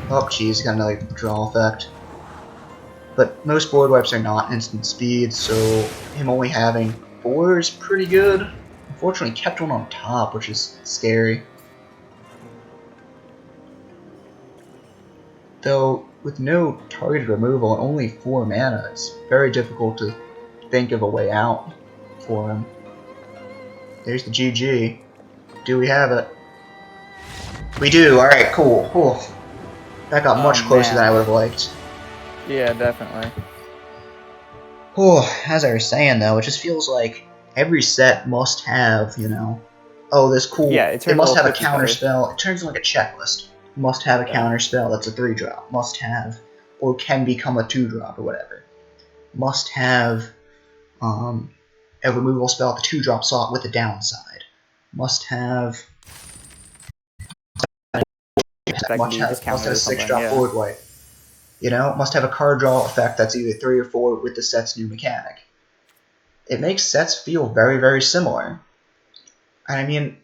oh jeez, got another draw effect. But most board wipes are not instant speed, so him only having 4 is pretty good. Unfortunately, kept 1 on top, which is scary. Though, with no targeted removal and only 4 mana, it's very difficult to think of a way out for him. There's the GG. Do we have it? We do! Alright, cool. Cool. That got much closer than I would have liked. Yeah, definitely. Oh, as I was saying though, it just feels like every set must have, you know, oh, this cool. Yeah, it must have a counter spell. It turns into like a checklist. Must have a counter spell that's a 3-drop. Must have, or can become a 2-drop or whatever. Must have a removal spell at the 2-drop slot with a downside. Must have. Must have a 6-drop board wipe. You know, must have a card draw effect that's either 3 or 4 with the set's new mechanic. It makes sets feel very, very similar. And I mean,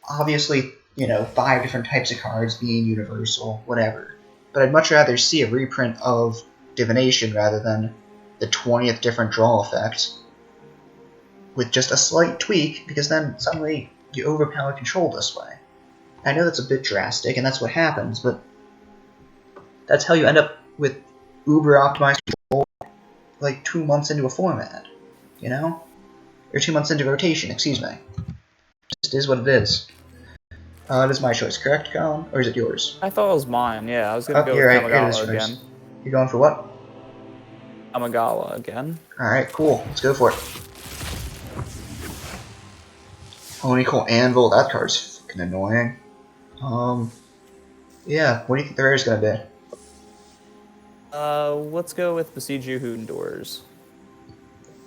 obviously, you know, 5 different types of cards being universal, whatever. But I'd much rather see a reprint of Divination rather than the 20th different draw effect with just a slight tweak, because then suddenly you overpower control this way. I know that's a bit drastic, and that's what happens, but that's how you end up with uber optimized control like 2 months into a format, you know? Or 2 months into rotation, excuse me. It just is what it is. It is my choice, correct, Colin? Or is it yours? I thought it was mine, yeah. I was gonna go with Right, Kamigawa again. You're going for what? Kamigawa again. Alright, cool. Let's go for it. Onical Anvil, that card's fucking annoying. Yeah, what do you think the rare is gonna be? Let's go with Besiju Who Endures.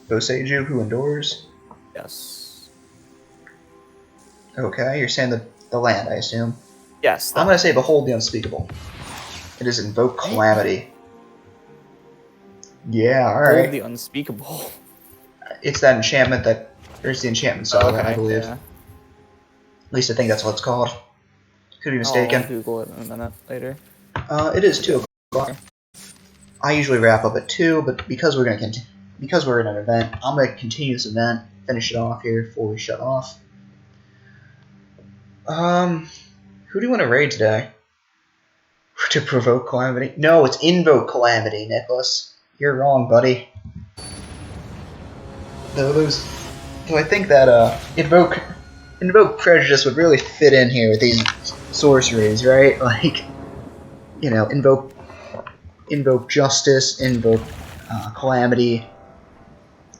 Boseiju, Who Endures? Yes. Okay, you're saying the land, I assume. Yes. I'm gonna say Behold the Unspeakable. It is Invoke Calamity. Yeah, alright. Behold the Unspeakable. It's that enchantment that... There's the enchantment saga, Okay, I believe. yeah. At least I think that's what it's called. Could be mistaken. I'll Google it in a minute later. It is 2 o'clock. I usually wrap up at 2, but because we're in an event, I'm gonna continue this event, finish it off here before we shut off. Who do you want to raid today? To provoke Calamity? No, it's Invoke Calamity, Nicholas. You're wrong, buddy. So I think that Invoke Prejudice would really fit in here with these sorceries, right? Like, you know, Invoke Justice, Invoke Calamity,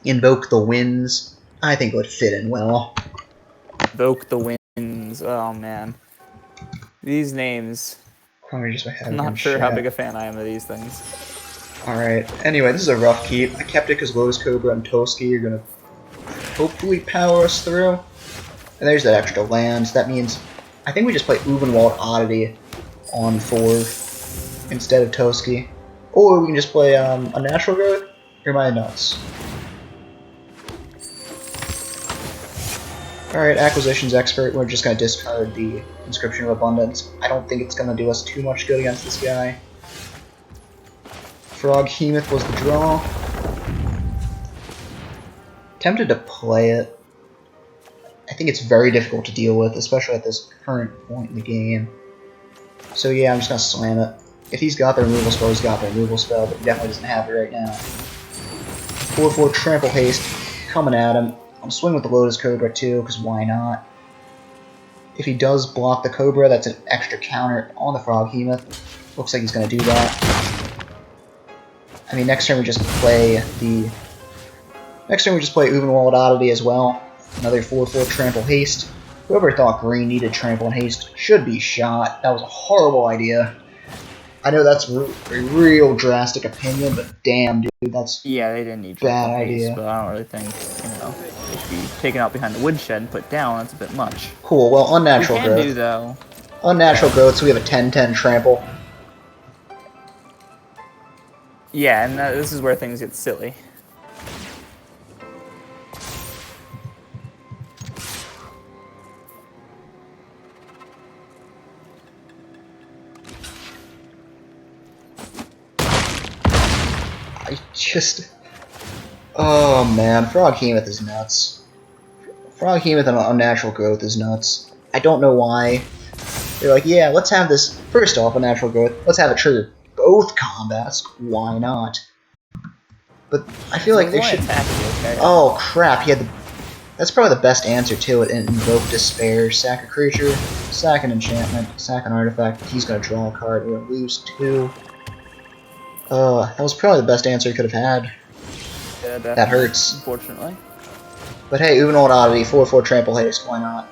Invoke the Winds. I think it would fit in well. Invoke the Winds. Oh man, these names. I'm not sure how big a fan I am of these things. Alright, anyway, this is a rough keep. I kept it because Lotus Cobra and Toski are going to hopefully power us through. And there's that extra land. That means I think we just play Ubenwald Oddity on 4 instead of Toski. Or we can just play a Natural Growth. Or am I nuts? Alright, Acquisitions Expert. We're just going to discard the Inscription of Abundance. I don't think it's going to do us too much good against this guy. Froghemoth was the draw. Tempted to play it. I think it's very difficult to deal with, especially at this current point in the game. So yeah, I'm just going to slam it. If he's got the removal spell, he's got the removal spell, but he definitely doesn't have it right now. 4/4 Trample Haste, coming at him. I'm swinging with the Lotus Cobra too, because why not? If he does block the Cobra, that's an extra counter on the Froghemoth. Looks like he's going to do that. I mean, next turn we just play Ubenwald Oddity as well. Another 4/4 Trample Haste. Whoever thought green needed Trample and Haste should be shot. That was a horrible idea. I know that's a real drastic opinion, but damn, dude, that's Yeah, they didn't need Bad triple haste, idea. but I don't really think, it should be taken out behind the woodshed and put down. That's a bit much. cool. Well, We unnatural can do, growth. though. Unnatural growth, so we have a 10-10 trample. Yeah, and this is where things get silly. I just... Oh, man. Froghemoth is nuts. Froghemoth and unnatural growth is nuts. I don't know why. They're like, yeah, let's have this... First off, unnatural growth. Let's have it trigger both combats. Why not? But I feel like they should... Okay? Oh, crap. He had the... That's probably the best answer to it. Invoke Despair. Sack a creature. Sack an enchantment. Sack an artifact. He's going to draw a card. We're going to lose 2. That was probably the best answer he could have had. Yeah, that hurts. Unfortunately. But hey, even old oddity, 4/4 trample haste, why not?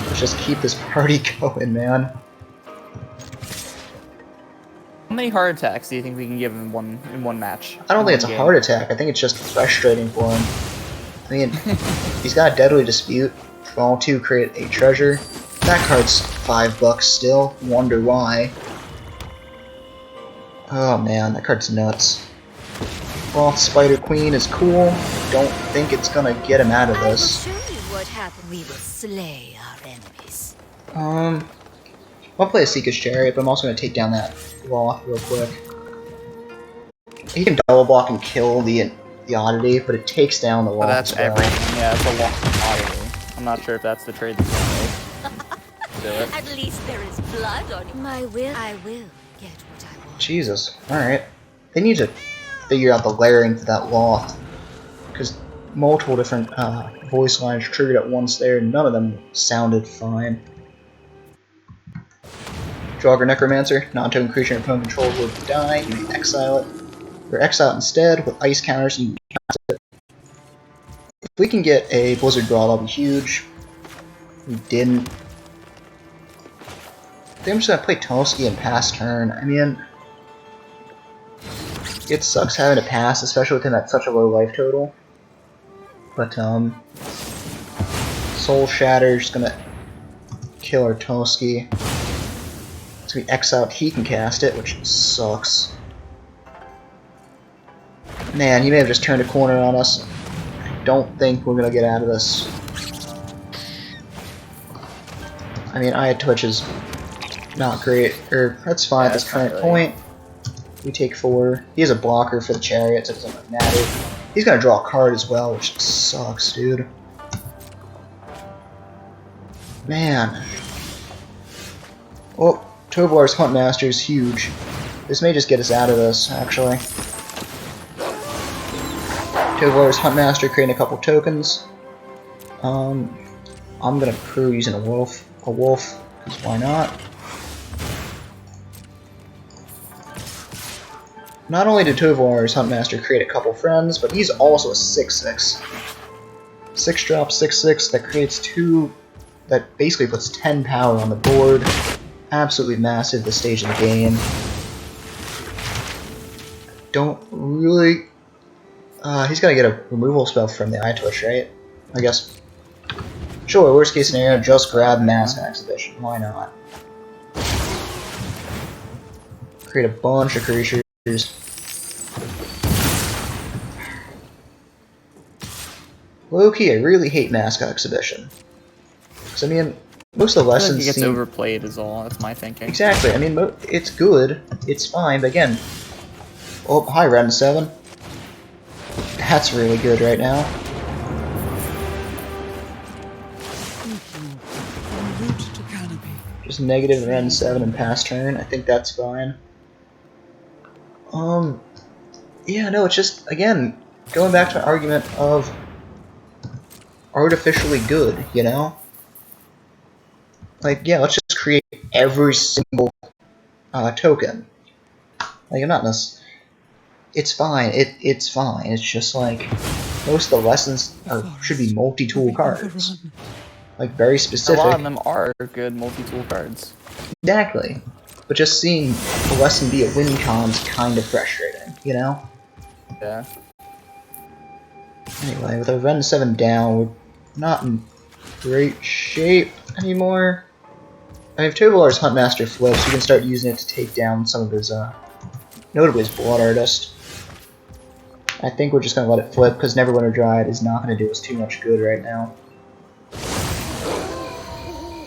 Let's just keep this party going, man. How many heart attacks do you think we can give in one match? I don't think it's a heart attack, I think it's just frustrating for him. I mean, he's got a Deadly Dispute, draw 2, create a treasure. That card's $5 still, wonder why. Oh man, that card's nuts. Froth Spider Queen is cool. Don't think it's gonna get him out of this. I will show you what happened. We will slay our enemies. I'll play a Seeker's Chariot, but I'm also gonna take down that Loth real quick. He can double block and kill the oddity, but it takes down the Loth. But that's as well. everything. Yeah, it's a long oddity. I'm not sure if that's the trade that's gonna make. Do it. At least there is blood on you. I will get what I want. Jesus. Alright. They need to figure out the layering for that Loth. Because multiple different voice lines triggered at once there, and none of them sounded fine. Draugr Necromancer, non-token creature your opponent controls will die, you may exile it. Or exile it instead with ice counters and you can cast it. If we can get a Blizzard draw, that'll be huge. We didn't. I think I'm just gonna play Toski and pass turn. I mean, it sucks having to pass, especially with him at such a low life total. But, Soul Shatter's gonna kill our Toski. It's gonna be exiled, he can cast it, which sucks. Man, he may have just turned a corner on us. I don't think we're gonna get out of this. I mean, Eye of Twitch is not great, or that's fine at this current point. We take 4. He has a blocker for the chariot, so it doesn't matter. He's gonna draw a card as well, which sucks, dude. Man. Oh, Tovolar's Huntmaster is huge. This may just get us out of this, actually. Tovolar's Huntmaster creating a couple tokens. I'm gonna crew using a wolf, because why not? Not only did Tovolar's Huntmaster create a couple friends, but he's also a 6/6. 6-drop, 6/6 that creates 2, that basically puts 10 power on the board. Absolutely massive this stage of the game. Don't really... he's gonna get a removal spell from the Eye Twitch, right? I guess. Sure, worst case scenario, just grab Mask Exhibition. Why not? Create a bunch of creatures. Low-key, I really hate Mask Exhibition. Because, I mean, most of the I feel lessons like it gets seem... overplayed is all. That's my thinking. Exactly, I mean, it's good, it's fine, but again... Oh, hi, Ren 7. That's really good right now. En route to Canopy. Just negative Ren 7 and pass turn, I think that's fine. Yeah, no, it's just, again, going back to an argument of artificially good, you know? Like, yeah, let's just create every single token. Like, I'm not it's fine, it's fine, it's just like, most of the lessons should be multi-tool cards. Like, very specific. A lot of them are good multi-tool cards. Exactly. but just seeing a Weston be at win con's kind of frustrating, you know? Yeah. Anyway, with our Ren 7 down, we're not in great shape anymore. I mean, if Tovolar's Huntmaster flips, we can start using it to take down some of his, notably his Blood Artist. I think we're just going to let it flip, because Neverwinter Dryad is not going to do us too much good right now.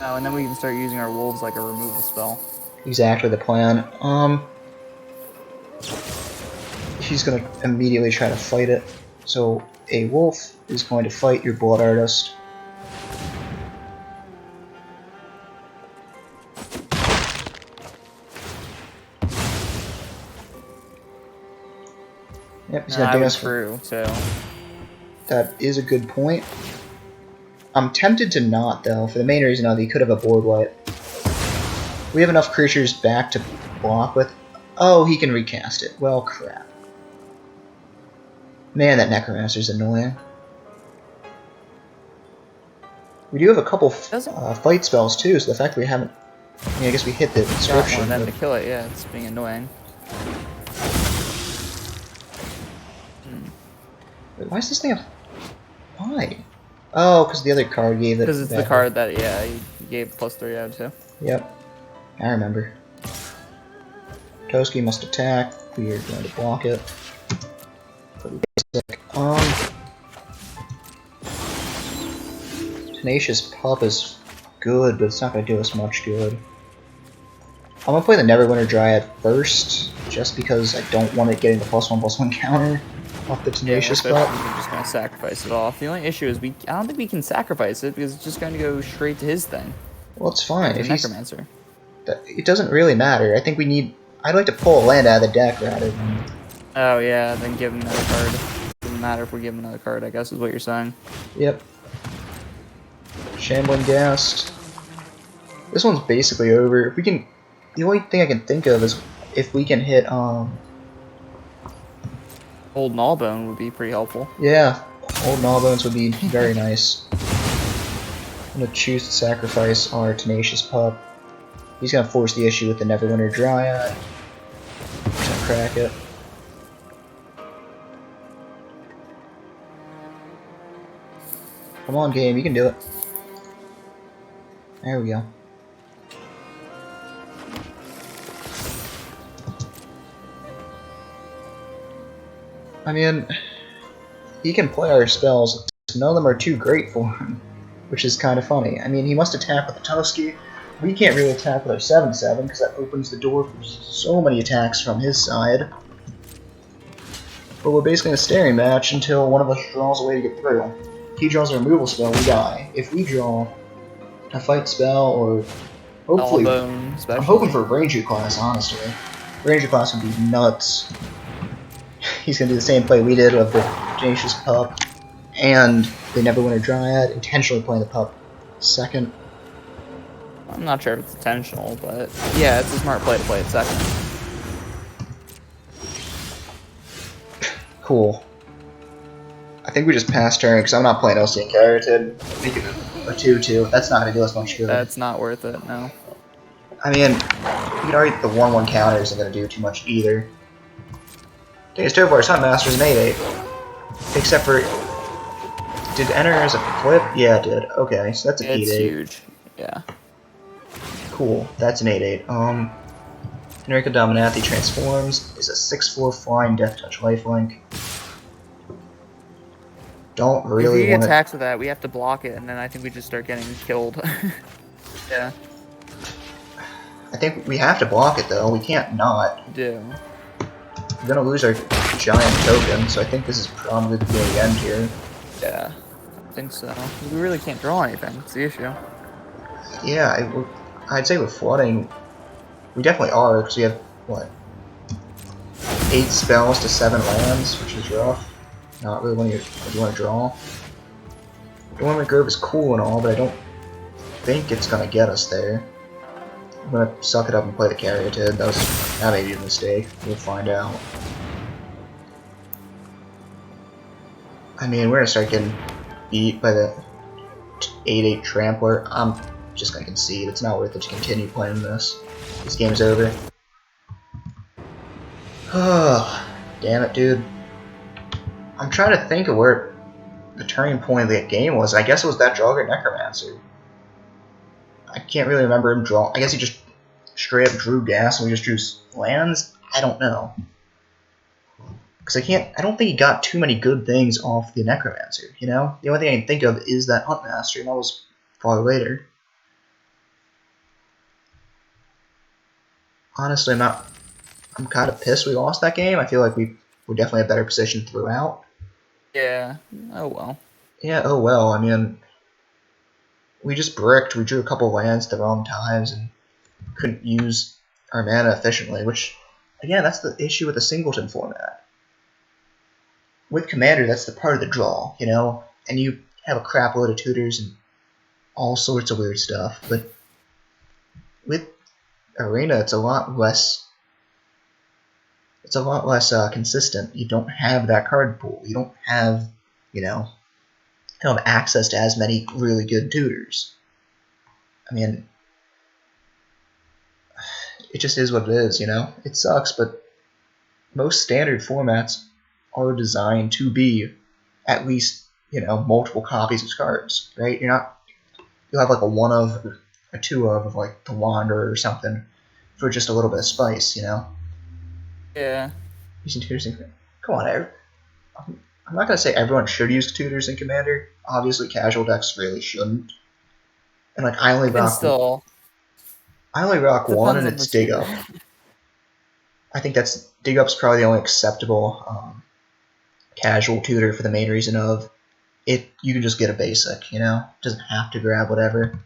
Oh, and then we can start using our wolves like a removal spell. Exactly the plan. He's going to immediately try to fight it. So, a wolf is going to fight your Blood Artist. Yep, he's going to ding us through, so... That is a good point. I'm tempted to not, though, for the main reason of he could have a board wipe. We have enough creatures back to block with. Oh, he can recast it. Well, crap. Man, that Necromancer's annoying. We do have a couple fight spells, too, so the fact that we haven't... I mean, I guess we hit the description. And then to kill it, yeah, it's being annoying. Wait, why is this thing a... Why? Oh, because the other card gave it... Because it's the card that, yeah, he gave +3 out to. Yep. I remember. Toski must attack. We are going to block it. Pretty basic. Tenacious Pup is good, but it's not going to do us much good. I'm going to play the Neverwinter Dryad first, just because I don't want it getting the +1/+1 counter off the Tenacious Pup. We're just going to sacrifice it off. The only issue is I don't think we can sacrifice it, because it's just going to go straight to his thing. Well, it's fine. If Necromancer. It doesn't really matter. I think we need... I'd like to pull a land out of the deck rather than... Oh yeah, then give him another card. Doesn't matter if we give him another card, I guess is what you're saying. Yep. Shambling Ghast. This one's basically over. If we can... The only thing I can think of is if we can hit, Old Gnawbone would be pretty helpful. Yeah, Old Gnawbones would be very nice. I'm gonna choose to sacrifice our Tenacious Pup. He's gonna force the issue with the Neverwinter Dryad. Just gonna crack it. Come on, game, you can do it. There we go. I mean, he can play our spells. None of them are too great for him, which is kind of funny. I mean, he must attack with the Toski. We can't really attack with our 7/7 because that opens the door for so many attacks from his side. But we're basically in a staring match until one of us draws a way to get through. If he draws a removal spell, we die. If we draw a fight spell or hopefully, I'm hoping for a Ranger class. Honestly, Ranger class would be nuts. He's gonna do the same play we did with the Tenacious Pup and the Neverwinter Dryad, intentionally playing the Pup second. I'm not sure if it's intentional, but yeah, it's a smart play to play it second. Cool. I think we just passed turn because I'm not playing OC and Carroted. Make it a 2/2. That's not gonna do us much good. That's not worth it, no. I mean, you can argue the 1/1 counter isn't gonna do too much either. Thing is, Tovar's Huntmaster is an 8/8. Except for... Did enter as a flip? Yeah, it did. Okay, so that's an 8/8. It's huge. Yeah. Cool. That's an 8/8. Enrico Dominathi transforms, is a 6/4 flying Death Touch lifelink. Don't really if he want attacks with that, we have to block it, and then I think we just start getting killed. Yeah. I think we have to block it though. We can't not. We do. We're gonna lose our giant token, so I think this is probably the very end here. Yeah. I think so. We really can't draw anything. That's the issue. Yeah, I'd say with flooding, we definitely are, because we have, what, 8 spells to 7 lands, which is rough. Not really what you want to draw. Dormant Grove is cool and all, but I don't think it's going to get us there. I'm going to suck it up and play the Caryatid. That may be a mistake. We'll find out. I mean, we're going to start getting beat by the 8/8 Trampler. I'm just gonna concede. It's not worth it to continue playing this. This game's over. Oh, damn it, dude. I'm trying to think of where the turning point of the game was. I guess it was that Draugr Necromancer. I can't really remember him draw. I guess he just straight up drew gas and we just drew lands. I don't know. Because I don't think he got too many good things off the Necromancer, you know? The only thing I can think of is that Huntmaster, and that was far later. Honestly, I'm kind of pissed we lost that game. I feel like we were definitely a better position throughout. Yeah. Oh well. Yeah, oh well. I mean, we just bricked. We drew a couple lands at the wrong times and couldn't use our mana efficiently, which, again, that's the issue with the singleton format. With Commander, that's the part of the draw, you know? And you have a crap load of tutors and all sorts of weird stuff. But with Arena, it's a lot less consistent. You don't have that card pool. You don't have, you know, access to as many really good tutors. I mean, it just is what it is, you know? It sucks, but most standard formats are designed to be at least, you know, multiple copies of cards, right? You'll have like a 1 of, or a 2 of like the Wanderer or something for just a little bit of spice, you know? Yeah. Using tutors in Commander. Come on, I'm not going to say everyone should use tutors in Commander. Obviously, casual decks really shouldn't. And like, I only rock one, and it's Dig Up. I think Dig Up's probably the only acceptable casual tutor for the main reason of it. You can just get a basic, you know? Doesn't have to grab whatever.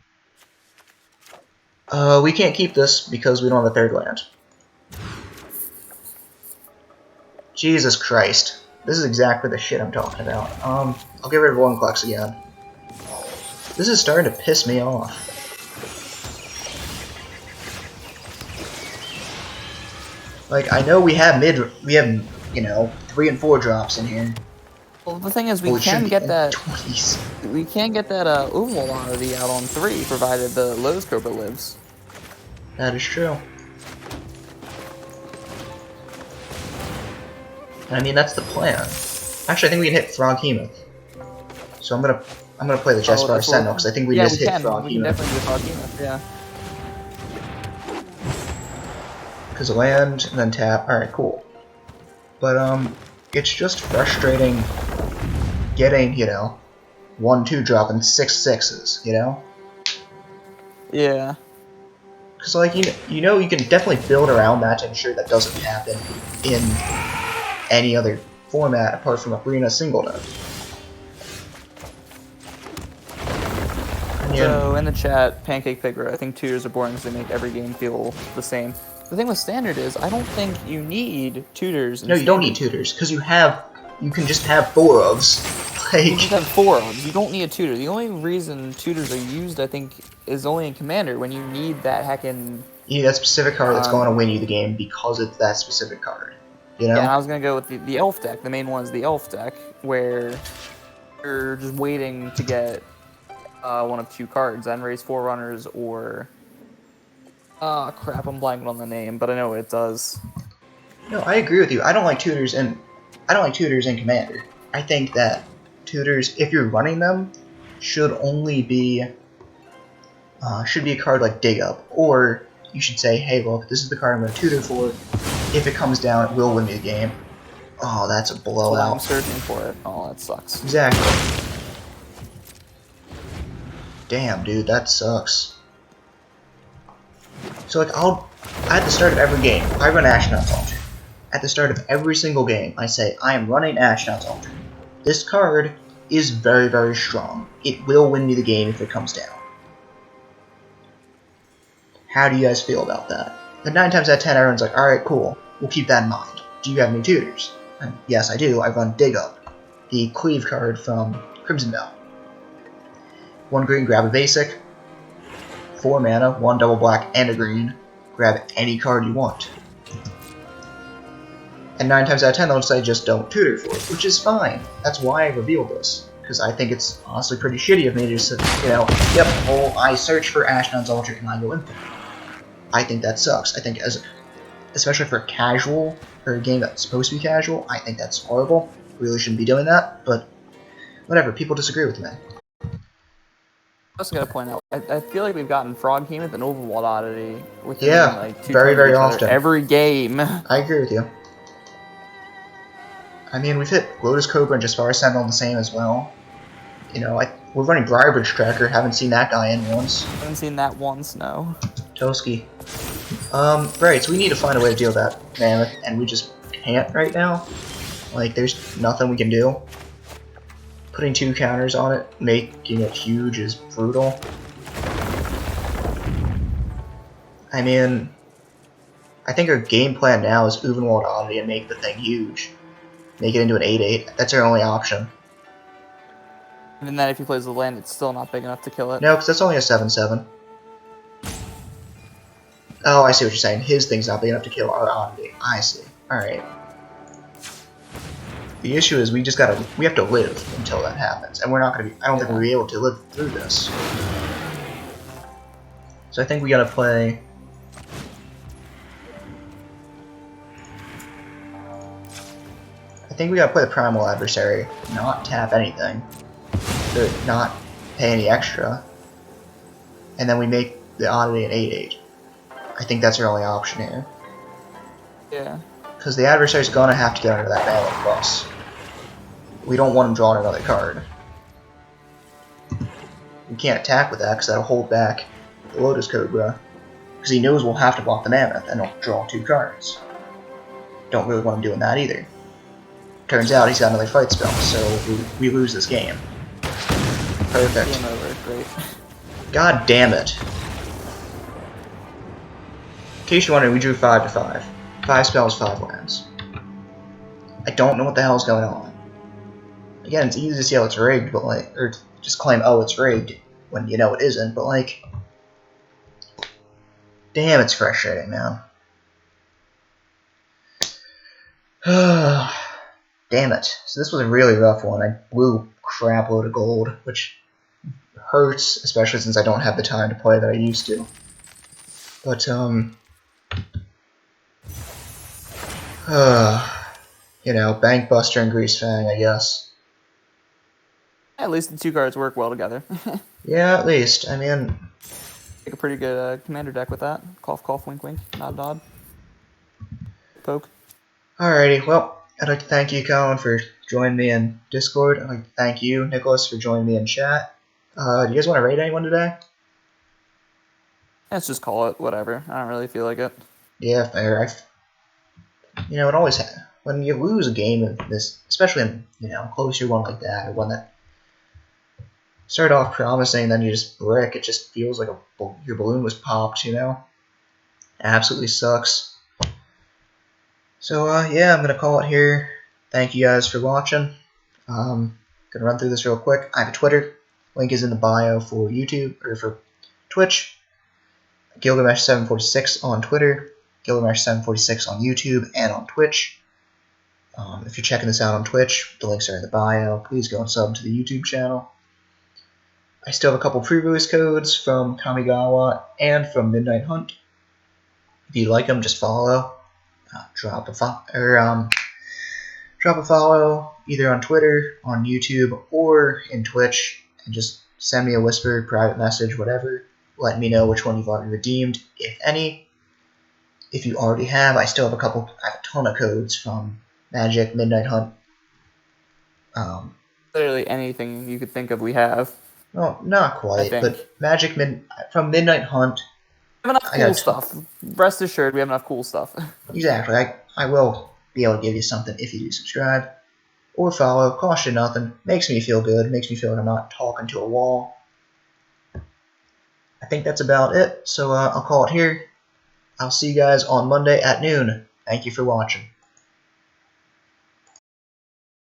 We can't keep this because we don't have a third land. Jesus Christ. This is exactly the shit I'm talking about. I'll get rid of Vorinclex again. This is starting to piss me off. Like, I know we have, you know, 3 and 4 drops in here. Well, the thing is, we Well, can get that. 20s. We can get that Overvelocity out on 3, provided the Lowe's Cobra lives. That is true. I mean, that's the plan. Actually, I think we can hit Froghemoth. So I'm gonna play the Jesper Sentinel because I think we just hit Froghemoth. We can definitely do Froghemoth, yeah. Because land and then tap. All right, cool. But it's just frustrating getting, you know, 1/2 drop and 6 6s, you know. Yeah. Because like you know you can definitely build around that to ensure that doesn't happen in any other format apart from Arena Singleton. So in the chat, Pancake Pigger, I think tutors are boring because they make every game feel the same. The thing with Standard is, I don't think you need tutors. No, you don't need tutors because you can just have 4 ofs. Like, you just have 4 ofs. You don't need a tutor. The only reason tutors are used, I think, is only in Commander when you need that heckin'. You need that specific card that's going to win you the game because it's that specific card. You know? Yeah, and I was gonna go with the Elf deck. The main one is the Elf deck, where you're just waiting to get 1 of 2 cards, Enray's Forerunners or crap, I'm blanking on the name, but I know what it does. No, I agree with you. I don't like tutors in Commander. I think that tutors, if you're running them, should only be a card like Dig Up, or you should say, hey, look, this is the card I'm going to tutor for. If it comes down, it will win me the game. Oh, that's a blowout. I'm searching for it. Oh, that sucks. Exactly. Damn, dude, that sucks. So, like, at the start of every game, I run Ashnod's Altar. At the start of every single game, I say, I am running Ashnod's Altar. This card is very, very strong. It will win me the game if it comes down. How do you guys feel about that? But 9 times out of 10, everyone's like, alright, cool. We'll keep that in mind. Do you have any tutors? And yes, I do. I run Dig Up, the Cleave card from Crimson Bell. 1 green, grab a basic. 4 mana, 1 double black, and a green. Grab any card you want. And 9 times out of 10, they'll say just don't tutor for it, which is fine. That's why I revealed this. because I think it's honestly pretty shitty of me to just, you know, yep, well, I search for Ashnod's Altar and I go in. I think that sucks. I think especially for casual, for a game that's supposed to be casual, I think that's horrible. Really shouldn't be doing that, but whatever, people disagree with me. I also gotta point out, I feel like we've gotten Frog Behemoth and Overwhelmed Oddity within Yeah, like 2 very, turns of very each other often. every game. I agree with you. I mean, we've hit Lotus Cobra and Jaspar Sentinel the same as well. You know, we're running Briarbridge Tracker, haven't seen that guy in once. Haven't seen that once, no. Toski. Right, so we need to find a way to deal with that Mammoth, and we just can't right now. Like, there's nothing we can do. Putting 2 counters on it, making it huge is brutal. I mean, I think our game plan now is Uvenwald Oddity and make the thing huge. Make it into an 8-8. That's our only option. Even then, if he plays the land, it's still not big enough to kill it. No, because that's only a 7-7. Oh, I see what you're saying. His thing's not big enough to kill our Oddity. I see. Alright. The issue is we have to live until that happens, and we're not gonna be. I don't think we'll be able to live through this. So I think we gotta play. I think we gotta play the Primal Adversary, not tap anything, to not pay any extra, and then we make the Oddity an 8-8. I think that's our only option here. Yeah. Because the adversary's gonna have to get under that Mammoth bus. We don't want him drawing another card. We can't attack with that because that'll hold back the Lotus Cobra. Because he knows we'll have to block the Mammoth and he'll draw 2 cards. Don't really want him doing that either. Turns out he's got another fight spell, so we lose this game. Perfect. Game over. Great. God damn it. In case you're wondering, we drew 5 to 5. 5 spells, 5 lands. I don't know what the hell's going on. Again, it's easy to see how it's rigged, but like, or just claim, oh, it's rigged, when you know it isn't, but like, damn, it's frustrating, man. Damn it. So this was a really rough one. I blew a crap load of gold, which hurts, especially since I don't have the time to play that I used to. But, you know, Bank Buster and Grease Fang, I guess. At least the 2 cards work well together. Yeah, at least. I mean, Make a pretty good commander deck with that. Cough, cough, wink, wink, nod, nod. Poke. alrighty, well, I'd like to thank you, Colin, for joining me in Discord. I'd like to thank you, Nicholas, for joining me in chat. Do you guys want to raid anyone today? Let's just call it whatever. I don't really feel like it. Yeah, fair. You know, it always when you lose a game of this, especially in, you know, a closer one like that, or one that started off promising, then you just brick, it just feels like your balloon was popped, you know? It absolutely sucks. So, yeah, I'm gonna call it here. Thank you guys for watching. Gonna run through this real quick. I have a Twitter. Link is in the bio for YouTube, or for Twitch. Gilgamesh746 on Twitter. Gilgamesh746 on YouTube and on Twitch. If you're checking this out on Twitch, the links are in the bio. Please go and sub to the YouTube channel. I still have a couple pre-release codes from Kamigawa and from Midnight Hunt. If you like them, just follow. Drop a follow either on Twitter, on YouTube, or in Twitch, and just send me a whispered private message, whatever. Let me know which one you've already redeemed, if any. If you already have, I still have I have a ton of codes from Magic, Midnight Hunt. Literally anything you could think of, we have. Well, not quite, but Magic from Midnight Hunt. We have enough cool stuff. Rest assured, we have enough cool stuff. Exactly. I will be able to give you something if you do subscribe or follow. Cost you nothing. Makes me feel good. Makes me feel like I'm not talking to a wall. I think that's about it. So I'll call it here. I'll see you guys on Monday at noon. Thank you for watching.